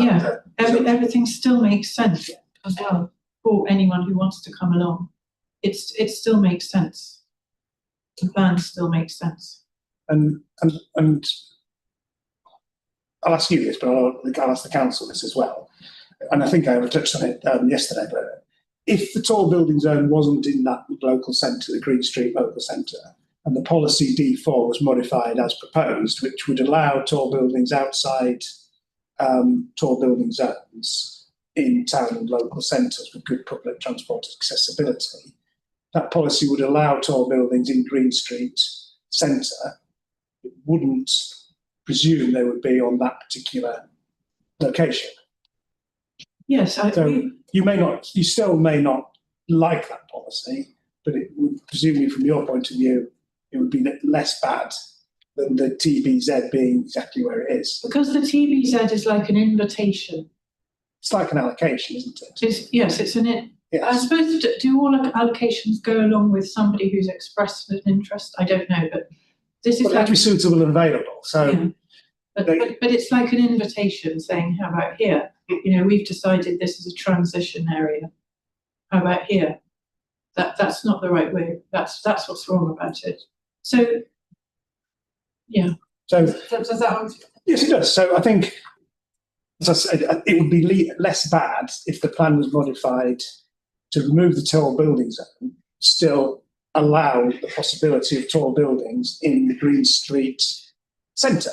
Yeah. Everything still makes sense as well for anyone who wants to come along. It still makes sense. The plan still makes sense.
And I'll ask you this, but I'll ask the council this as well. And I think I touched on it yesterday, but if the tall building zone wasn't in that local centre, the Green Street local centre, and the policy D4 was modified as proposed, which would allow tall buildings outside tall building zones in town and local centres with good public transport accessibility, that policy would allow tall buildings in Green Street centre. It wouldn't presume they would be on that particular location.
Yes,
So you still may not like that policy, but it would presumably, from your point of view, it would be less bad than the TBZ being exactly where it is.
because the TBZ is like an invitation.
It's like an allocation, isn't it?
It's an. I
Yes.
suppose do all allocations go along with somebody who's expressed an interest? I don't know, but this is
But they have to be suitable and available. So
yeah. But it's like an invitation saying, how about here? You know, we've decided this is a transition area. How about here? That's not the right way. That's what's wrong about it. So yeah.
So
Does that answer?
yes, it does. So I think, as I said, it would be less bad if the plan was modified to remove the tall building zone, still allow the possibility of tall buildings in the Green Street centre.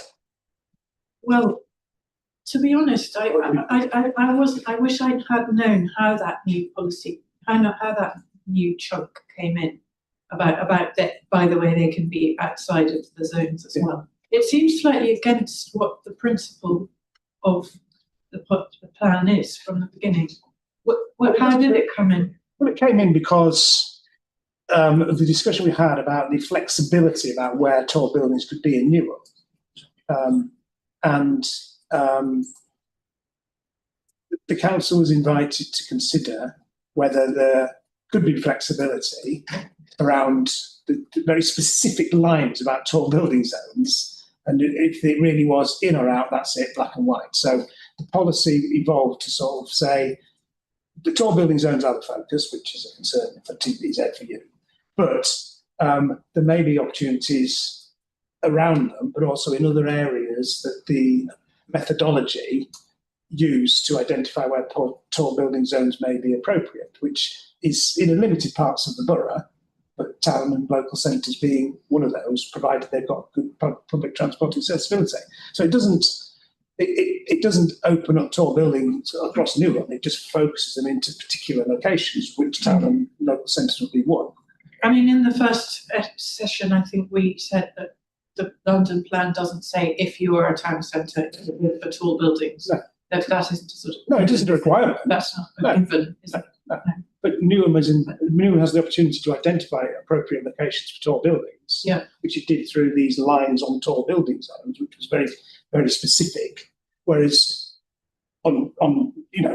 Well, to be honest, I wish I had known how that new policy, how that new chunk came in about that. By the way, they can be outside of the zones as well. It seems slightly against what the principle of the plan is from the beginning. How did it come in?
Well, it came in because of the discussion we had about the flexibility about where tall buildings could be in Newham. The council was invited to consider whether there could be flexibility around the very specific lines about tall building zones, and if it really was in or out, that's it, black and white. So the policy evolved to sort of say the tall building zones are the focus, which is a concern for TBZ for you, but there may be opportunities around them, but also in other areas that the methodology used to identify where tall building zones may be appropriate, which is in limited parts of the borough, but town and local centres being one of those, provided they've got good public transport accessibility. So it doesn't open up tall buildings across Newham, it just focuses them into particular locations, which town and local centres would be one.
I mean, in the first session, I think we said that the London plan doesn't say if you are a town centre for tall buildings.
No.
That isn't a sort of.
No, it isn't a requirement.
That's not a given, is it?
No. But Newham has the opportunity to identify appropriate locations for tall buildings, which it did through these lines on tall building zones, which was very, very specific. Whereas on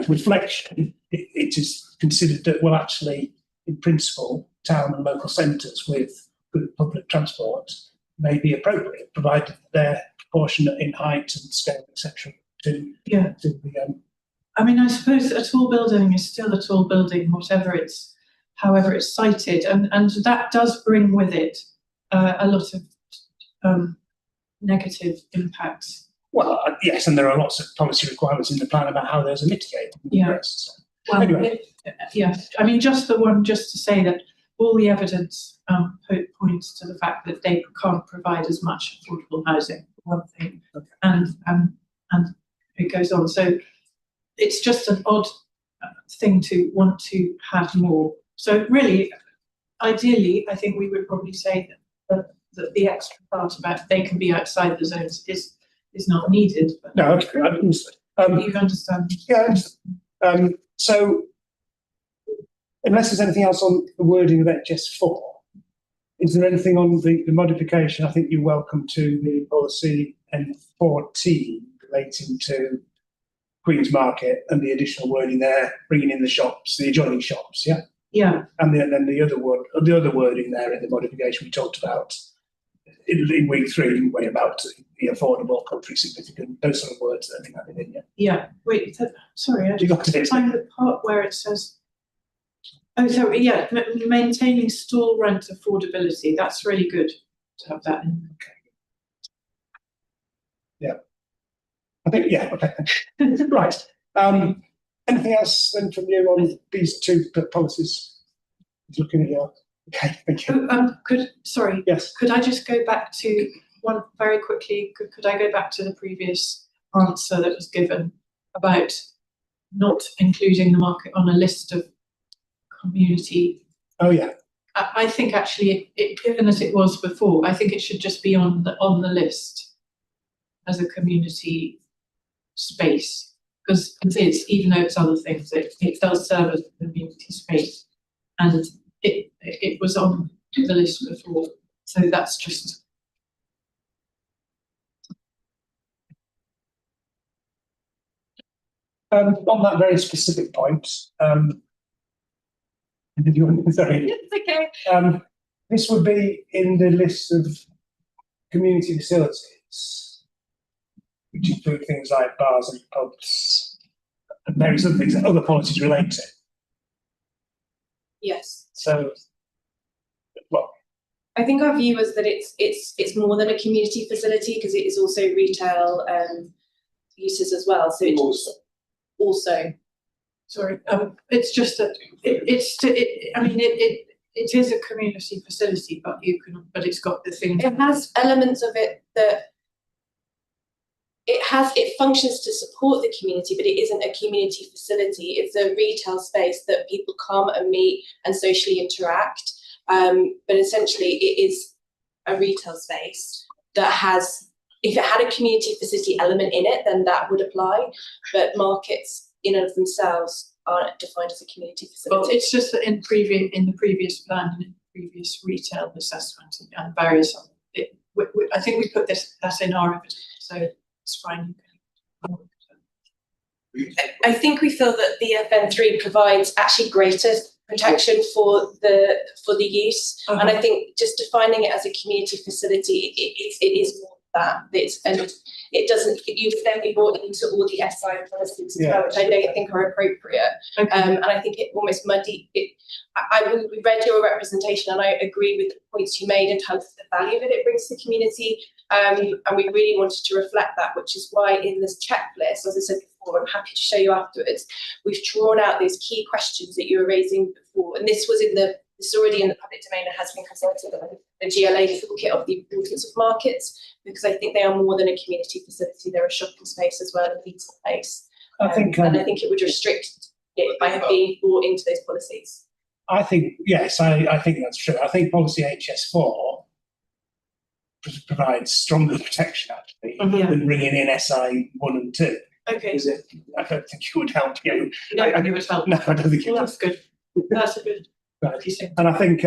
reflection, it is considered that, well, actually, in principle, town and local centres with good public transport may be appropriate, provided they're proportionate in height and scale, etc. To the.
I mean, I suppose a tall building is still a tall building, however it's cited, and that does bring with it a lot of negative impacts.
Well, yes, and there are lots of policy requirements in the plan about how those are mitigated.
Well,
anyway.
I mean, just to say that all the evidence points to the fact that they can't provide as much affordable housing, for one thing, and it goes on. So it's just an odd thing to want to have more. So really, ideally, I think we would probably say that the extra part about they can be outside the zones is not needed. But
no, okay.
You understand?
Yeah. So, unless there's anything else on the wording of HS4, is there anything on the modification? I think you're welcome to the policy N14 relating to Queen's Market and the additional wording there, bringing in the shops, the adjoining shops, yeah?
Yeah.
And then the other wording there in the modification we talked about in week 3, didn't we, about the affordable, country significant, those sort of words that I think I've in, yeah?
Yeah. Wait, sorry, I
You got to
find the part where it says, maintaining stall rent affordability. That's really good to have that in.
Okay. Yeah. I think, okay. Right. Anything else then from you on these two policies? Looking at your, okay, thank you.
Yes. Could I just go back to one very quickly? Could I go back to the previous answer that was given about not including the market on a list of community?
Oh yeah.
I think actually, given as it was before, I think it should just be on the list as a community space. because it's, even though it's other things, it does serve as a community space, and it was on the list before, so that's just.
On that very specific point, did you want to say?
It's okay.
This would be in the list of community facilities, which include things like bars and pubs and various other things that other policies relate to.
Yes.
So, well,
I think our view was that it's more than a community facility because it is also retail uses as well. So it's also.
Sorry, it's just that it is a community facility, but it's got the things.
It has elements of it that it functions to support the community, but it isn't a community facility. It's a retail space that people come and meet and socially interact. But essentially it is a retail space that has, if it had a community facility element in it, then that would apply. But markets in and of themselves aren't defined as a community facility.
Well, it's just that in the previous plan and in the previous retail assessment and various, I think we put that in our evidence, so it's fine.
I think we feel that the FN3 provides actually greater protection for the use, and I think just defining it as a community facility, it is more than that. It doesn't. You would then be brought into all the SI policies as well, which I don't think are appropriate. And I think it almost muddy. We read your representation, and I agree with the points you made in terms of the value that it brings to the community. And we really wanted to reflect that, which is why in this checklist, as I said before, I'm happy to show you afterwards, we've drawn out those key questions that you were raising before. And this was it's already in the public domain and has been consulted on the GLA toolkit of the importance of markets, because I think they are more than a community facility. They're a shopping space as well, a retail place.
I think
it would restrict it by being brought into those policies.
I think, yes, I think that's true. I think policy HS4 provides stronger protection actually than bringing in SI 1 and 2.
Okay.
I don't think it would help you.
No, I think it would help.
No, I don't think it would.
That's good. That's a good.
Right. And I think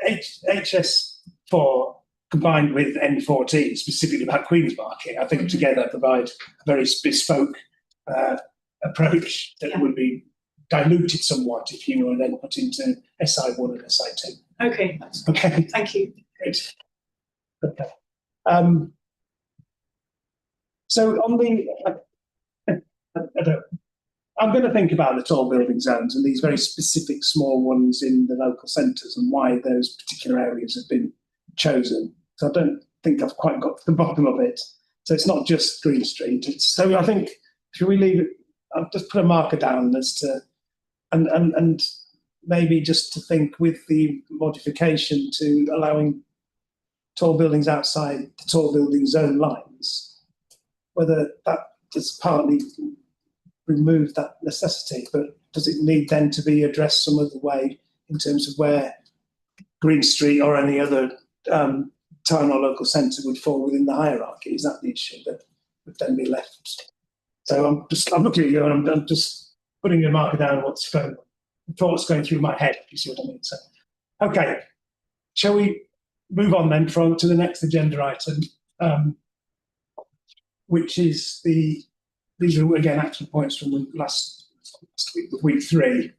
HS4 combined with N14, specifically about Queen's Market, I think together provide a very bespoke approach that would be diluted somewhat if you were then put into SI1 and SI2.
Okay.
Okay.
Thank you.
Great. Okay. So on the, I'm going to think about the tall building zones and these very specific small ones in the local centres and why those particular areas have been chosen. So I don't think I've quite got to the bottom of it. So it's not just Green Street. So I think, should we leave it? I'll just put a marker down as to, and maybe just to think with the modification to allowing tall buildings outside the tall building zone lines, whether that does partly remove that necessity, but does it need then to be addressed some other way in terms of where Green Street or any other town or local centre would fall within the hierarchy? Is that the issue that would then be left? So I'm looking at you and I'm just putting a marker down what's going through my head, if you see what I mean. So, okay, shall we move on then to the next agenda item, which is these are again action points from the last week 3.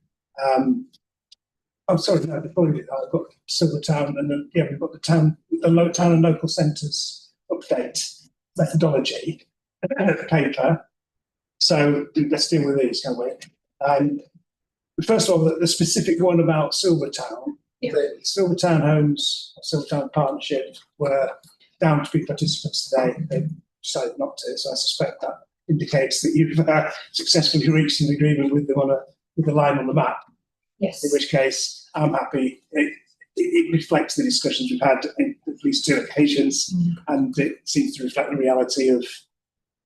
Sorry, no, before we do that, I've got Silvertown and we've got the town and local centres update methodology paper. So let's deal with these, can't we? First of all, the specific one about Silvertown. The Silvertown Homes, Silvertown Partnership were down to be participants today. They decided not to, so I suspect that indicates that you've successfully reached an agreement with them with the line on the map.
Yes.
In which case, I'm happy. It reflects the discussions we've had in at least 2 occasions, and it seems to reflect the reality of.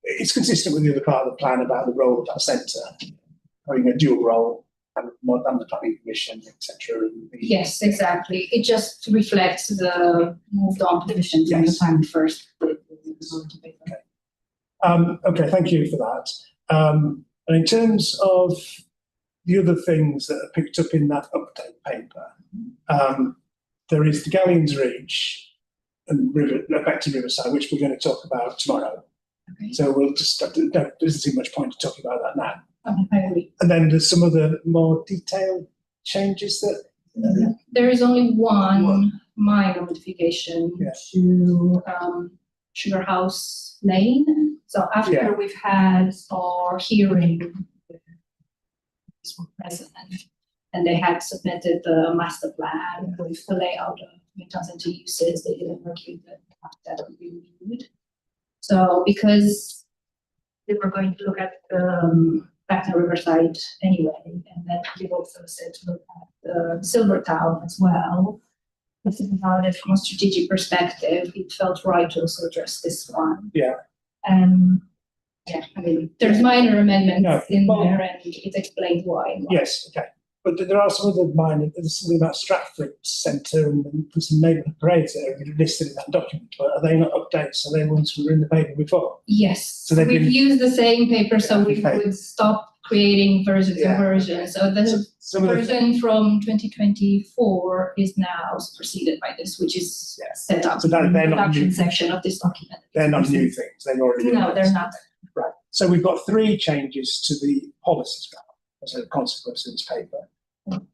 It's consistent with the other part of the plan about the role of that centre, having a dual role and the planning commission, etc.
Yes, exactly. It just reflects the moved on positions on the time first.
Okay, thank you for that. And in terms of the other things that are picked up in that update paper, there is the Galleons Ridge and back to Riverside, which we're going to talk about tomorrow.
Okay.
So we'll just, there isn't too much point to talking about that now.
I agree.
And then there's some other more detailed changes that.
There is only one minor modification to Sugar House Lane. So after we've had our hearing, were present, and they had submitted the master plan with the layout of intensity uses. They didn't argue that would be reviewed. So because they were going to look at back to Riverside anyway, and then we also said to look at Silvertown as well. About it from a strategic perspective, it felt right to also address this one.
Yeah.
Yeah, I mean, there's minor amendments in
well,
there, and it explains why.
Yes, okay. But there are some other minor, there's something about Stratford Centre and some neighbourhood parades that are listed in that document, but are they not updates? So they ones who were in the paper before?
Yes,
so
we've used the same paper, so we would stop creating versions and versions. So the version from 2024 is now superseded by this, which is set up
so that,
in the
they're not
production
new
section of this document.
They're not new things, they've already been.
No, they're not.
Right. So we've got 3 changes to the policies as a consequence of this paper.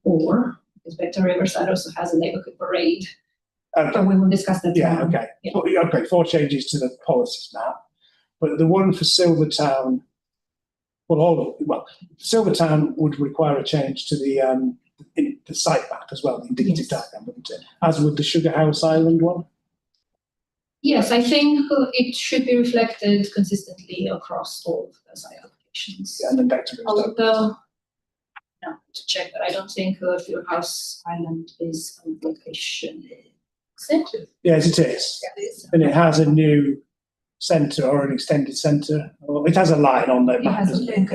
Or, because Vector Riverside also has a neighborhood parade.
Okay.
But we will discuss that tomorrow.
Okay.
Yeah.
Okay, 4 changes to the policies now. But the one for Silvertown, Silvertown would require a change to the site map as well, the indicative diagram, wouldn't it? As would the Sugar House Island one.
Yes, I think it should be reflected consistently across all of the site applications.
Yeah, and then back to Riverside.
Although, no, to check, but I don't think Sugar House Island is a location.
Yes, it is.
Yeah, it is.
And it has a new centre or an extended centre. Or it has a line on there.
It has a link.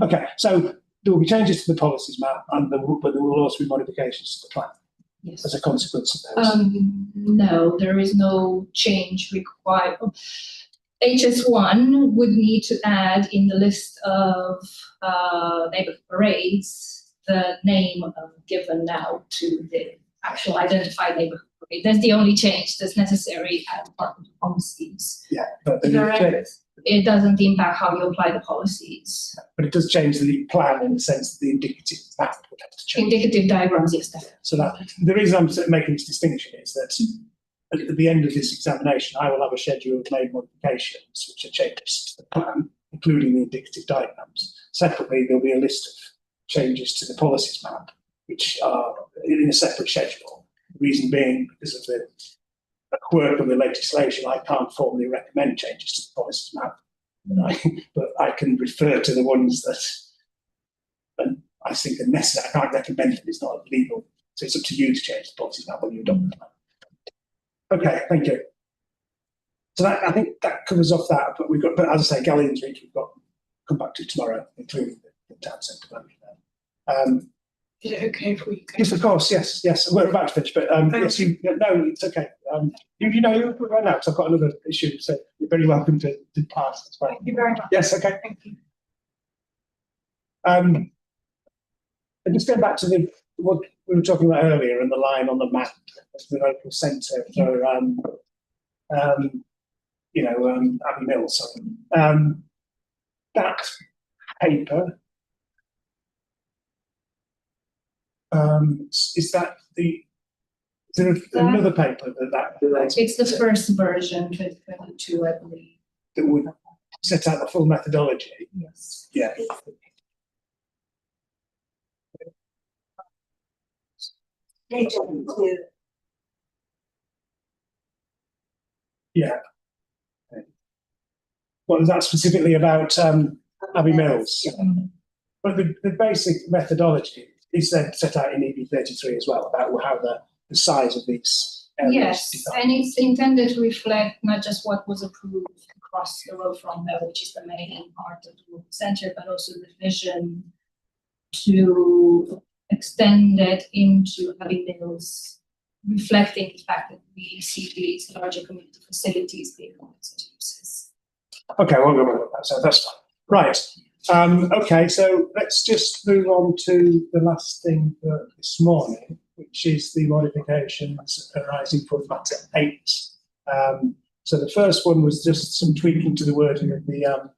Okay. So there will be changes to the policies map, but there will also be modifications to the plan
Yes.
as a consequence of those.
No, there is no change required. HS1 would need to add in the list of neighborhood parades the name given now to the actual identified neighborhood parade. That's the only change that's necessary as part of the policies.
Yeah, but
It doesn't impact how you apply the policies.
But it does change the plan in the sense that the indicative map would have to change.
Indicative diagrams, yes, definitely.
So that the reason I'm making this distinction is that at the end of this examination, I will have a schedule of made modifications which are changes to the plan, including the indicative diagrams. Separately, there'll be a list of changes to the policies map, which are in a separate schedule. The reason being because of the quirk of the legislation, I can't formally recommend changes to the policies map, but I can refer to the ones that I think are necessary. I can't recommend them, it's not legal. So it's up to you to change the policies map when you adopt the map. Okay, thank you. So that, I think that covers off that, but as I say, Galleons Ridge we've got to come back to tomorrow, including the town centre plan.
Is it okay if we?
Yes, of course, yes. We're about to finish, but yes, no, it's okay. You know, you're right now, because I've got another issue, so you're very welcome to pass. That's fine.
Thank you very much.
Yes, okay.
Thank you.
And just going back to what we were talking about earlier and the line on the map of the local centre for Abbey Mills. That paper, is there another paper that
It's the first version, 2022, I believe.
that would set out the full methodology?
Yes.
Yeah. Yeah. What is that specifically about Abbey Mills? But the basic methodology is then set out in EB 33 as well, about how the size of these areas.
Yes, and it's intended to reflect not just what was approved across the road from there, which is the main part of the local centre, but also the vision to extend it into Abbey Mills, reflecting the fact that we see these larger community facilities being uses.
Okay, well, so that's fine. Right. Okay, so let's just move on to the last thing for this morning, which is the modifications arising from matter 8. So the first one was just some tweaking to the wording of the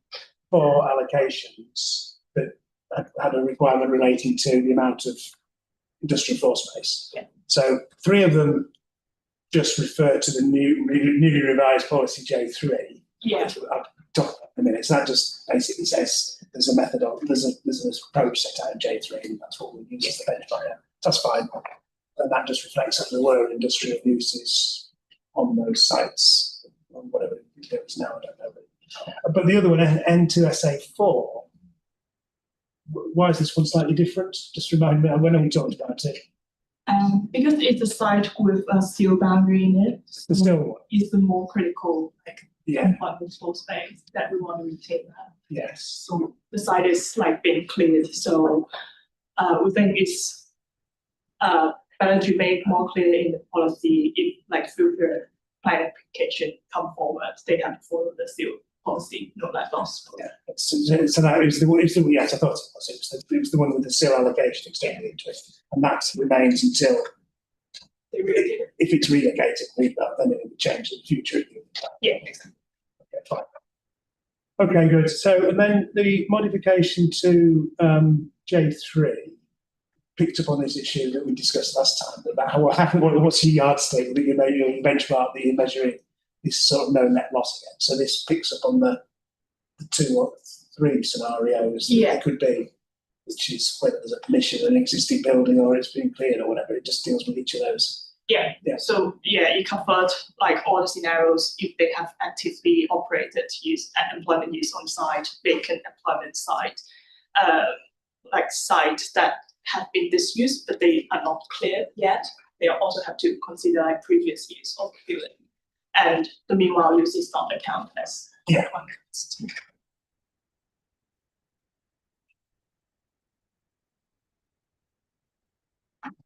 4 allocations that had a requirement relating to the amount of industrial floor space.
Yeah.
So 3 of them just refer to the newly revised policy J3.
Yeah.
I'll talk about in a minute. So that just basically says there's a method of there's an approach set out in J3, and that's what we use as the benchmark. That's fine, and that just reflects that there were industrial uses on those sites, or whatever it is now. I don't know. But the other one, N2SA4. Why is this one slightly different? Just remind me. When we talked about it.
Because it's a site with a steel boundary in it,
The still one.
is the more critical
Yeah.
compartment floor space that we want to retain that.
Yes.
So the site is being cleared. So we think it's better to make more clear in the policy if future plan application come forward, they have to follow the steel policy, no let loss.
Yeah. So that is the yes, I thought it was. It was the one with the still allocation extended into it, and that remains until if it's relocated, leave that, then it will be changed in the future.
Yeah.
Okay, fine. Okay, good. So, and then the modification to J3 picked up on this issue that we discussed last time about what's your yardstick that you benchmark that you're measuring this sort of no net loss again. So this picks up on the 2 or 3 scenarios that it could be, which is whether there's a permission in an existing building or it's being cleared or whatever. It just deals with each of those.
Yeah. So it covered all the scenarios if they have actively operated use and employment use on site, vacant employment site, site that have been disused but they are not cleared yet. They also have to consider previous use of the building, and the meanwhile use is not accounted as.
Yeah.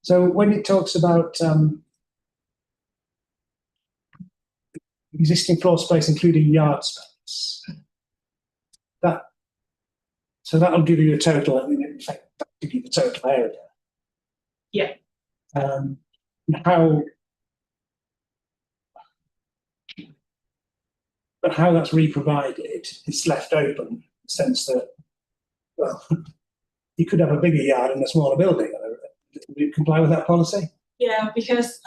So when it talks about existing floor space, including yard space, that'll give you a total. I mean, in fact, that'll give you the total area.
Yeah.
How that's re-provided is left open in the sense that, well, you could have a bigger yard and a smaller building. Would you comply with that policy?
Yeah, because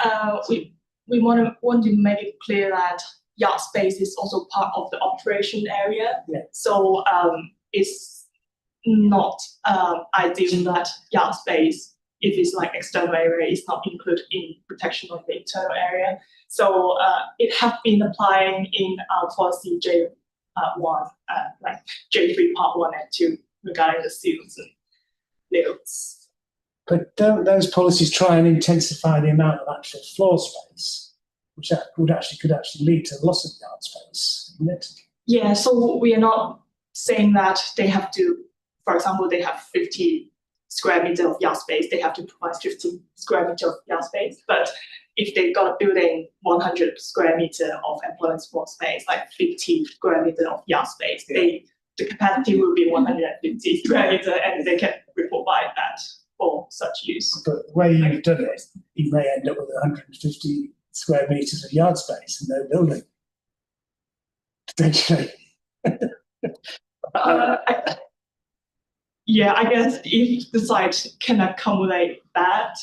we want to make it clear that yard space is also part of the operation area.
Yeah.
So it's not ideal that yard space, if it's external area, is not included in protection of the internal area. So it has been applying in our policy J1, J3 part 1 and 2 regarding the seals and lifts.
But don't those policies try and intensify the amount of actual floor space, which could actually lead to loss of yard space, isn't it?
Yeah, so we are not saying that they have to, for example, they have 50 square meter of yard space, they have to provide 50 square meter of yard space. But if they've got a building 100 square meter of employment floor space, 50 square meter of yard space, the capacity will be 150 square meter, and they can provide that for such use.
But the way you've done it, you may end up with 150 square meters of yard space and no building. Potentially.
Yeah, I guess if the site can accommodate that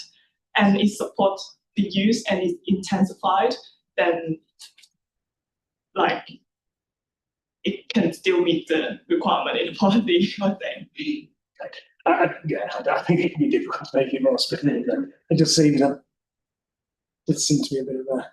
and it supports the use and is intensified, then it can still meet the requirement in the policy, I think.
I think it can be difficult to make it more specific. It just seems to be a bit of a.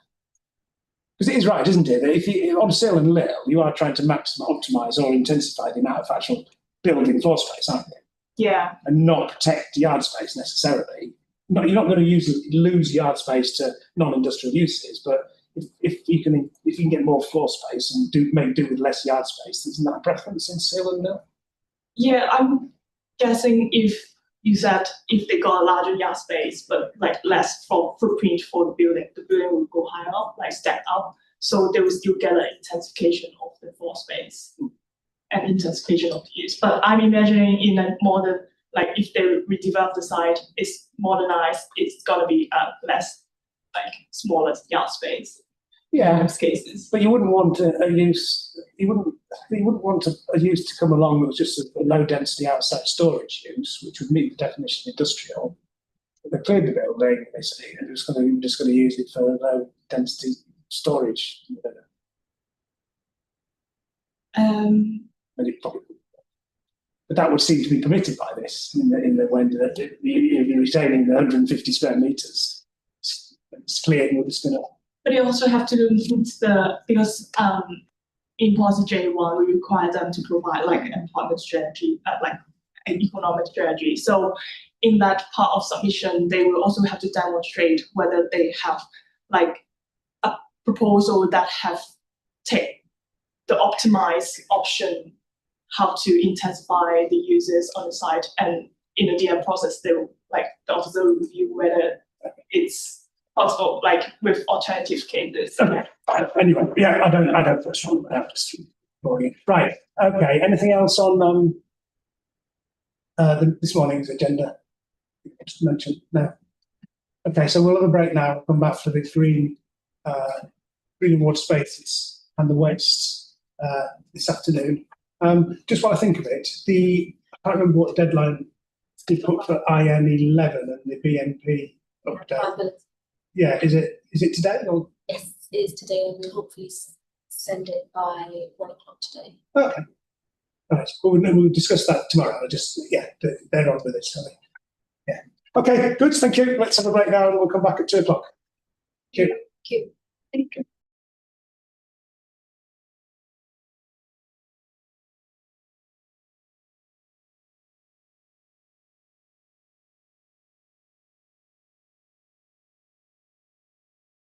Because it is right, isn't it? That if you on Sill and Lil, you are trying to optimise or intensify the amount of actual building floor space, aren't you?
Yeah.
And not protect yard space necessarily. You're not going to lose yard space to non-industrial uses, but if you can get more floor space and make do with less yard space, isn't that a preference in Sill and Lil?
Yeah, I'm guessing if you said if they got a larger yard space but less footprint for the building will go higher up, stack up, so they will still get an intensification of the floor space.
an intensification of use. But I'm imagining in a modern, like if they redevelop the site, it's modernized, it's gonna be less like smaller yard space.
Yeah,
In most cases.
but you wouldn't want a use. You wouldn't want a use to come along that was just a low density outside storage use, which would meet the definition of industrial. But they cleared the building, they say, and just going to use it for low density storage. And it probably, but that would seem to be permitted by this in the when you're retaining the 150 square meters. It's clear what's going to.
But you also have to include because in policy J1 we require them to provide like an employment strategy, like an economic strategy. So in that part of submission, they will also have to demonstrate whether they have like a proposal that have take the optimized option, how to intensify the uses on the site, and in the DM process, they will like the officer will review whether it's possible, like with alternative cases.
Okay. Anyway, yeah, I don't push on that. Just boring. Right. Okay. Anything else on this morning's agenda? Just mentioned no. Okay, so we'll have a break now. Come back for the green and water spaces and the waste this afternoon. Just while I think of it, I can't remember what deadline they put for IN11 and the BNP update. Yeah, is it today or?
Yes, it is today, and we'll hopefully send it by 1 o'clock today.
Okay. All right. Well, we'll discuss that tomorrow. They're on with it. So yeah. Okay. Good. Thank you. Let's have a break now, and we'll come back at 2 o'clock. Thank you.
Thank you.